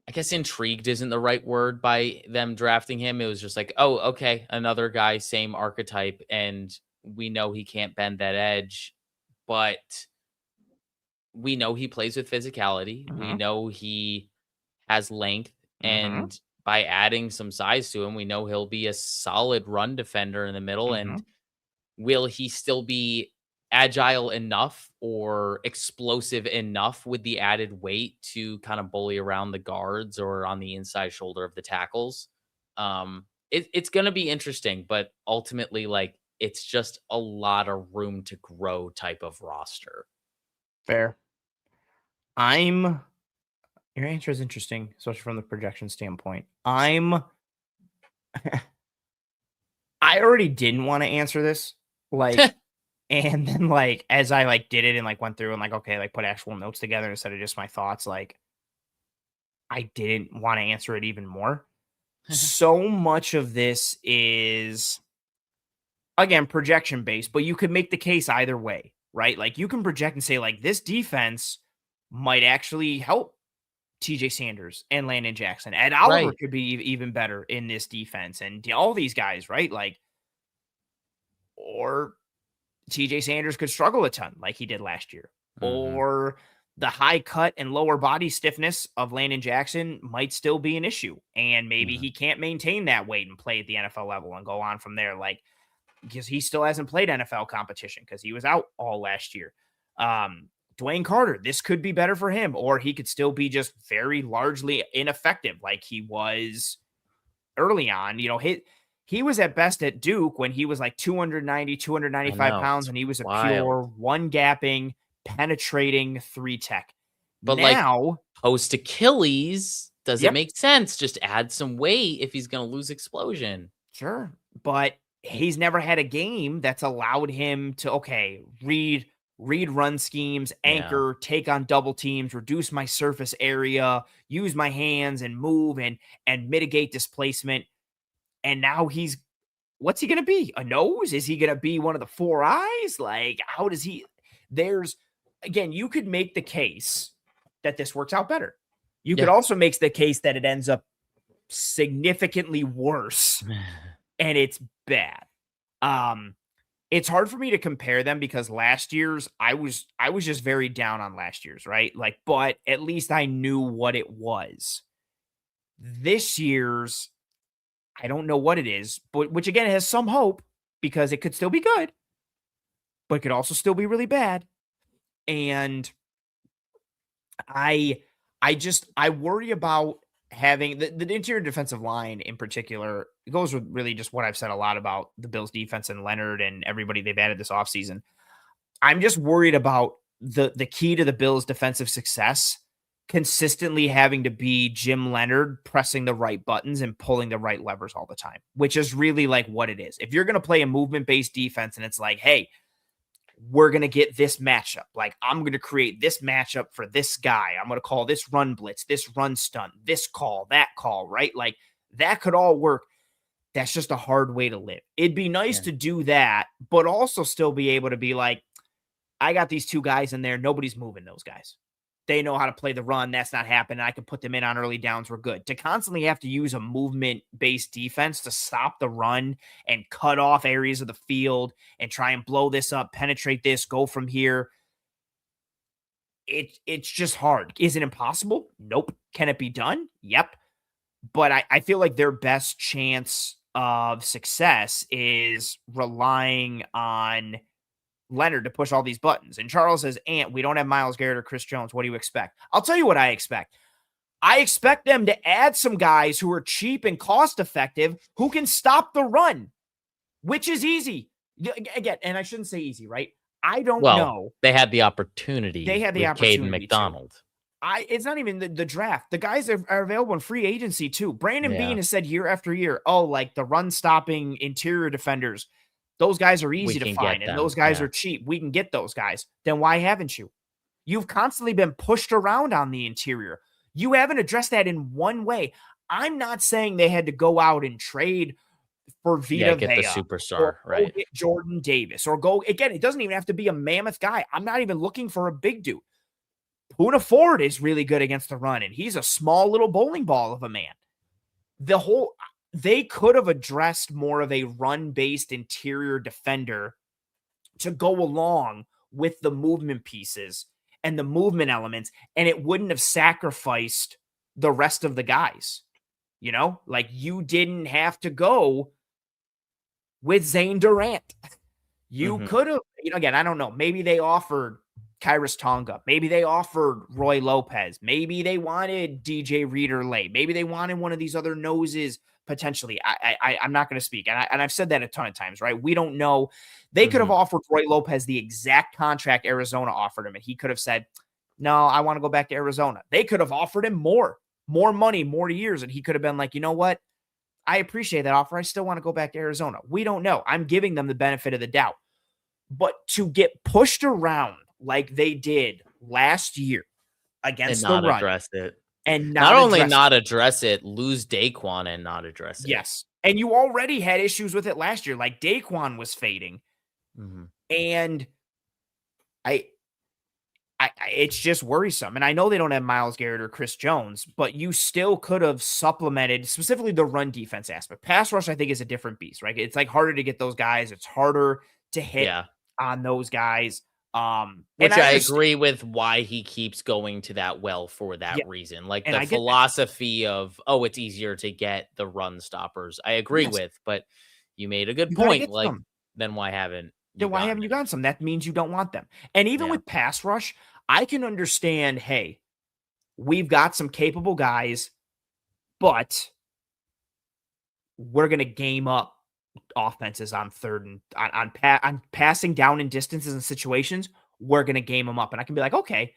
I guess intrigued isn't the right word by them drafting him. It was just like, oh, okay, another guy, same archetype, and we know he can't bend that edge, but we know he plays with physicality. We Mhm. know he has length, Mhm. and by adding some size to him, we know he'll be a solid run defender in the middle. And Mhm. will he still be agile enough or explosive enough with the added weight to kind of bully around the guards or on the inside shoulder of the tackles? It's going to be interesting, but ultimately, like, it's just a lot of room to grow type of roster. Fair. I'm Your answer is interesting, especially from the projection standpoint. I already didn't wanna answer this, like, and then, like, as I, like, did it and, like, went through and, like, okay, like, put actual notes together instead of just my thoughts, like, I didn't wanna answer it even more. So much of this is, again, projection based, but you could make the case either way, right? Like, you can project and say, like, this defense might actually help TJ Sanders and Landon Jackson. Ed Oliver Right. could be even better in this defense, and all these guys, right? Like, or TJ Sanders could struggle a ton like he did last year. Hmm. Or the high cut and lower body stiffness of Landon Jackson might still be an issue. And maybe Hmm. he can't maintain that weight and play at the NFL level and go on from there. Like, because he still hasn't played NFL competition because he was out all last year. Um, Dwayne Carter, this could be better for him, or he could still be just very largely ineffective like he was early on. He was at best at Duke when he was like 290, two hundred I ninety-five know. pounds, It's and he was a wild. pure one gapping, penetrating three tech. But like Now, post Achilles, does it yep, make sense? Just add some weight if he's going to lose explosion. sure. But he's never had a game that's allowed him to, okay, read run schemes, Yeah. anchor, take on double teams, reduce my surface area, use my hands and move and mitigate displacement. And now he's what's he gonna be? A nose? Is he gonna be one of the four eyes? Like, how does he there's again, you could make the case that this works out better. You could Yeah. also make the case that it ends up significantly worse and it's bad. Um, it's hard for me to compare them because last year's I was just very down on last year's, right? Like, but at least I knew what it was. This year's, I don't know what it is, but which again has some hope because it could still be good, but it could also still be really bad. And I I worry about having the interior defensive line in particular. It goes with really just what I've said a lot about the Bills defense and Leonard and everybody they've added this offseason. I'm just worried about the key to the Bills' defensive success consistently having to be Jim Leonard pressing the right buttons and pulling the right levers all the time, which is really like what it is. If you're going to play a movement-based defense and it's like, "Hey, we're going to get this matchup. Like, I'm going to create this matchup for this guy. I'm going to call this run blitz, this run stunt, this call, that call," right? Like, that could all work. That's just a hard way to live. It'd be nice Yeah. to do that, but also still be able to be like, I got these two guys in there. Nobody's moving those guys. They know how to play the run. That's not happening. I can put them in on early downs. We're good. To constantly have to use a movement based defense to stop the run and cut off areas of the field and try and blow this up, penetrate this, go from here. It's just hard. Is it impossible? Nope. Can it be done? Yep. But I feel like their best chance of success is relying on Leonard to push all these buttons. And Charles says, "Ant, we don't have Miles Garrett or Chris Jones. What do you expect?" I'll tell you what I expect. I expect them to add some guys who are cheap and cost effective who can stop the run, which is easy. Again, and I shouldn't say easy, right? I don't Well, know. they had the They opportunity had the with Caden opportunity to. McDonald. It's not even the draft. The guys are available in free agency too. Brandon Bean Yeah. has said year after year, oh, like the run stopping interior defenders, Those guys are We easy to can find, get and them. those guys Yeah. are cheap. We can get those guys. Then why haven't you? You've constantly been pushed around on the interior. You haven't addressed that in one way. I'm not saying they had to go out and trade for Yeah, Vita get the Vea or superstar, go right. get Jordan Davis or go again. It doesn't even have to be a mammoth guy. I'm not even looking for a big dude. Poona Ford is really good against the run, and he's a small little bowling ball of a man. They could have addressed more of a run-based interior defender to go along with the movement pieces and the movement elements, and it wouldn't have sacrificed the rest of the guys. Like you didn't have to go with Zane Durant. You Mhm. could have, again, I don't know. Maybe they offered Kyrus Tonga. Maybe they offered Roy Lopez. Maybe they wanted DJ Reader late. Maybe they wanted one of these other noses potentially. I'm not going to speak. And I've said that a ton of times, right? We don't know. They could have Mhm. offered Roy Lopez the exact contract Arizona offered him, and he could have said, no, I want to go back to Arizona. They could have offered him more money, more years. And he could have been like, you know what? I appreciate that offer. I still want to go back to Arizona. We don't know. I'm giving them the benefit of the doubt. But to get pushed around like they did last year And against the not run address it. and Not not only address it, not address it, lose Daquan and not address it. yes. And you already had issues with it last year. Like Daquan was fading. Mhm. And I it's just worrisome. And I know they don't have Myles Garrett or Chris Jones, but you still could have supplemented specifically the run defense aspect. Pass rush, I think, is a different beast, right? It's like harder to get those guys. It's harder to hit Yeah. on those guys. And Which I I understand. agree with why he keeps going to that well for Yeah, that reason. Like and the I get that. philosophy of, oh, it's easier to get the run stoppers. I agree Yes, with, but you made a good you got to point. get Like, some. then why haven't you Then why gotten haven't you any? gotten some? That means you don't want them. And even Yeah. with pass rush, I can understand, hey, we've got some capable guys, but we're going to game up offenses on third and on passing down in distances and situations. We're going to game them up. And I can be like, okay,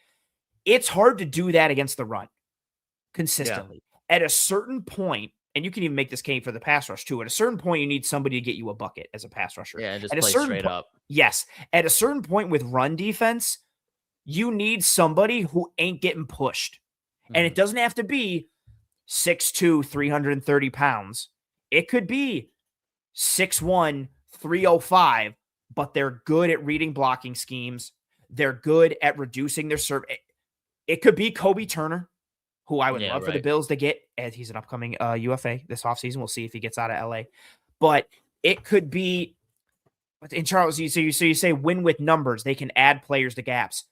it's hard to do that against the run Yeah. consistently. At a certain point, and you can even make this case for the pass rush too. At a certain point, you need somebody to get you a bucket as a pass rusher. Yeah. Just At a play certain straight point, up. yes, at a certain point with run defense, you need somebody who ain't getting pushed. And it Mhm. doesn't have to be 6'2, 330 pounds. It could be 6'1, 305, but they're good at reading blocking schemes. They're good at reducing their serve. It could be Kobe Turner, who I would Yeah. love for the Right. Bills to get, as he's an upcoming UFA this offseason. We'll see if he gets out of LA. But it could be in Charles. So you say win with numbers. They can add players to gaps.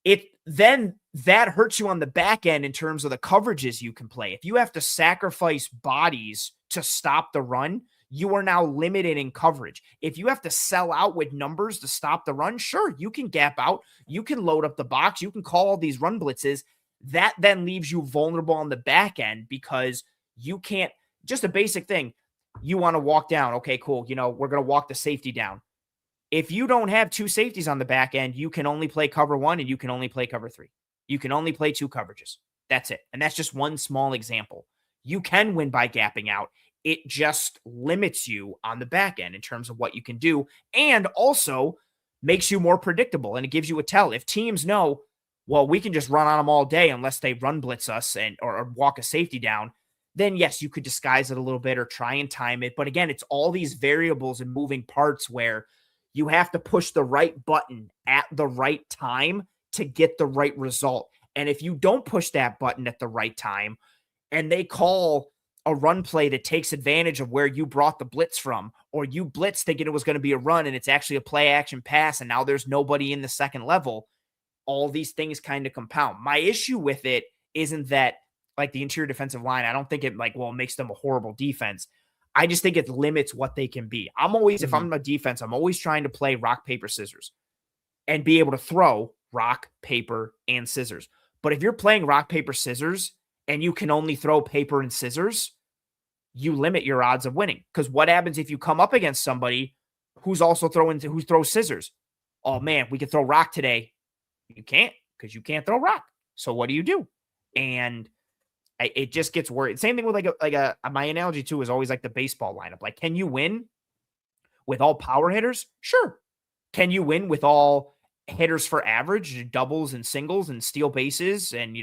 It then that hurts you on the back end in terms of the coverages you can play. If you have to sacrifice bodies to stop the run, you are now limited in coverage. If you have to sell out with numbers to stop the run, sure, you can gap out, you can load up the box, you can call all these run blitzes. That then leaves you vulnerable on the back end because you can't, just a basic thing. You want to walk down. Okay, cool. We're going to walk the safety down. If you don't have two safeties on the back end, you can only play cover one and you can only play cover three. You can only play two coverages. That's it. And that's just one small example. You can win by gapping out. It just limits you on the back end in terms of what you can do and also makes you more predictable and it gives you a tell. If teams know, well, we can just run on them all day unless they run blitz us or walk a safety down, then yes, you could disguise it a little bit or try and time it. But again, it's all these variables and moving parts where you have to push the right button at the right time to get the right result. And if you don't push that button at the right time and they call a run play that takes advantage of where you brought the blitz from, or you blitz thinking it was going to be a run and it's actually a play action pass, and now there's nobody in the second level, all these things kind of compound. My issue with it isn't that like the interior defensive line, I don't think it makes them a horrible defense. I just think it limits what they can be. If Mhm. I'm a defense, I'm always trying to play rock, paper, scissors and be able to throw rock, paper, and scissors. But if you're playing rock, paper, scissors and you can only throw paper and scissors, you limit your odds of winning. Because what happens if you come up against somebody who throws scissors? Oh man, we can throw rock today. You can't because you can't throw rock. So what do you do? And it just gets worried. Same thing with my analogy too is always like the baseball lineup. Like, can you win with all power hitters? Sure. Can you win with all hitters for average, doubles and singles and steal bases and,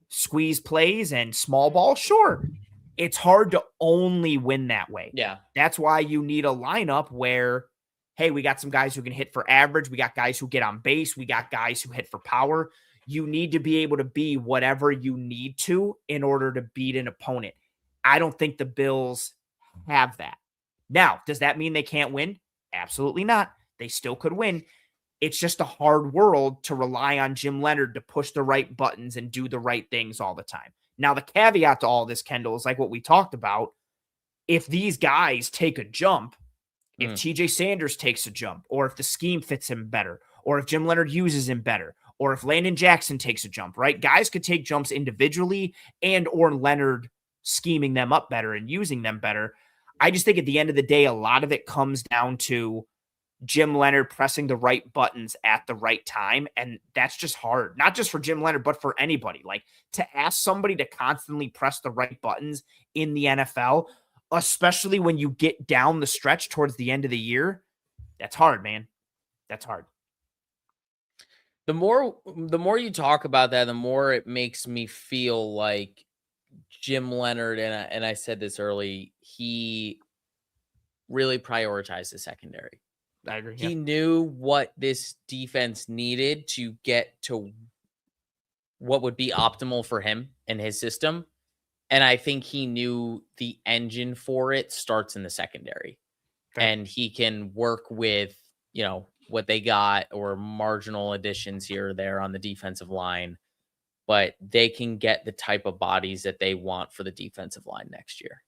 squeeze plays and small ball? Sure. It's hard to only win that way. Yeah. That's why you need a lineup where, hey, we got some guys who can hit for average. We got guys who get on base. We got guys who hit for power. You need to be able to be whatever you need to in order to beat an opponent. I don't think the Bills have that. Now, does that mean they can't win? Absolutely not. They still could win. It's just a hard world to rely on Jim Leonard to push the right buttons and do the right things all the time. Now, the caveat to all this, Kendall, is like what we talked about. If these guys take a jump, if TJ Sanders takes a jump, or if the scheme fits him better, or if Jim Leonard uses him better, or if Landon Jackson takes a jump, right? Guys could take jumps individually and or Leonard scheming them up better and using them better. I just think at the end of the day, a lot of it comes down to Jim Leonard pressing the right buttons at the right time. And that's just hard, not just for Jim Leonard, but for anybody. Like, to ask somebody to constantly press the right buttons in the NFL, especially when you get down the stretch towards the end of the year, that's hard, man. That's hard. The more you talk about that, the more it makes me feel like Jim Leonard, and I said this early, he really prioritized the secondary. I agree. He knew what this defense needed to get to what would be optimal for him and his system. And I think he knew the engine for it starts in the secondary. Fair. And he can work with, what they got or marginal additions here or there on the defensive line, but they can get the type of bodies that they want for the defensive line next year.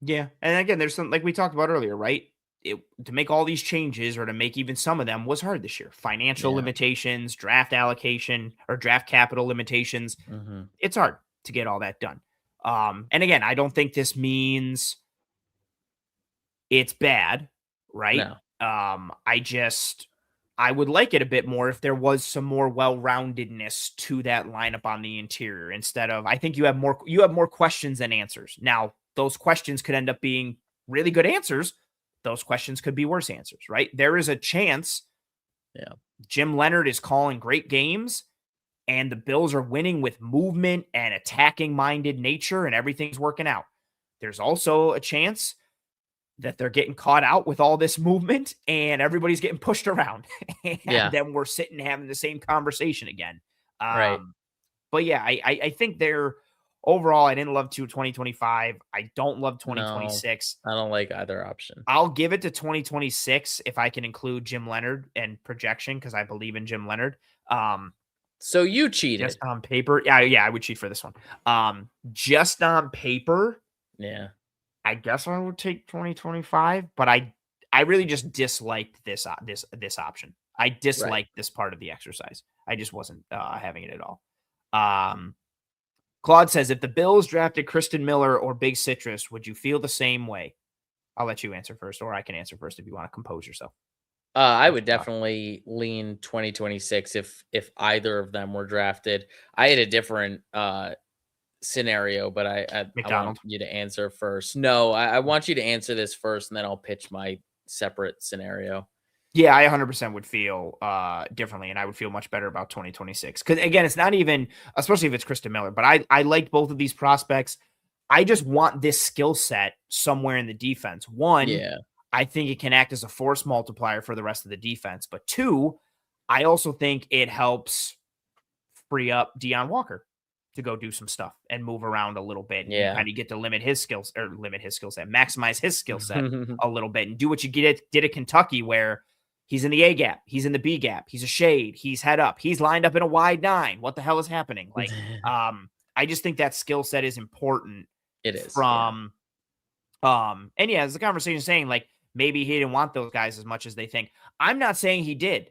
Yeah. And again, there's some, like we talked about earlier, right? To make all these changes or to make even some of them was hard this year. Financial limitations, draft allocation or draft capital limitations. It's hard to get all that done. And again, I don't think this means it's bad, right? No. I would like it a bit more if there was some more well-roundedness to that lineup on the interior instead of, I think you have more questions than answers. Now, those questions could end up being really good answers. Those questions could be worse answers, right? There is a chance Jim Leonard is calling great games and the Bills are winning with movement and attacking-minded nature and everything's working out. There's also a chance that they're getting caught out with all this movement and everybody's getting pushed around. And then we're sitting having the same conversation again. Right. But yeah, I think they're overall, I didn't love 2025. I don't love 2026. No, I don't like either option. I'll give it to 2026 if I can include Jim Leonard and projection because I believe in Jim Leonard. So you cheated. Just on paper. Yeah, I would cheat for this one. Just on paper. Yeah. I guess I would take 2025, but I really just disliked this option. I disliked this part of the exercise. I just wasn't having it at all. Claude says, if the Bills drafted Kristen Miller or Big Citrus, would you feel the same way? I'll let you answer first, or I can answer first if you want to compose yourself. I would definitely lean 2026 if either of them were drafted. I had a different scenario, but I want you to answer first. No, I want you to answer this first, and then I'll pitch my separate scenario. Yeah, I 100% would feel differently, and I would feel much better about 2026. Because, again, it's not even, especially if it's Kristen Miller, but I liked both of these prospects. I just want this skill set somewhere in the defense. One, I think it can act as a force multiplier for the rest of the defense. But two, I also think it helps free up Deion Walker to go do some stuff and move around a little bit and kind of get to maximize his skill set a little bit and do what you did at Kentucky where he's in the A gap, he's in the B gap, he's a shade, he's head up, he's lined up in a wide 9. What the hell is happening? Like, I just think that skill set is important. It is from, and as the conversation is saying, like, maybe he didn't want those guys as much as they think. I'm not saying he did.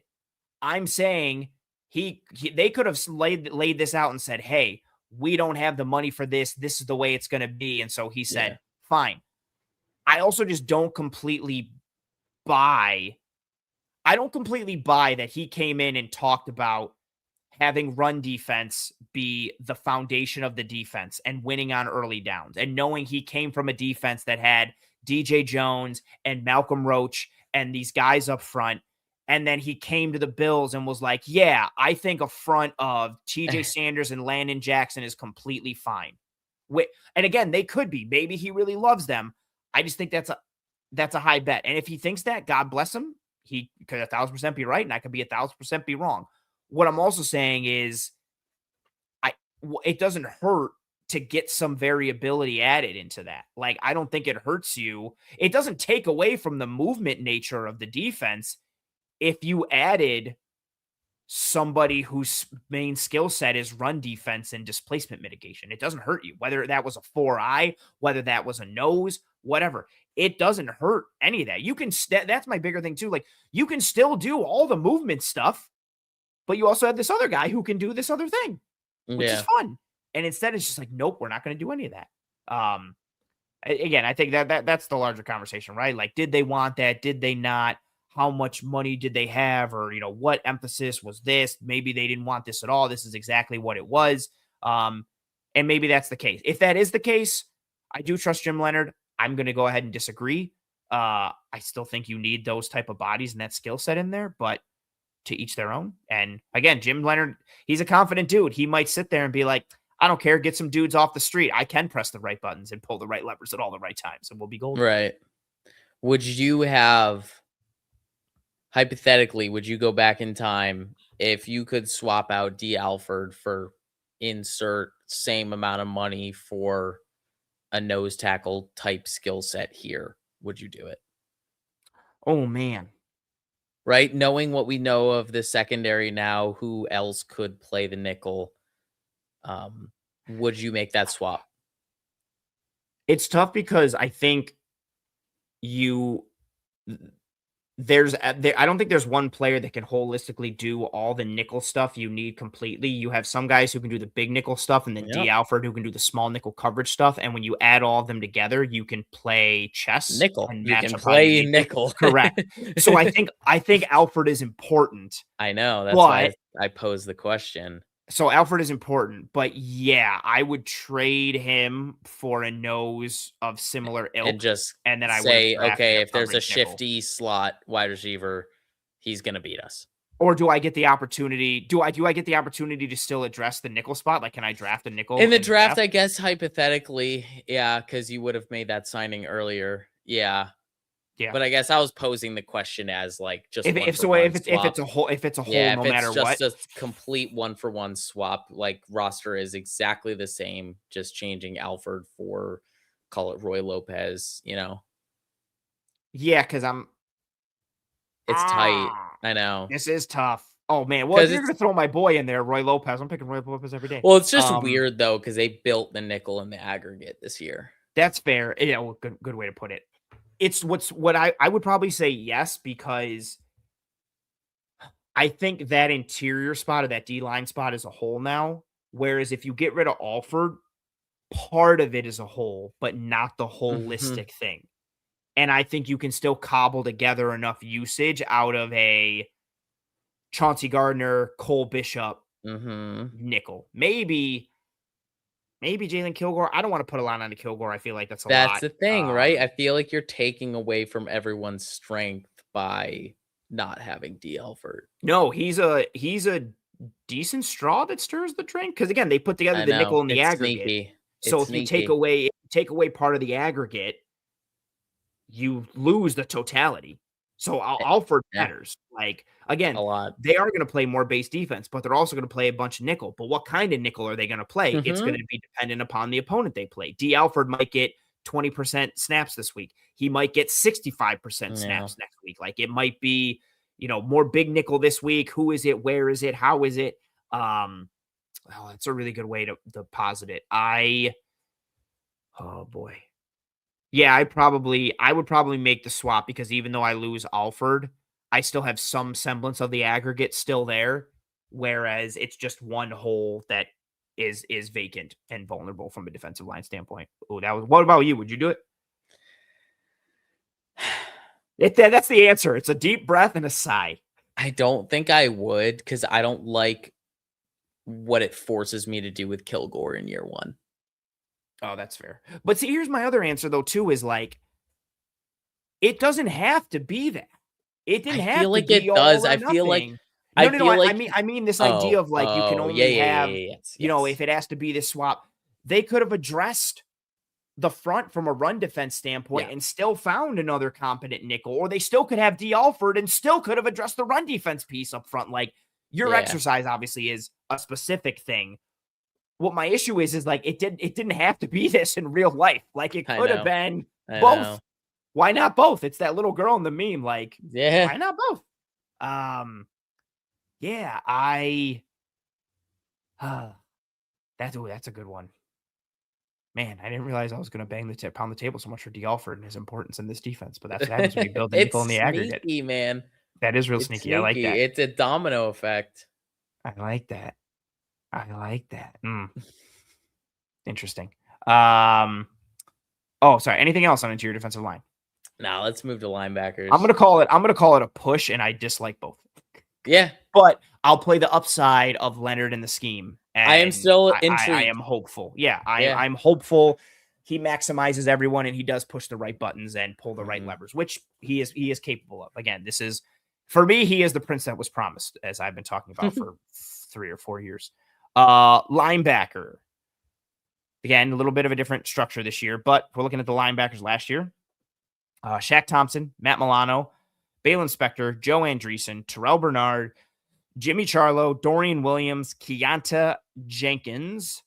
I'm saying they could have laid this out and said, hey, we don't have the money for this. This is the way it's going to be. And so he said, fine. I also just don't completely buy that he came in and talked about having run defense be the foundation of the defense and winning on early downs and knowing he came from a defense that had DJ Jones and Malcolm Roach and these guys up front. And then he came to the Bills and was like, yeah, I think a front of TJ Sanders and Landon Jackson is completely fine. And again, they could be. Maybe he really loves them. I just think that's a high bet. And if he thinks that, God bless him. He could 1,000% be right, and I could be 1,000% be wrong. What I'm also saying is, it doesn't hurt to get some variability added into that. Like, I don't think it hurts you. It doesn't take away from the movement nature of the defense if you added somebody whose main skill set is run defense and displacement mitigation. It doesn't hurt you, whether that was a 4-eye, whether that was a nose, whatever. It doesn't hurt any of that. You can, that's my bigger thing too. Like, you can still do all the movement stuff, but you also have this other guy who can do this other thing, which is fun. And instead it's just like, nope, we're not going to do any of that. Again, I think that's the larger conversation, right? Like, did they want that? Did they not? How much money did they have? Or, what emphasis was this? Maybe they didn't want this at all. This is exactly what it was. And maybe that's the case. If that is the case, I do trust Jim Leonhard. I'm going to go ahead and disagree. I still think you need those type of bodies and that skill set in there, but to each their own. And again, Jim Leonhard, he's a confident dude. He might sit there and be like, I don't care. Get some dudes off the street. I can press the right buttons and pull the right levers at all the right times, and we'll be golden. Right. Hypothetically, would you go back in time if you could swap out D. Alford for insert same amount of money for a nose tackle type skill set here? Would you do it? Oh, man. Right? Knowing what we know of the secondary now, who else could play the nickel? Would you make that swap? It's tough because I think I don't think there's one player that can holistically do all the nickel stuff you need completely. You have some guys who can do the big nickel stuff, and then D. Alford who can do the small nickel coverage stuff. And when you add all of them together, you can play chess. Nickel. And you can play nickel. Correct. So I think Alford is important. I know. That's why I posed the question. So Alford is important, but yeah, I would trade him for a nose of similar ilk, and then I say, okay, if there's a shifty slot wide receiver, he's gonna beat us. Or do I get the opportunity? Do I get the opportunity to still address the nickel spot? Like, can I draft a nickel in the draft? I guess hypothetically, yeah, because you would have made that signing earlier. Yeah. But I guess I was posing the question as like just if it's a whole no matter what, just a complete 1-for-1 swap, like roster is exactly the same, just changing Alford for, call it Roy Lopez, Yeah, because it's tight. I know this is tough. Oh man, well, if you're gonna throw my boy in there, Roy Lopez, I'm picking Roy Lopez every day. Well, it's just weird though because they built the nickel in the aggregate this year. That's fair. Yeah, well, good way to put it. It's what I would probably say yes, because I think that interior spot of that D-line spot is a hole now. Whereas if you get rid of Alford, part of it is a hole, but not the holistic thing. And I think you can still cobble together enough usage out of a Chauncey Gardner, Cole Bishop nickel. Maybe Jalen Kilgore. I don't want to put a lot on the Kilgore. I feel like that's a lot. That's the thing, right? I feel like you're taking away from everyone's strength by not having D. Alford. No, he's a decent straw that stirs the drink. Because again, they put together the nickel and the aggregate. Sneaky. So if you take away part of the aggregate, you lose the totality. So Alford matters. Like, again, a lot. They are going to play more base defense, but they're also going to play a bunch of nickel. But what kind of nickel are they going to play? It's going to be dependent upon the opponent they play. D. Alford might get 20% snaps this week. He might get 65% snaps next week. Like, it might be, more big nickel this week. Who is it? Where is it? How is it? That's a really good way to posit it. Oh boy. Yeah, I would probably make the swap, because even though I lose Alford, I still have some semblance of the aggregate still there, whereas it's just one hole that is vacant and vulnerable from a defensive line standpoint. Oh, what about you? Would you do it? That's the answer. It's a deep breath and a sigh. I don't think I would, because I don't like what it forces me to do with Kilgore in year one. Oh, that's fair. But see, here's my other answer though, too, is like, it doesn't have to be that. It didn't I have feel to like be it all does. or I nothing. No, no, no. feel like I mean this idea oh, of like you can oh, yeah, only yeah, yeah, have, yeah, yes, you know, yes. if it has to be this swap, they could have addressed the front from a run defense standpoint Yeah, and still found another competent nickel, or they still could have D. Alford and still could have addressed the run defense piece up front. Like your yeah. exercise obviously is a specific thing. What my issue is like it didn't have to be this in real life. Like it I could have know. been I both. know. Why not both? It's that little girl in the meme. Like, Yeah. why not both? Um, yeah, I that's a good one. Man, I didn't realize I was gonna bang the tip pound the table so much for D. Alford and his importance in this defense, but that's what happens when you build a nickel in It's the aggregate. sneaky, man. That is real It's sneaky. I like sneaky. that. It's a domino effect. I like that. I like that. Interesting. Um, oh, sorry. Anything else on interior defensive line? Now let's move to I'm linebackers. gonna call it. I'm gonna call it a push, and I dislike both. Yeah, But I'll play the upside of Leonard in the scheme, I am and still I am intrigued. hopeful. Yeah, Yeah. I'm hopeful. He maximizes everyone, and he does push the right buttons and pull the right Mhm. levers, which he is capable of. Again, this is for me. He is the prince that was promised, as I've been talking about for 3 or 4 years. Linebacker. Again, a little bit of a different structure this year, but we're looking at the linebackers last year. Shaq Thompson, Matt Milano, Balin Spector, Joe Andreessen, Terrell Bernard, Jimmy Charlo, Dorian Williams, Keonta Jenkins.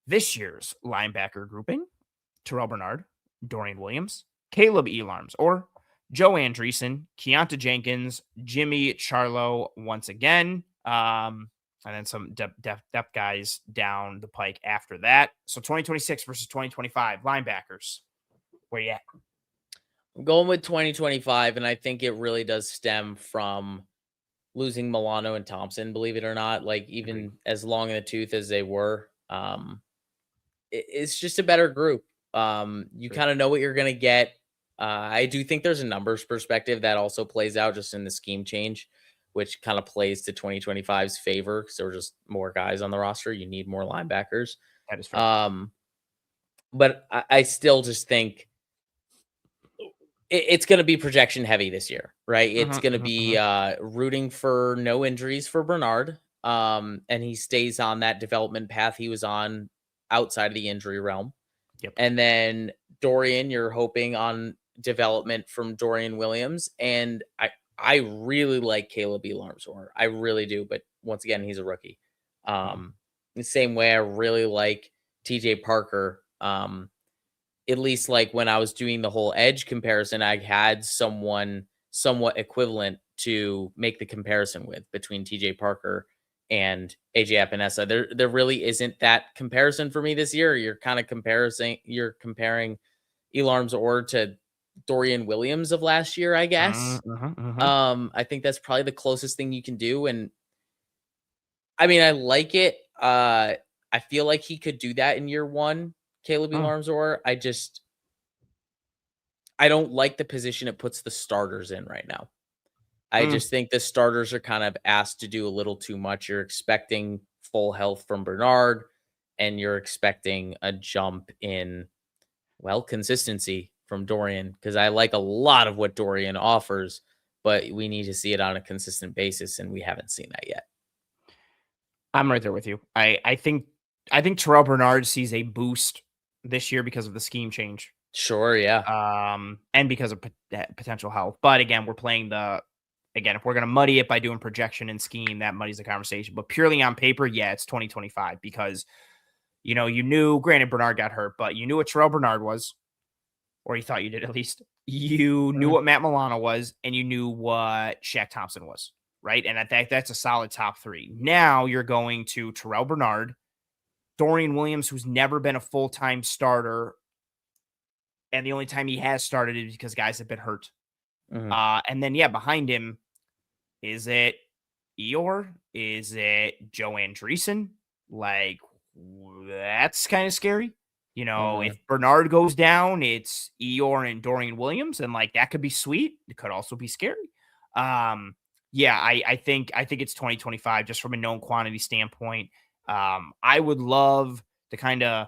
This year's linebacker grouping: Terrell Bernard, Dorian Williams, Caleb Elarms, or Joe Andreessen, Keonta Jenkins, Jimmy Charlo once again. And then some depth guys down the pike after that. So 2026 versus 2025 linebackers. Where you at? I'm going with 2025, and I think it really does stem from losing Milano and Thompson, believe it or not. Like, Agreed. even as long in the tooth as they were, it's just a better group. You Agreed. kind of know what you're going to get. I do think there's a numbers perspective that also plays out just in the scheme change, which kind of plays to 2025's favor because there were just more guys on the roster. You need more linebackers. That is fair. Um, but I still just think it's going to be projection heavy this year, right? It's going to be rooting for no injuries for Bernard. And he stays on that development path he was on outside of the injury realm. Yep. And then Dorian, you're hoping on development from Dorian Williams. And I really like Caleb Elarmsor. I really do. But once again, he's a rookie. The same way I really like TJ Parker. At least like when I was doing the whole edge comparison, I had someone somewhat equivalent to make the comparison with between TJ Parker and AJ Epinesa. There really isn't that comparison for me this year. You're comparing Elarms or to Dorian Williams of last year, I guess. I think that's probably the closest thing you can do. And I mean, I like it. I feel like he could do that in year one, Caleb Elarms. I don't like the position it puts the starters in right now. I just think the starters are kind of asked to do a little too much. You're expecting full health from Bernard, and you're expecting a jump in, well, consistency from Dorian, because I like a lot of what Dorian offers, but we need to see it on a consistent basis, and we haven't seen that yet. I'm right there with you. I think Terrell Bernard sees a boost this year because of the scheme change. Sure, yeah. And because of potential health. But again, if we're going to muddy it by doing projection and scheme, that muddies the conversation. But purely on paper, yeah, it's 2025 because, you knew, granted, Bernard got hurt, but you knew what Terrell Bernard was, or you thought you did at least. You knew what Matt Milano was, and you knew what Shaq Thompson was, right? And that's a solid top three. Now you're going to Terrell Bernard, Dorian Williams, who's never been a full-time starter, and the only time he has started is because guys have been hurt. And then, behind him, is it Eeyore? Is it Joe Andreessen? Like, that's kind of scary. If Bernard goes down, it's Eeyore and Dorian Williams, and like that could be sweet. It could also be scary. I think it's 2025 just from a known quantity standpoint. I would love to kind of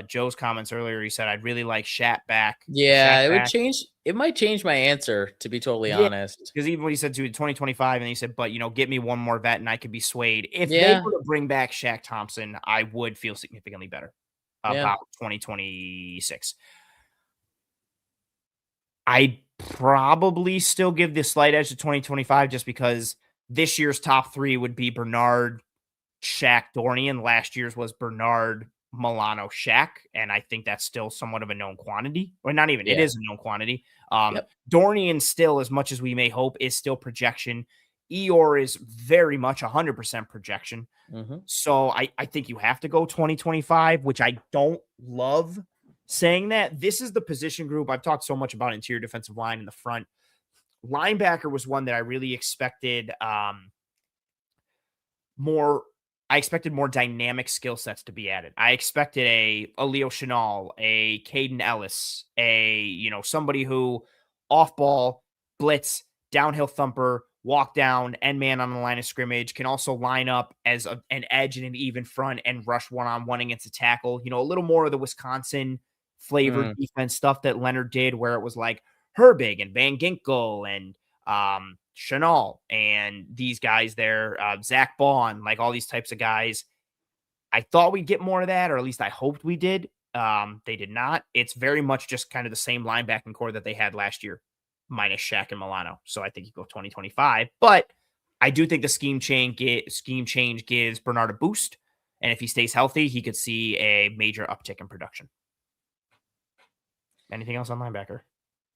Joe's comments earlier, he said, I'd really like Shat back. Shaq Yeah, it would back. change. It might change my answer, to be totally Yeah, honest. because even when he said to 2025, and he said, but get me one more vet and I could be swayed. If they Yeah, were to bring back Shaq Thompson, I would feel significantly better yeah. about 2026. I'd probably still give the slight edge to 2025 just because this year's top three would be Bernard, Shaq, Dornian. Last year's was Bernard, Milano, Shaq, and I think that's still somewhat of a known quantity, or not even. It Yeah. is a known quantity. Yep. Dornian still, as much as we may hope, is still projection. Eeyore is very much 100% projection. Mhm. So I think you have to go 2025, which I don't love saying that. This is the position group I've talked so much about interior defensive line in the front. Linebacker was one that I really expected more. I expected more dynamic skill sets to be added. I expected a Leo Chenal, a Caden Ellis, somebody who off ball, blitz, downhill thumper, walk down, end man on the line of scrimmage, can also line up as an edge and an even front and rush one on one against a tackle. A little more of the Wisconsin flavored Mm. defense stuff that Leonard did, where it was like Herbig and Van Ginkel and Chenal and these guys there, Zach Bond, like all these types of guys. I thought we'd get more of that, or at least I hoped we did. They did not. It's very much just kind of the same linebacking core that they had last year, minus Shaq and Milano. So I think you go 2025. But I do think the scheme change gives Bernard a boost. And if he stays healthy, he could see a major uptick in production. Anything else on linebacker?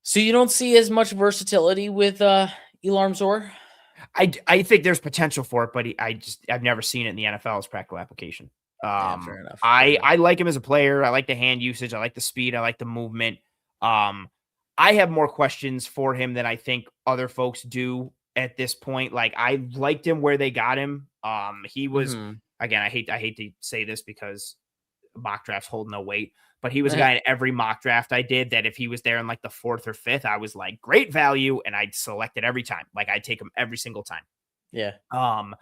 So you don't see as much versatility with Elarm Zor? I think there's potential for it, but I've never seen it in the NFL as practical application. Yeah, fair enough. Fair I enough. I like him as a player. I like the hand usage. I like the speed. I like the movement. Um, I have more questions for him than I think other folks do at this point. Like I liked him where they got him. He was Mhm. again. I hate to say this because mock drafts hold no weight. But he was a guy in every mock draft I did that if he was there in like the fourth or fifth, I was like, great value. And I'd select it every time. Like I'd take him every single time. Yeah. Um,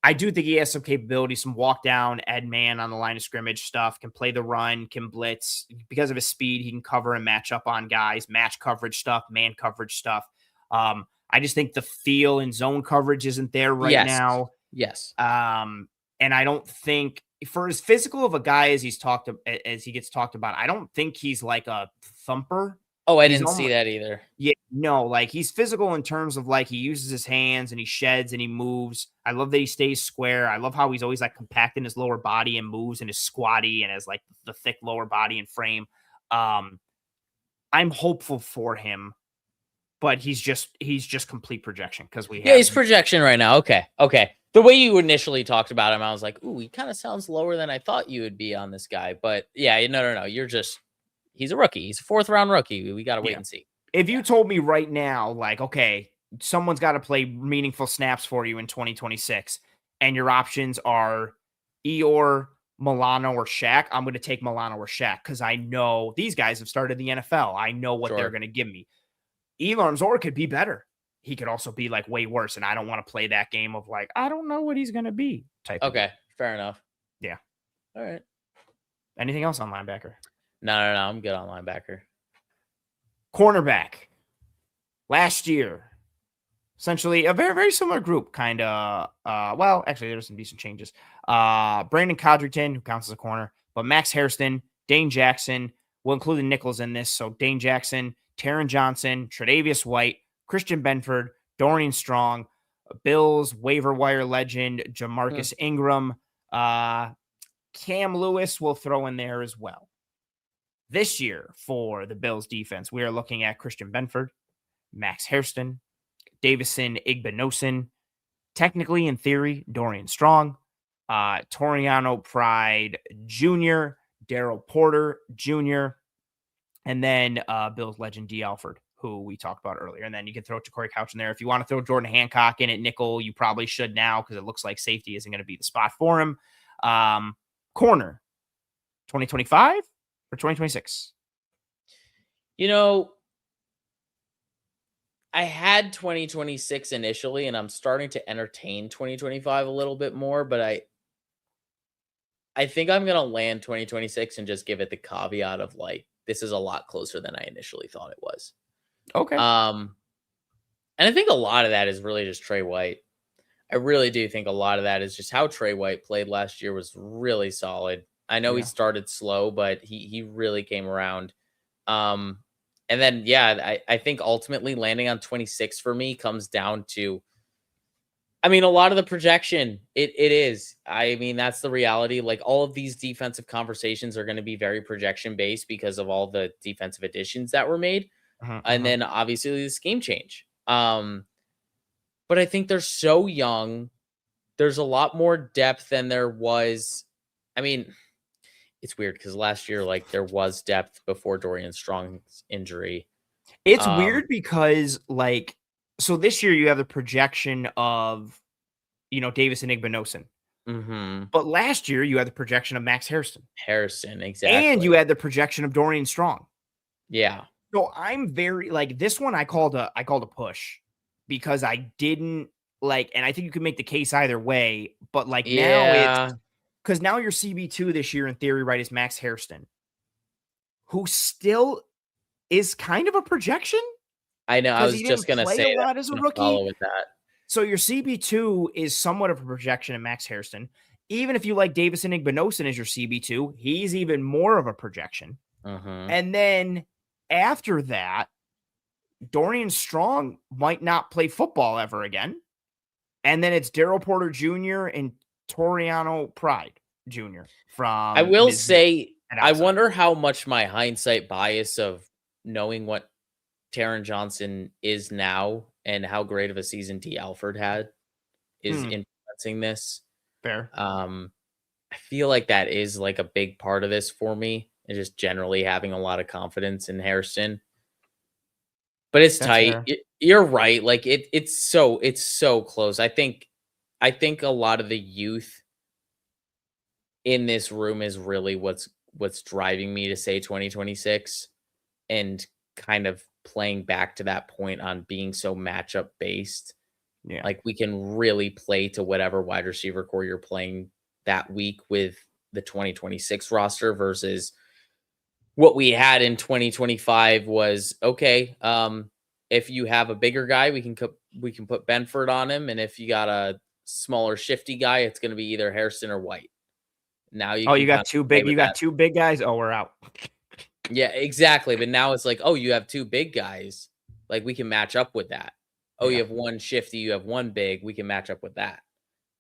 I do think he has some capability, some walk down, Ed man on the line of scrimmage stuff, can play the run, can blitz. Because of his speed, he can cover and match up on guys, match coverage stuff, man coverage stuff. I just think the feel and zone coverage isn't there right Yes. now. Yes. And I don't think for as physical of a guy as he gets talked about, I don't think he's like a thumper. Oh, I He's didn't see almost that either. yeah, no, like he's physical in terms of like he uses his hands and he sheds and he moves. I love that he stays square. I love how he's always like compact in his lower body and moves and is squatty and has like the thick lower body and frame. Um, I'm hopeful for him, but he's just complete projection because we Yeah, have he's projection right now. Okay. Okay. The way you initially talked about him, I was like, ooh, he kind of sounds lower than I thought you would be on this guy. But yeah, no. He's a rookie. He's a fourth round rookie. We got to wait yeah. and see. If Yeah, you told me right now, like, okay, someone's got to play meaningful snaps for you in 2026, and your options are Eeyore, Milano, or Shaq, I'm going to take Milano or Shaq because I know these guys have started the NFL. I know what they're sure. going to give me. Elam Zor could be better. He could also be like way worse, and I don't want to play that game of like, I don't know what he's going to be type of deal. Okay. Fair enough. Yeah. All right. Anything else on linebacker? No. I'm good on linebacker. Cornerback. Last year, essentially a very, very similar group, kind of. Well, actually, there's some decent changes. Brandon Codrington, who counts as a corner, but Max Hairston, Dane Jackson, we'll include the nickels in this. So Dane Jackson, Taron Johnson, Tre'Davious White, Christian Benford, Dorian Strong, Bills waiver wire legend, Hmm. Jamarcus Ingram, Cam Lewis will throw in there as well. This year for the Bills defense, we are looking at Christian Benford, Max Hairston, Davison Igbinosun, technically in theory, Dorian Strong, Toriano Pride Jr., Daryl Porter Jr., and then Bills legend D. Alford, who we talked about earlier. And then you can throw Corey Couch in there. If you want to throw Jordan Hancock in at nickel, you probably should now because it looks like safety isn't going to be the spot for him. Corner, 2025 or 2026? You know, I had 2026 initially, and I'm starting to entertain 2025 a little bit more, but I think I'm gonna land 2026 and just give it the caveat of like this is a lot closer than I initially thought it was. Okay. Um, and I think a lot of that is really just Trey White. I really do think a lot of that is just how Trey White played last year was really solid. I know he Yeah. started slow, but he really came around. Um, and then yeah, I think ultimately landing on 26 for me comes down to, I mean, a lot of the projection. It is. I mean, that's the reality. Like all of these defensive conversations are going to be very projection based because of all the defensive additions that were made, Mhm, and mhm. then obviously the scheme change. But I think they're so young. There's a lot more depth than there was. I mean, it's weird because last year, like, there was depth before Dorian Strong's injury. It's Um, weird because, like, so this year you have the projection of, Davis and Igbinosun. mhm. But last year you had the projection of Max Hairston. Harrison, And you exactly. had the projection of Dorian Strong. Yeah. So I'm very like this one I called a push because I didn't like and I think you can make the case either way, but like now it's Yeah. because now your CB2 this year in theory, right, is Max Hairston, who still is kind of a projection I know, I because was he just didn't gonna play say a that. I lot was as a gonna rookie. follow with that. So your CB2 is somewhat of a projection in Max Hairston. Even if you like Davison Igbinosun as your CB2, he's even more of a projection. Mhm. And then after that, Dorian Strong might not play football ever again. And then it's Daryl Porter Jr. and Toriano Pride Jr. I from will Mizzou say, at I outside. wonder how much my hindsight bias of knowing what Taron Johnson is now and how great of a season D. Alford had is Hmm, influencing this. fair. Um, I feel like that is like a big part of this for me, and just generally having a lot of confidence in Hairston. But it's That's tight. fair. You're right. Like it's so close. I think a lot of the youth in this room is really what's driving me to say 2026 and kind of playing back to that point on being so matchup based. Yeah. Like we can really play to whatever wide receiver core you're playing that week with the 2026 roster versus what we had in 2025 was okay. If you have a bigger guy, we can put Benford on him, and if you got a smaller shifty guy, it's going to be either Harrison or White. Now you Oh, can kind of play you with got that. 2 big guys? Oh, we're out. Yeah, exactly. But now it's like, oh, you have two big guys. Like we can match up with that. Oh, you Yeah. have one shifty, you have one big. We can match up with that.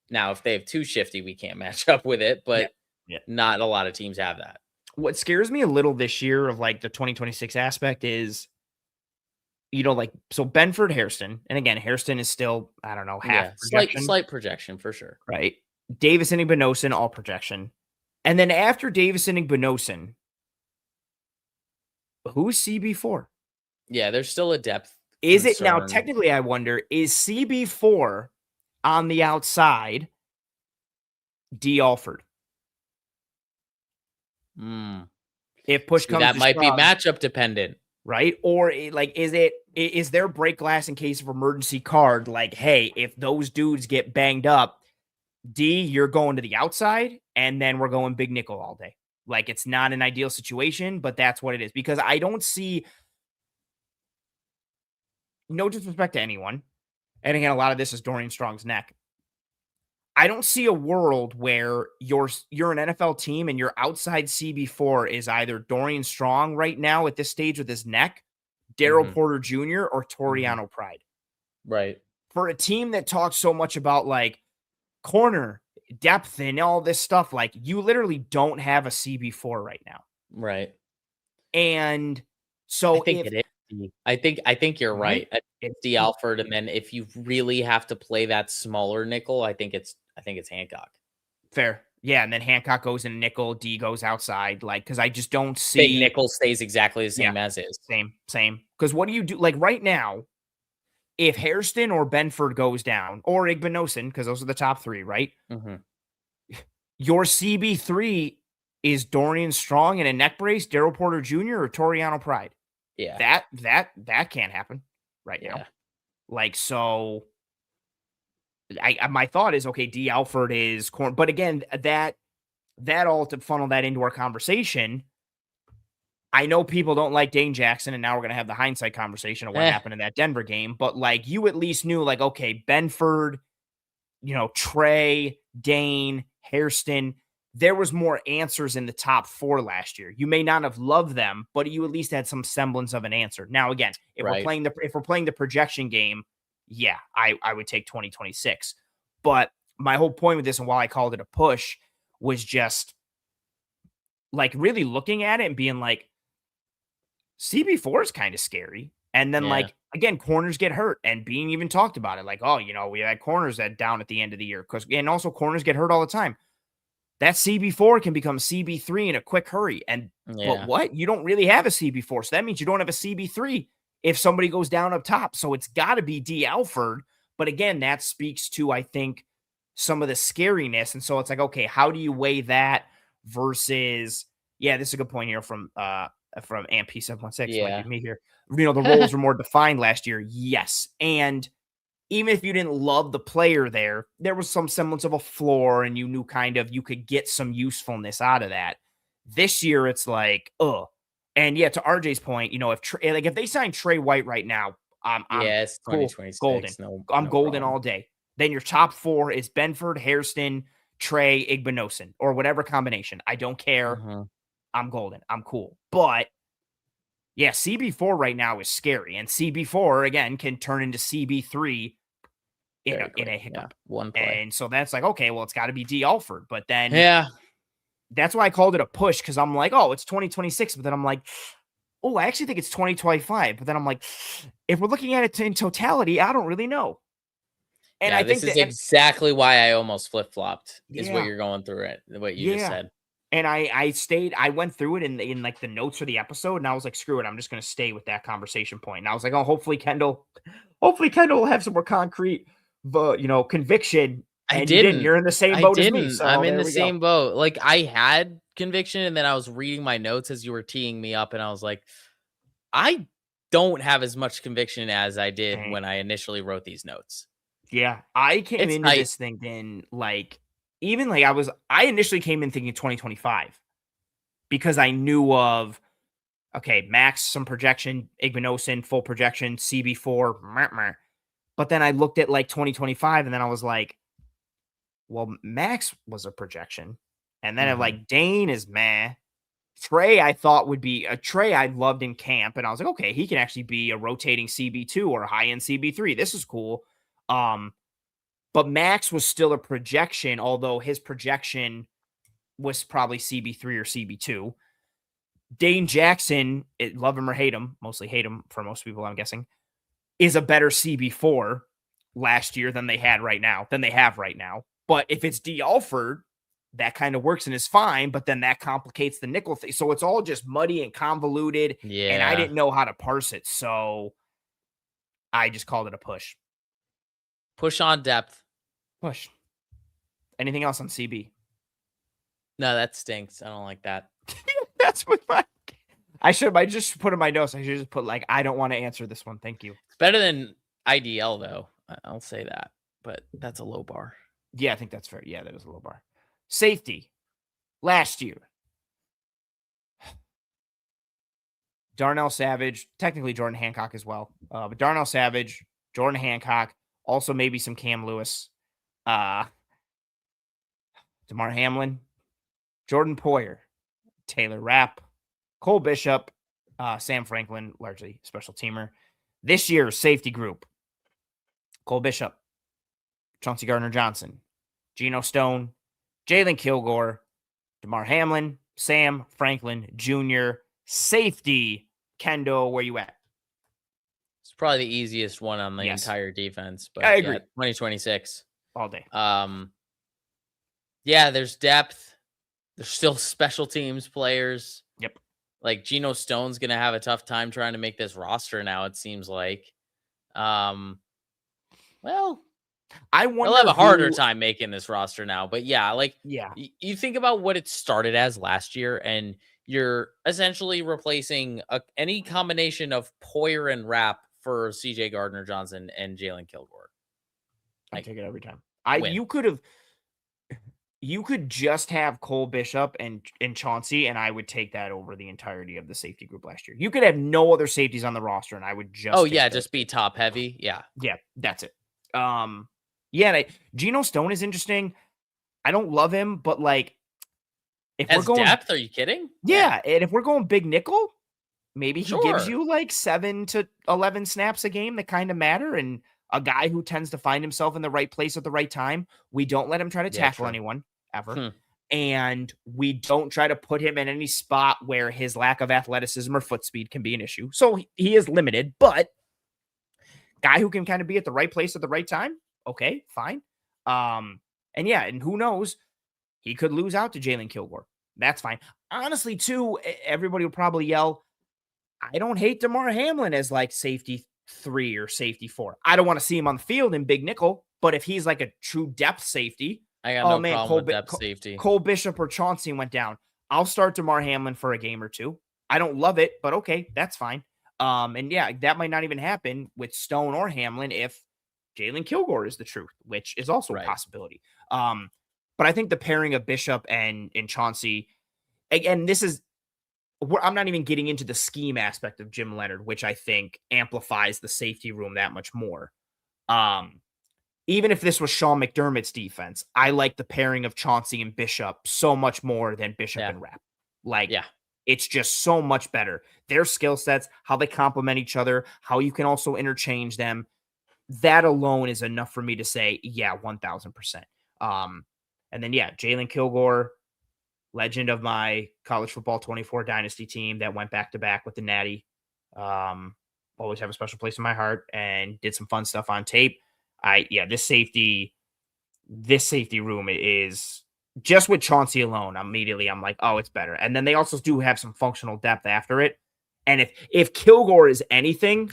Now, if they have two shifty, we can't match up with it. Yeah. But Yeah. not a lot of teams have that. What scares me a little this year of like the 2026 aspect is, like so Benford Hairston, and again, Hairston is still, I don't know, half Yeah, slight projection, slight projection for sure. right? Davis and Igbinosun, all projection. And then after Davis and Igbinosun, who's CB4? Yeah, there's still a depth Is it now concern. technically I wonder, is CB4 on the outside D Alford? Mm. If push See, comes that to might be shove, matchup dependent. right? Or like is there break glass in case of emergency card like, hey, if those dudes get banged up, D, you're going to the outside, and then we're going big nickel all day. Like it's not an ideal situation, but that's what it is. Because I don't see, no disrespect to anyone, and again, a lot of this is Dorian Strong's neck. I don't see a world where you're an NFL team and your outside CB4 is either Dorian Strong right now at this stage with his neck, Daryl Mhm, Porter Jr., or mhm. Toriano Pride. Right, For a team that talks so much about like corner depth and all this stuff, like you literally don't have a CB4 right now. right. And I so think if it is D. I think you're right, right. I think it, it's D. it Alford, and then if you really have to play that smaller nickel, I think it's Hancock. fair. Yeah, and then Hancock goes in nickel, D goes outside, like because I just don't Big see. nickel stays exactly the Yeah, same as is. same. Because what do you do? Like right now, if Hairston or Benford goes down, or Igbinosun, because those are the top three, right? Mhm. Your CB3 is Dorian Strong in a neck brace, Daryl Porter Jr., or Toriano Pride. Yeah, That can't happen right now. yeah. Like so, my thought is okay. D Alford is corn, but again, that that all to funnel that into our conversation. I know people don't like Dane Jackson, and now we're going to have the hindsight conversation of what Eh, happened in that Denver game. But like, you at least knew, like, okay, Benford, Trey, Dane, Hairston. There was more answers in the top 4 last year. You may not have loved them, but you at least had some semblance of an answer. Now, again, right. if we're playing the projection game, yeah, I would take 2026. But my whole point with this, and why I called it a push, was just like really looking at it and being like, CB4 is kind of scary. And then, Yeah. like, again, corners get hurt, and being even talked about it, like, oh, we had corners that down at the end of the year, and also corners get hurt all the time. That CB4 can become CB3 in a quick hurry. But Yeah. what? You don't really have a CB4. So that means you don't have a CB3 if somebody goes down up top. So it's got to be D. Alford. But again, that speaks to, I think, some of the scariness. And so it's like, okay, how do you weigh that versus, yeah, this is a good point here from AMP716. Might be Yeah. me here. The roles were more defined last year. Yes. And even if you didn't love the player there was some semblance of a floor, and you knew kind of you could get some usefulness out of that. This year, it's like, oh, and yeah, to RJ's point, if they sign Trey White right now, I'm Yeah, it's cool, golden. 2026. I'm No golden problem. all day. Then your top 4 is Benford, Hairston, Trey, Igbinosin, or whatever combination. I don't care. Mhm. I'm golden. I'm cool. But yeah, CB4 right now is scary, and CB4 again can turn into CB3 in Very a quick. Yeah. hiccup. One play. And so that's like, okay, well, it's got to be D. Alford. But then Yeah. that's why I called it a push, because I'm like, oh, it's 2026. But then I'm like, oh, I actually think it's 2025. But then I'm like, if we're looking at it in totality, I don't really know. And Yeah, I this think is that, and exactly why I almost flip-flopped, is what yeah, you're going through it, what you just yeah. said. And I went through it in like the notes for the episode, and I was like, screw it, I'm just gonna stay with that conversation point. And I was like, oh, hopefully Kendall will have some more concrete, conviction. I And you didn't. didn't. You're in the same I boat as me. didn't. I'm So in there the we go. same boat. Like, I had conviction, and then I was reading my notes as you were teeing me up, and I was like, I don't have as much conviction as I did Same. when I initially wrote these notes. Yeah, I came It's into tight. this thing then, like, even like I initially came in thinking 2025, because I knew of, okay, max some projection, Igbinosin full projection, CB4, meh, meh. But then I looked at like 2025, and then I was like, well, Max was a projection. And then Mhm. like Dane is meh. Trey, I thought would be a Trey I loved in camp. And I was like, okay, he can actually be a rotating CB2 or a high end CB3. This is cool. Um, but Max was still a projection, although his projection was probably CB3 or CB2. Dane Jackson, love him or hate him, mostly hate him for most people, I'm guessing, is a better CB4 last year than they have right now. But if it's D. Alford, that kind of works and is fine, but then that complicates the nickel thing. So it's all just muddy and convoluted, and I Yeah. didn't know how to parse it. So I just called it a push. Push on depth. Push. Anything else on CB? No, that stinks. I don't like that. That's what I just put in my notes. I should just put like, I don't want to answer this one. Thank you. It's better than IDL though. I'll say that, but that's a low bar. Yeah, I think that's fair. Yeah, that is a low bar. Safety. Last year, Darnell Savage, technically Jordan Hancock as well. But Darnell Savage, Jordan Hancock, also maybe some Cam Lewis, uh, DeMar Hamlin, Jordan Poyer, Taylor Rapp, Cole Bishop, Sam Franklin, largely special teamer. This year's safety group: Cole Bishop, Chauncey Gardner-Johnson, Geno Stone, Jalen Kilgore, DeMar Hamlin, Sam Franklin Jr. Safety, Kendall, where you at? It's probably the easiest one on the Yes, entire defense, I but yeah, agree. 2026. All day. Yeah, there's depth. There's still special teams players. Yep. Like Geno Stone's gonna have a tough time trying to make this roster now, it seems like. Um, well, I he'll have wonder a harder who. time making this roster now. But yeah, like Yeah. you think about what it started as last year, and you're essentially replacing any combination of Poyer and Rapp for CJ Gardner Johnson and Jalen Kilgore. I Like, take it every time. win. You could have. You could just have Cole Bishop and Chauncey, and I would take that over the entirety of the safety group last year. You could have no other safeties on the roster, and I would Oh just yeah, take those just be two. top heavy. Yeah. Yeah, that's it. Yeah, Geno Stone is interesting. I don't love him, but like if we're As going, depth, are you kidding? Yeah. yeah, and if we're going big nickel, maybe he gives Sure. you like 7 to 11 snaps a game that kind of matter. And a guy who tends to find himself in the right place at the right time, we don't let him try to Yeah, tackle true. anyone ever. Hmm. And we don't try to put him in any spot where his lack of athleticism or foot speed can be an issue. So he is limited, but guy who can kind of be at the right place at the right time. Okay, fine. And yeah, and who knows? He could lose out to Jalen Kilgore. That's fine. Honestly, too, everybody will probably yell, I don't hate DeMar Hamlin as like safety 3 or safety 4. I don't want to see him on the field in big nickel, but if he's like a true depth safety, I got oh no man, problem with depth safety. Cole Bishop or Chauncey went down. I'll start DeMar Hamlin for a game or two. I don't love it, but okay, that's fine. And yeah, that might not even happen with Stone or Hamlin if Jalen Kilgore is the truth, which is also a Right. possibility. But I think the pairing of Bishop and Chauncey, again, this is I'm not even getting into the scheme aspect of Jim Leonard, which I think amplifies the safety room that much more. Um, Even if this was Sean McDermott's defense, I like the pairing of Chauncey and Bishop so much more than Bishop Yeah. and Rapp. Like, Yeah. it's just so much better. Their skill sets, how they complement each other, how you can also interchange them. That alone is enough for me to say, yeah, 1000%. And then, yeah, Jalen Kilgore, legend of my college football 24 dynasty team that went back to back with the Natty. Always have a special place in my heart and did some fun stuff on tape. This safety room is just with Chauncey alone. Immediately, I'm like, oh, it's better. And then they also do have some functional depth after it. And if Kilgore is anything,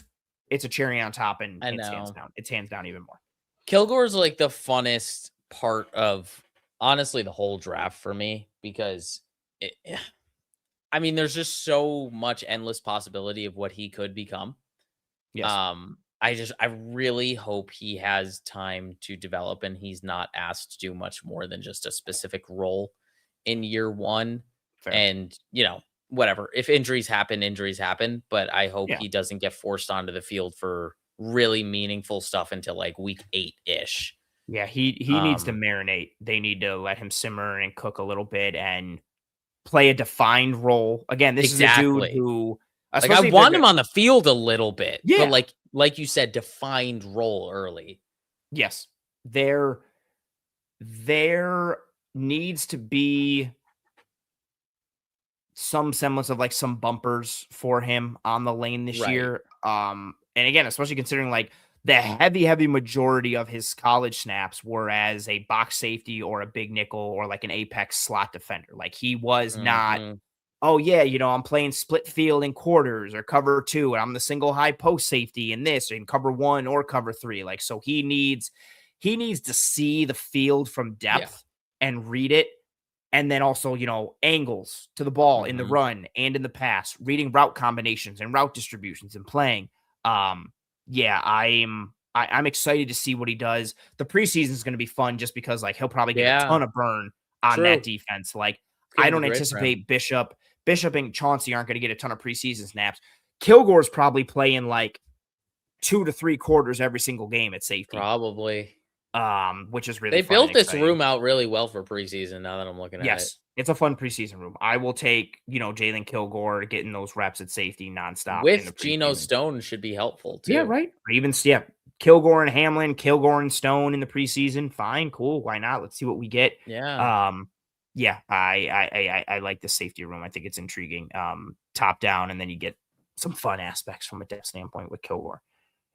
it's a cherry on top, and I it's hands know. down. It's hands down even more. Kilgore's like the funnest part of honestly the whole draft for me because I mean, there's just so much endless possibility of what he could become. Yes, I really hope he has time to develop and he's not asked to do much more than just a specific role in year one. fair. And, whatever. If injuries happen, injuries happen. But I hope Yeah, he doesn't get forced onto the field for really meaningful stuff until like week 8-ish. yeah. He needs to Um, marinate. They need to let him simmer and cook a little bit and play a defined role. Again, this is a dude exactly. who, Like I especially if they're want gonna, him on the field a little bit, but yeah, like you said, defined role early. yes, there needs to be some semblance of like some bumpers for him on the lane this Right. year. And again, especially considering like the heavy majority of his college snaps were as a box safety or a big nickel or like an apex slot defender. Like he was not, Mhm. oh yeah, I'm playing split field in quarters or cover 2, and I'm the single high post safety in this in cover 1 or cover 3. Like, so he needs to see the field from Yeah. depth and read it. And then also, angles to the ball in the Mhm. run and in the pass, reading route combinations and route distributions and playing. Yeah, I'm excited to see what he does. The preseason is going to be fun just because like he'll probably get a Yeah. ton of burn on that True. defense. Like It's I gonna be don't great for him. anticipate Bishop and Chauncey aren't going to get a ton of preseason snaps. Kilgore's probably playing like 2 to 3 quarters every single game at safety. Probably. Which is really They fun and built this exciting. room out really well for preseason now that I'm looking at it. Yes, it's a fun preseason room. I will take, Jalen Kilgore getting those reps at safety nonstop in the With Geno preseason. Stone should be helpful Yeah, too. right. Or even yeah, Kilgore and Hamlin, Kilgore and Stone in the preseason. Fine, cool. Why not? Let's see what we get. Yeah. Um, yeah, I like the safety room. I think it's intriguing. Top down, and then you get some fun aspects from a depth standpoint with Kilgore.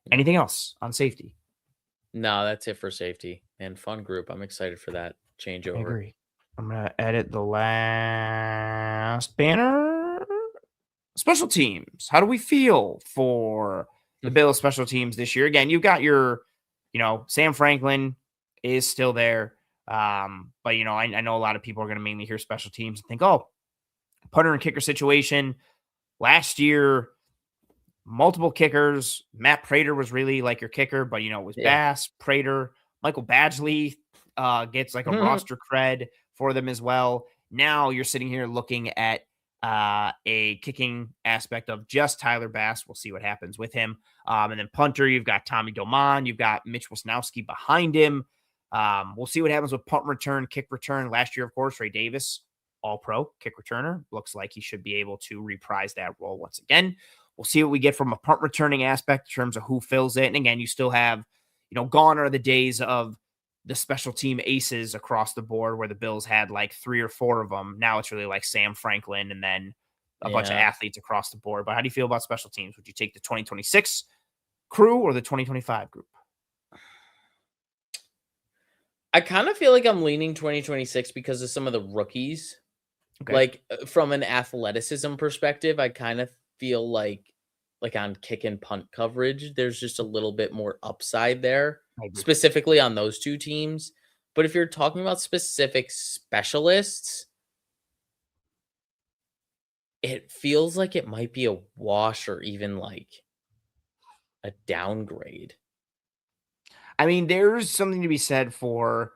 Yeah. Anything else on safety? No, that's it for safety and fun group. I'm excited for that I changeover. agree. I'm gonna edit the last banner. Special teams. How do we feel for the Bills special teams this year? Again, you've got your, Sam Franklin is still there. But I know a lot of people are going to mainly hear special teams and think, oh, punter and kicker situation. Last year, multiple kickers. Matt Prater was really like your kicker, but it was Yeah. Bass, Prater, Michael Badgley gets like a roster cred for them as well. Now you're sitting here looking at a kicking aspect of just Tyler Bass. We'll see what happens with him. And then punter, you've got Tommy Doman, you've got Mitch Wisnowski behind him. We'll see what happens with punt return, kick return. Last year, of course, Ray Davis, all-pro kick returner. Looks like he should be able to reprise that role once again. We'll see what we get from a punt returning aspect in terms of who fills it. And again, you still have, gone are the days of the special team aces across the board where the Bills had like 3 or 4 of them. Now it's really like Sam Franklin and then a bunch of athletes across the board. But how do you feel about special teams? Would you take the 2026 crew or the 2025 group? I kind of feel like I'm leaning 2026 because of some of the rookies. Okay. Like from an athleticism perspective, I kind of feel like on kick and punt coverage, there's just a little bit more upside there, specifically on those 2 teams. But if you're talking about specific specialists, it feels like it might be a wash or even like a downgrade. I mean, there's something to be said for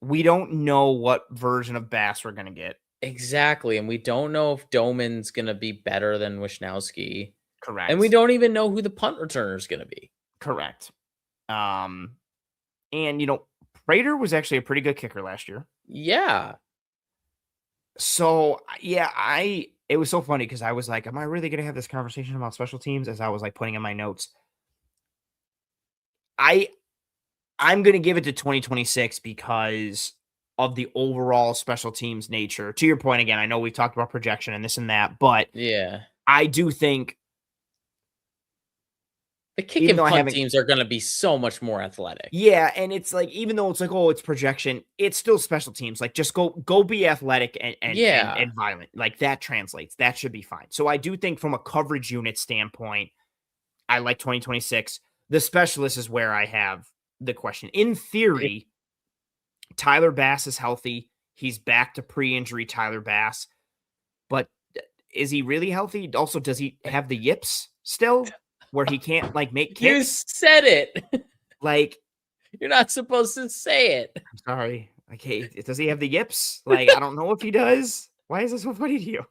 we don't know what version of Bass we're going to get. Exactly, and we don't know if Doman's gonna be better than Wisnowski. Correct. And we don't even know who the punt returner is gonna be. Correct. And, Prater was actually a pretty good kicker last year. Yeah. So, yeah, it was so funny because I was like, am I really going to have this conversation about special teams as I was like putting in my notes? I'm going to give it to 2026 because of the overall special teams nature. To your point, again, I know we've talked about projection and this and that, but yeah, I do think the kick and punt teams are going to be so much more athletic. Yeah, and it's like, even though it's like, oh, it's projection, it's still special teams. Like, just go be athletic and violent. Like, that translates. That should be fine. So I do think from a coverage unit standpoint, I like 2026. The specialist is where I have the question. In theory, Tyler Bass is healthy. He's back to pre-injury Tyler Bass. But is he really healthy? Also, does he have the yips still where he can't like make kicks? You said it. Like, you're not supposed to say it. I'm sorry. Like, hey, does he have the yips? Like, I don't know if he does. Why is this so funny to you?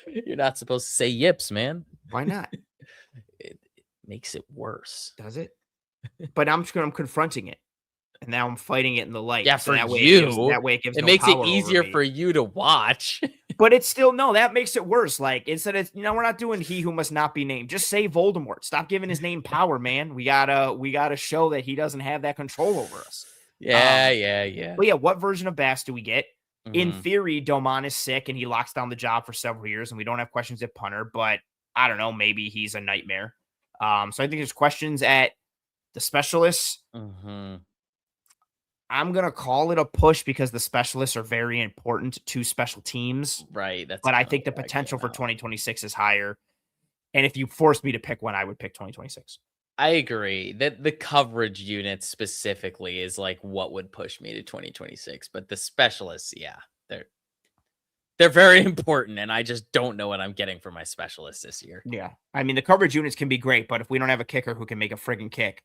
You're not supposed to say yips, man. Why not? It makes it worse. Does it? But I'm confronting it. And now I'm fighting it in the light. Yeah, so for that way you. It makes it easier for you to watch. But it's still, no, that makes it worse. Like, instead of, we're not doing he who must not be named. Just say Voldemort. Stop giving his name power, man. We gotta show that he doesn't have that control over us. Yeah. But yeah, what version of Bass do we get? Mm-hmm. In theory, Doman is sick and he locks down the job for several years and we don't have questions at punter, but I don't know, maybe he's a nightmare. So I think there's questions at the specialists. Mm-hmm. I'm going to call it a push because the specialists are very important to special teams. Right. But I think the potential for 2026 is higher. And if you forced me to pick one, I would pick 2026. I agree that the coverage unit specifically is like what would push me to 2026. But the specialists, yeah, they're very important. And I just don't know what I'm getting for my specialists this year. Yeah. I mean, the coverage units can be great, but if we don't have a kicker who can make a friggin' kick,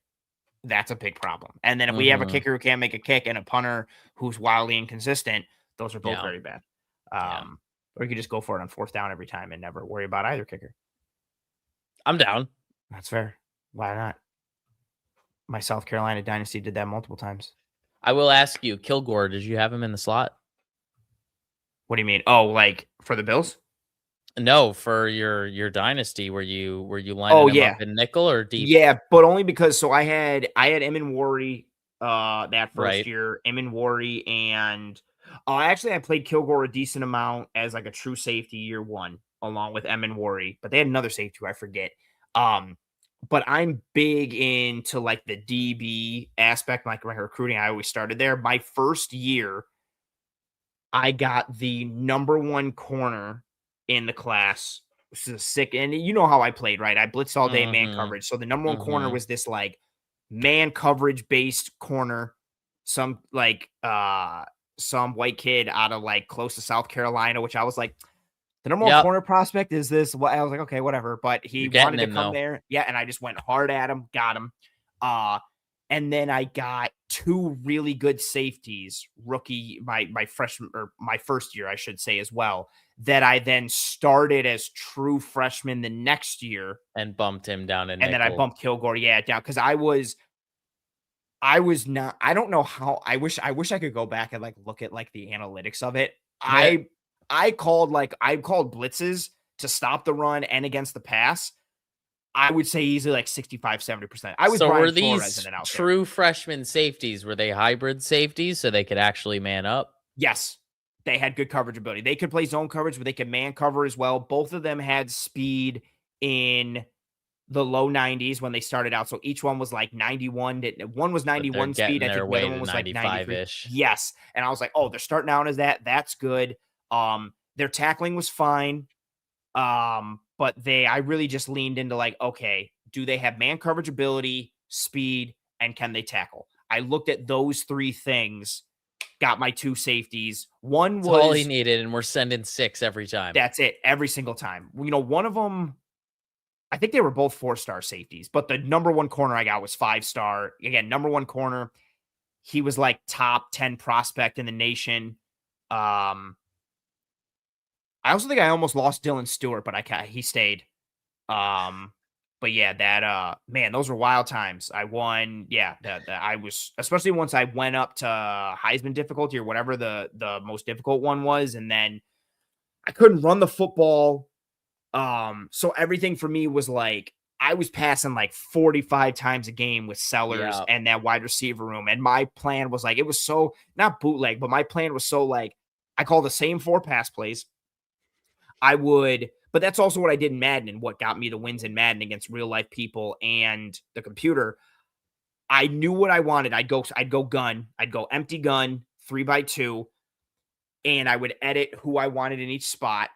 that's a big problem. And then if we have a kicker who can't make a kick and a punter who's wildly inconsistent, those are both very bad. Or you could just go for it on 4th down every time and never worry about either kicker. I'm down. That's fair. Why not? My South Carolina dynasty did that multiple times. I will ask you, Kilgore, did you have him in the slot? What do you mean? Oh, like for the Bills? No, for your dynasty, were you lining him up in nickel or deep? Yeah, but only because I had Emin Worry that first year, Emin Worry, and actually I played Kilgore a decent amount as like a true safety year 1 along with Emin Worry, but they had another safety who I forget. But I'm big into like the DB aspect, like my recruiting. I always started there. My first year, I got the number 1 corner in the class. This is sick. And you know how I played, right? I blitzed all day man coverage. So the number 1 corner was this like man coverage based corner. Some like some white kid out of like close to South Carolina, which I was like, the number 1 corner prospect is this. Well, I was like, okay, whatever. But he wanted to come there. Yeah. And I just went hard at him, got him. And then I got two really good safeties, my freshman or my first year, I should say as well, that I then started as true freshmen the next year. And bumped him down to And then I nickel. bumped Kilgore, down because I was not. I don't know how. I wish I could go back and like look at like the analytics of it. I called blitzes to stop the run and against the pass. I would say easily like 65-70%. I was So were Brian Flores in these and out there. true freshman safeties? Were they hybrid safeties so they could actually man up? Yes, they had good coverage ability. They could play zone coverage, but they could man cover as well. Both of them had speed in the low 90s when they started out. So each one was like 91. One was But they're 91 speed. getting I their think the way other to one was like 93. 95-ish. Yes. And I was like, oh, they're starting out as that. That's good. Their tackling was fine. But I really just leaned into like, okay, do they have man coverage ability, speed, and can they tackle? I looked at those three things, got my two safeties. One That's all he was needed, and we're sending 6 every time. that's it every single time. One of them, I think they were both 4-star safeties, but the number one corner I got was 5-star. Again, number one corner. He was like top 10 prospect in the nation. I also think I almost lost Dylan Stewart, but he stayed. But yeah, that man, those were wild times. I won. Yeah, I was, especially once I went up to Heisman difficulty or whatever the most difficult one was, and then I couldn't run the football. So everything for me was like I was passing like 45 times a game with Sellers and that wide receiver room. And my plan was like, it was so not bootleg, but my plan was so like I call the same 4 pass plays. But that's also what I did in Madden and what got me the wins in Madden against real life people and the computer. I knew what I wanted. I'd go gun. I'd go empty gun, 3x2, and I would edit who I wanted in each spot.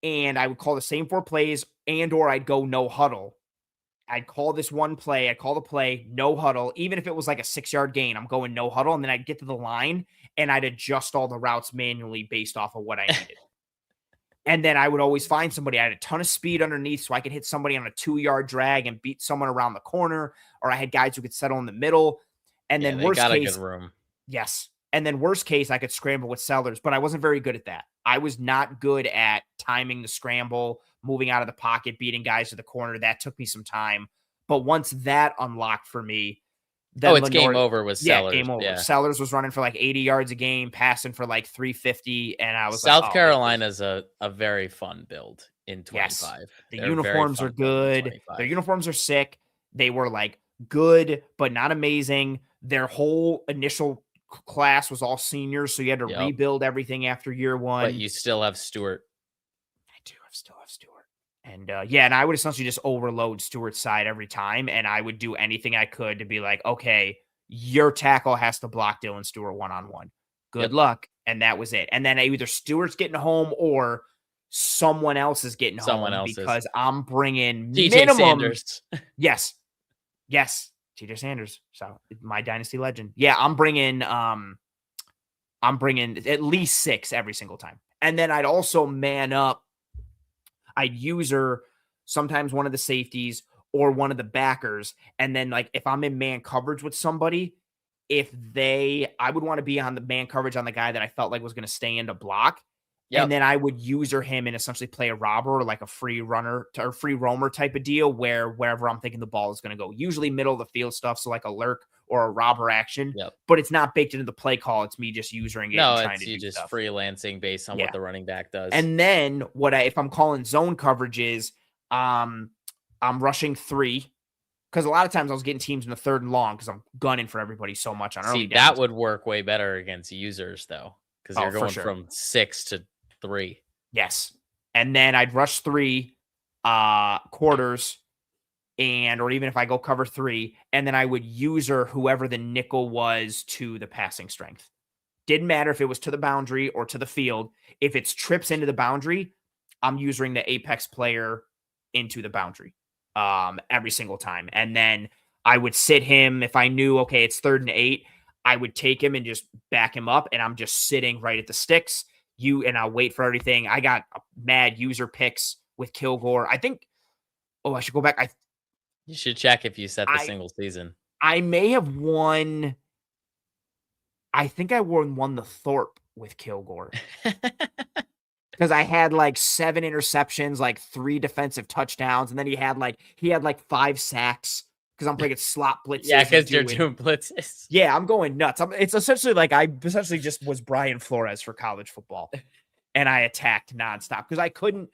And I would call the same 4 plays or I'd go no huddle. I'd call this one play. I'd call the play, no huddle. Even if it was like a 6-yard gain, I'm going no huddle. And then I'd get to the line and I'd adjust all the routes manually based off of what I needed. And then I would always find somebody. I had a ton of speed underneath so I could hit somebody on a 2-yard drag and beat someone around the corner. Or I had guys who could settle in the middle. And then worst case, a good room. Yes. And then worst case, I could scramble with Sellers, but I wasn't very good at that. I was not good at timing the scramble, moving out of the pocket, beating guys to the corner. That took me some time. But once that unlocked for me, then it's game over with Sellers. Yeah, game over. Yeah. Sellers was running for like 80 yards a game, passing for like 350. And I was South Carolina's a very fun build in 25. Yes. The uniforms are good. Their uniforms are sick. They were like good, but not amazing. Their whole initial class was all seniors, so you had to rebuild everything after year one. But you still have Stewart. I do. I still have Stewart. And and I would essentially just overload Stewart's side every time, and I would do anything I could to be like, okay, your tackle has to block Dylan Stewart one-on-one. Good luck. And that was it. And then either Stewart's getting home or someone else is getting home because I'm bringing minimum. Sanders. Yes. TJ Sanders. So my dynasty legend. Yeah, I'm bringing at least 6 every single time. And then I'd also man up. I'd use her sometimes one of the safeties or one of the backers. And then like if I'm in man coverage with somebody, I would want to be on the man coverage on the guy that I felt like was going to stay in to block. And then I would user him and essentially play a robber or like a free runner or free roamer type of deal where wherever I'm thinking the ball is going to go, usually middle of the field stuff. So like a lurk or a robber action, but it's not baked into the play call. It's me just using it. No, and trying it's to you do just stuff. freelancing based on what the running back does. And then if I'm calling zone coverages, I'm rushing 3. Because a lot of times I was getting teams in the 3rd and long because I'm gunning for everybody so much on early downs. That would work way better against users though, because you're going from 6 to 3. Yes. And then I'd rush 3 quarters or even if I go cover 3, and then I would user whoever the nickel was to the passing strength. Didn't matter if it was to the boundary or to the field. If it's trips into the boundary, I'm using the apex player into the boundary every single time. And then I would sit him if I knew, okay, it's 3rd and 8, I would take him and just back him up, and I'm just sitting right at the sticks. And I'll wait for everything. I got mad user picks with Kilgore. I think, I should go back. You should check if you set the single season. I may have won. I think I won the Thorpe with Kilgore because I had like 7 interceptions, like 3 defensive touchdowns, and then he had like 5 sacks because I'm playing slot Yeah, blitzes and because you're doing. doing blitzes. Yeah, I'm going nuts. It's essentially like I essentially just was Brian Flores for college football, and I attacked nonstop because I couldn't.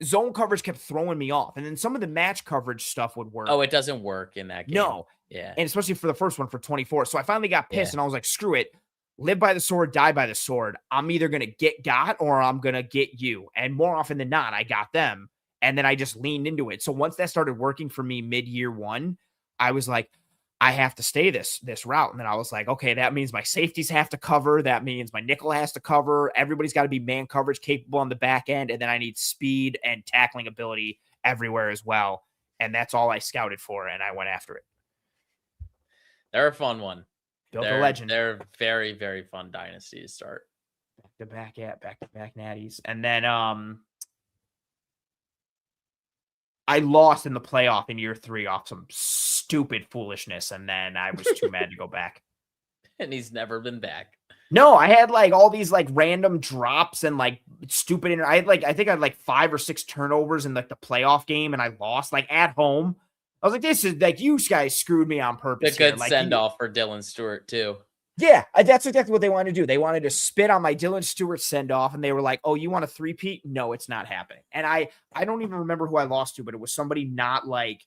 Zone coverage kept throwing me off, and then some of the match coverage stuff would work. Oh, it doesn't work in that game. No, Yeah. and especially for the first one for 24. So I finally got pissed, Yeah. and I was like, "Screw it, live by the sword, die by the sword. I'm either gonna get got or I'm gonna get you." And more often than not, I got them, and then I just leaned into it. So once that started working for me mid year one, I was like, I have to stay this route. And then I was like, okay, that means my safeties have to cover. That means my nickel has to cover. Everybody's got to be man coverage capable on the back end. And then I need speed and tackling ability everywhere as well. And that's all I scouted for. And I went after it. They're a fun one. Built a legend. They're very, very fun dynasty to start. Back to back natties. And then I lost in the playoff in year 3 off some stupid foolishness, and then I was too mad to go back. And he's never been back. No, I had like all these like random drops and like stupid. I think I had like 5 or 6 turnovers in like the playoff game, and I lost like at home. I was like, this is like you guys screwed me on purpose. A good Like, send off for Dylan Stewart too. Yeah, that's exactly what they wanted to do. They wanted to spit on my Dylan Stewart send-off, and they were like, oh, you want a 3-peat? No, it's not happening. And I don't even remember who I lost to, but it was somebody not like...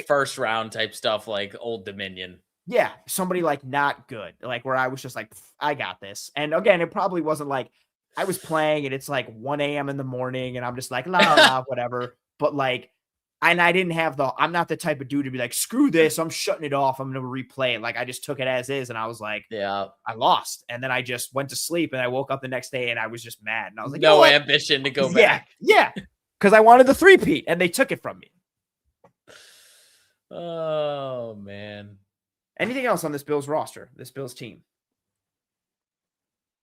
first round type stuff, like Old Dominion. Yeah, somebody like not good, like where I was just like, I got this. And again, it probably wasn't like I was playing and it's like 1 a.m. in the morning, and I'm just like, la, whatever. But like... And I didn't have I'm not the type of dude to be like, screw this, I'm shutting it off, I'm going to replay it. Like, I just took it as is, and I was like, yeah, I lost. And then I just went to sleep, and I woke up the next day, and I was just mad. And I was like, no ambition to go back. Yeah, because I wanted the 3-peat, and they took it from me. Oh, man. Anything else on this Bills roster, this Bills team?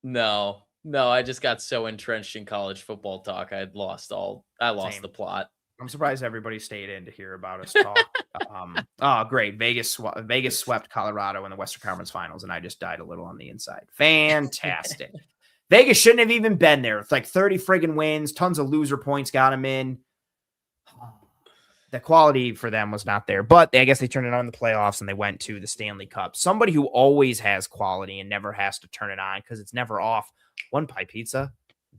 No, I just got so entrenched in college football talk. I lost the plot. I'm surprised everybody stayed in to hear about us talk. Great. Vegas swept Colorado in the Western Conference Finals, and I just died a little on the inside. Fantastic. Vegas shouldn't have even been there. It's like 30 friggin' wins, tons of loser points got them in. The quality for them was not there, but I guess they turned it on in the playoffs, and they went to the Stanley Cup. Somebody who always has quality and never has to turn it on because it's never off. One Pie Pizza,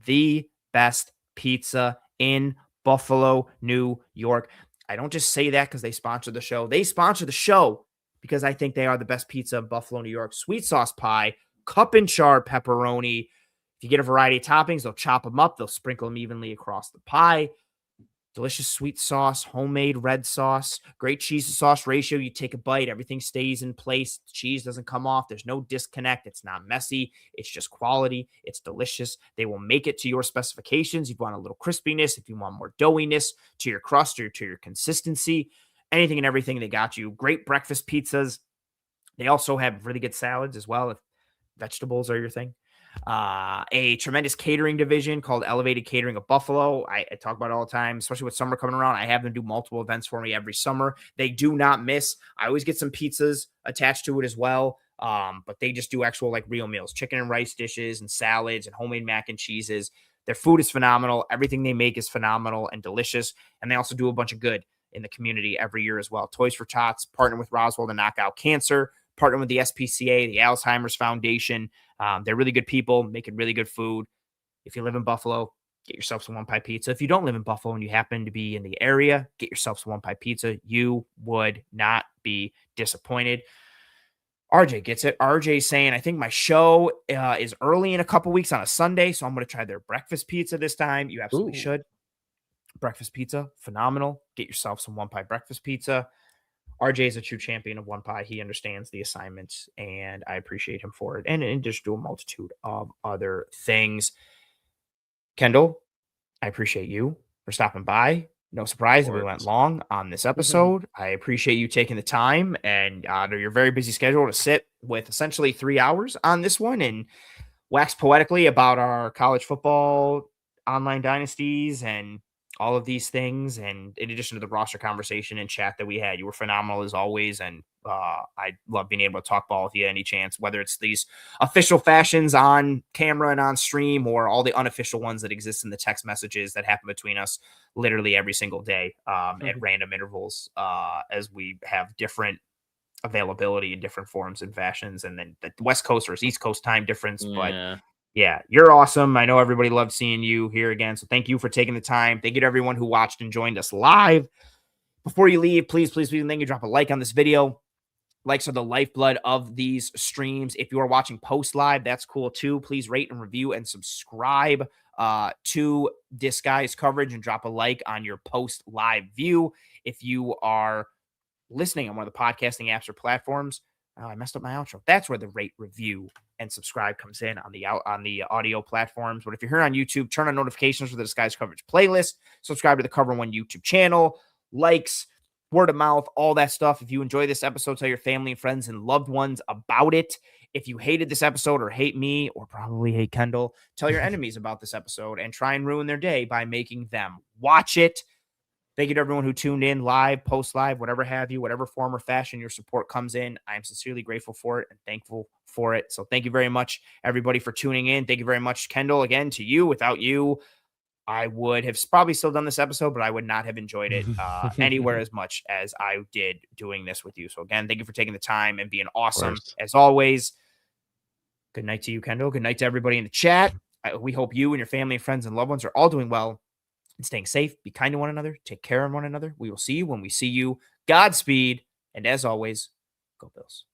the best pizza in Buffalo, New York. I don't just say that because they sponsor the show. They sponsor the show because I think they are the best pizza in Buffalo, New York. Sweet sauce pie, cup and char pepperoni. If you get a variety of toppings, they'll chop them up. They'll sprinkle them evenly across the pie. Delicious sweet sauce, homemade red sauce, great cheese to sauce ratio. You take a bite, everything stays in place. The cheese doesn't come off. There's no disconnect. It's not messy. It's just quality. It's delicious. They will make it to your specifications. If you want a little crispiness, if you want more doughiness to your crust or to your consistency, anything and everything, they got you. Great breakfast pizzas. They also have really good salads as well, if vegetables are your thing. A tremendous catering division called Elevated Catering of Buffalo. I talk about it all the time, especially with summer coming around. I have them do multiple events for me every summer. They do not miss. I always get some pizzas attached to it as well. But they just do actual like real meals, chicken and rice dishes and salads and homemade mac and cheeses. Their food is phenomenal. Everything they make is phenomenal and delicious. And they also do a bunch of good in the community every year as well. Toys for Tots, partner with Roswell to knock out cancer, partner with the SPCA, the Alzheimer's Foundation. They're really good people, making really good food. If you live in Buffalo, get yourself some One Pie Pizza. If you don't live in Buffalo and you happen to be in the area, get yourself some One Pie Pizza. You would not be disappointed. RJ gets it. RJ saying, I think my show is early in a couple weeks on a Sunday, so I'm going to try their breakfast pizza this time. You absolutely should. Breakfast pizza, phenomenal. Get yourself some One Pie breakfast pizza. RJ is a true champion of One Pie. He understands the assignments, and I appreciate him for it. And in addition to a multitude of other things. Kendall, I appreciate you for stopping by. No surprise that we went long on this episode. I appreciate you taking the time and out of your very busy schedule to sit with essentially 3 hours on this one and wax poetically about our college football online dynasties and all of these things. And in addition to the roster conversation and chat that we had, you were phenomenal as always. And I love being able to talk ball with you any chance, whether it's these official fashions on camera and on stream or all the unofficial ones that exist in the text messages that happen between us literally every single day at random intervals as we have different availability in different forms and fashions. And then the West Coast versus East Coast time difference. But Yeah. yeah, you're awesome. I know everybody loved seeing you here again. So thank you for taking the time. Thank you to everyone who watched and joined us live. Before you leave, please, please, please, thank you. Drop a like on this video. Likes are the lifeblood of these streams. If you are watching post live, that's cool too. Please rate and review and subscribe to this guy's coverage and drop a like on your post live view. If you are listening on one of the podcasting apps or platforms, I messed up my outro. That's where the rate, review, and subscribe comes in on the audio platforms. But if you're here on YouTube, turn on notifications for the Disguise Coverage playlist. Subscribe to the Cover One YouTube channel. Likes, word of mouth, all that stuff. If you enjoy this episode, tell your family and friends and loved ones about it. If you hated this episode or hate me or probably hate Kendall, tell your enemies about this episode and try and ruin their day by making them watch it. Thank you to everyone who tuned in live, post live, whatever have you, whatever form or fashion your support comes in. I am sincerely grateful for it and thankful for it. So thank you very much, everybody, for tuning in. Thank you very much, Kendall, again, to you. Without you, I would have probably still done this episode, but I would not have enjoyed it anywhere as much as I did doing this with you. So again, thank you for taking the time and being awesome as always. Good night to you, Kendall. Good night to everybody in the chat. We hope you and your family, friends, and loved ones are all doing well and staying safe. Be kind to one another. Take care of one another. We will see you when we see you. Godspeed. And as always, go Bills.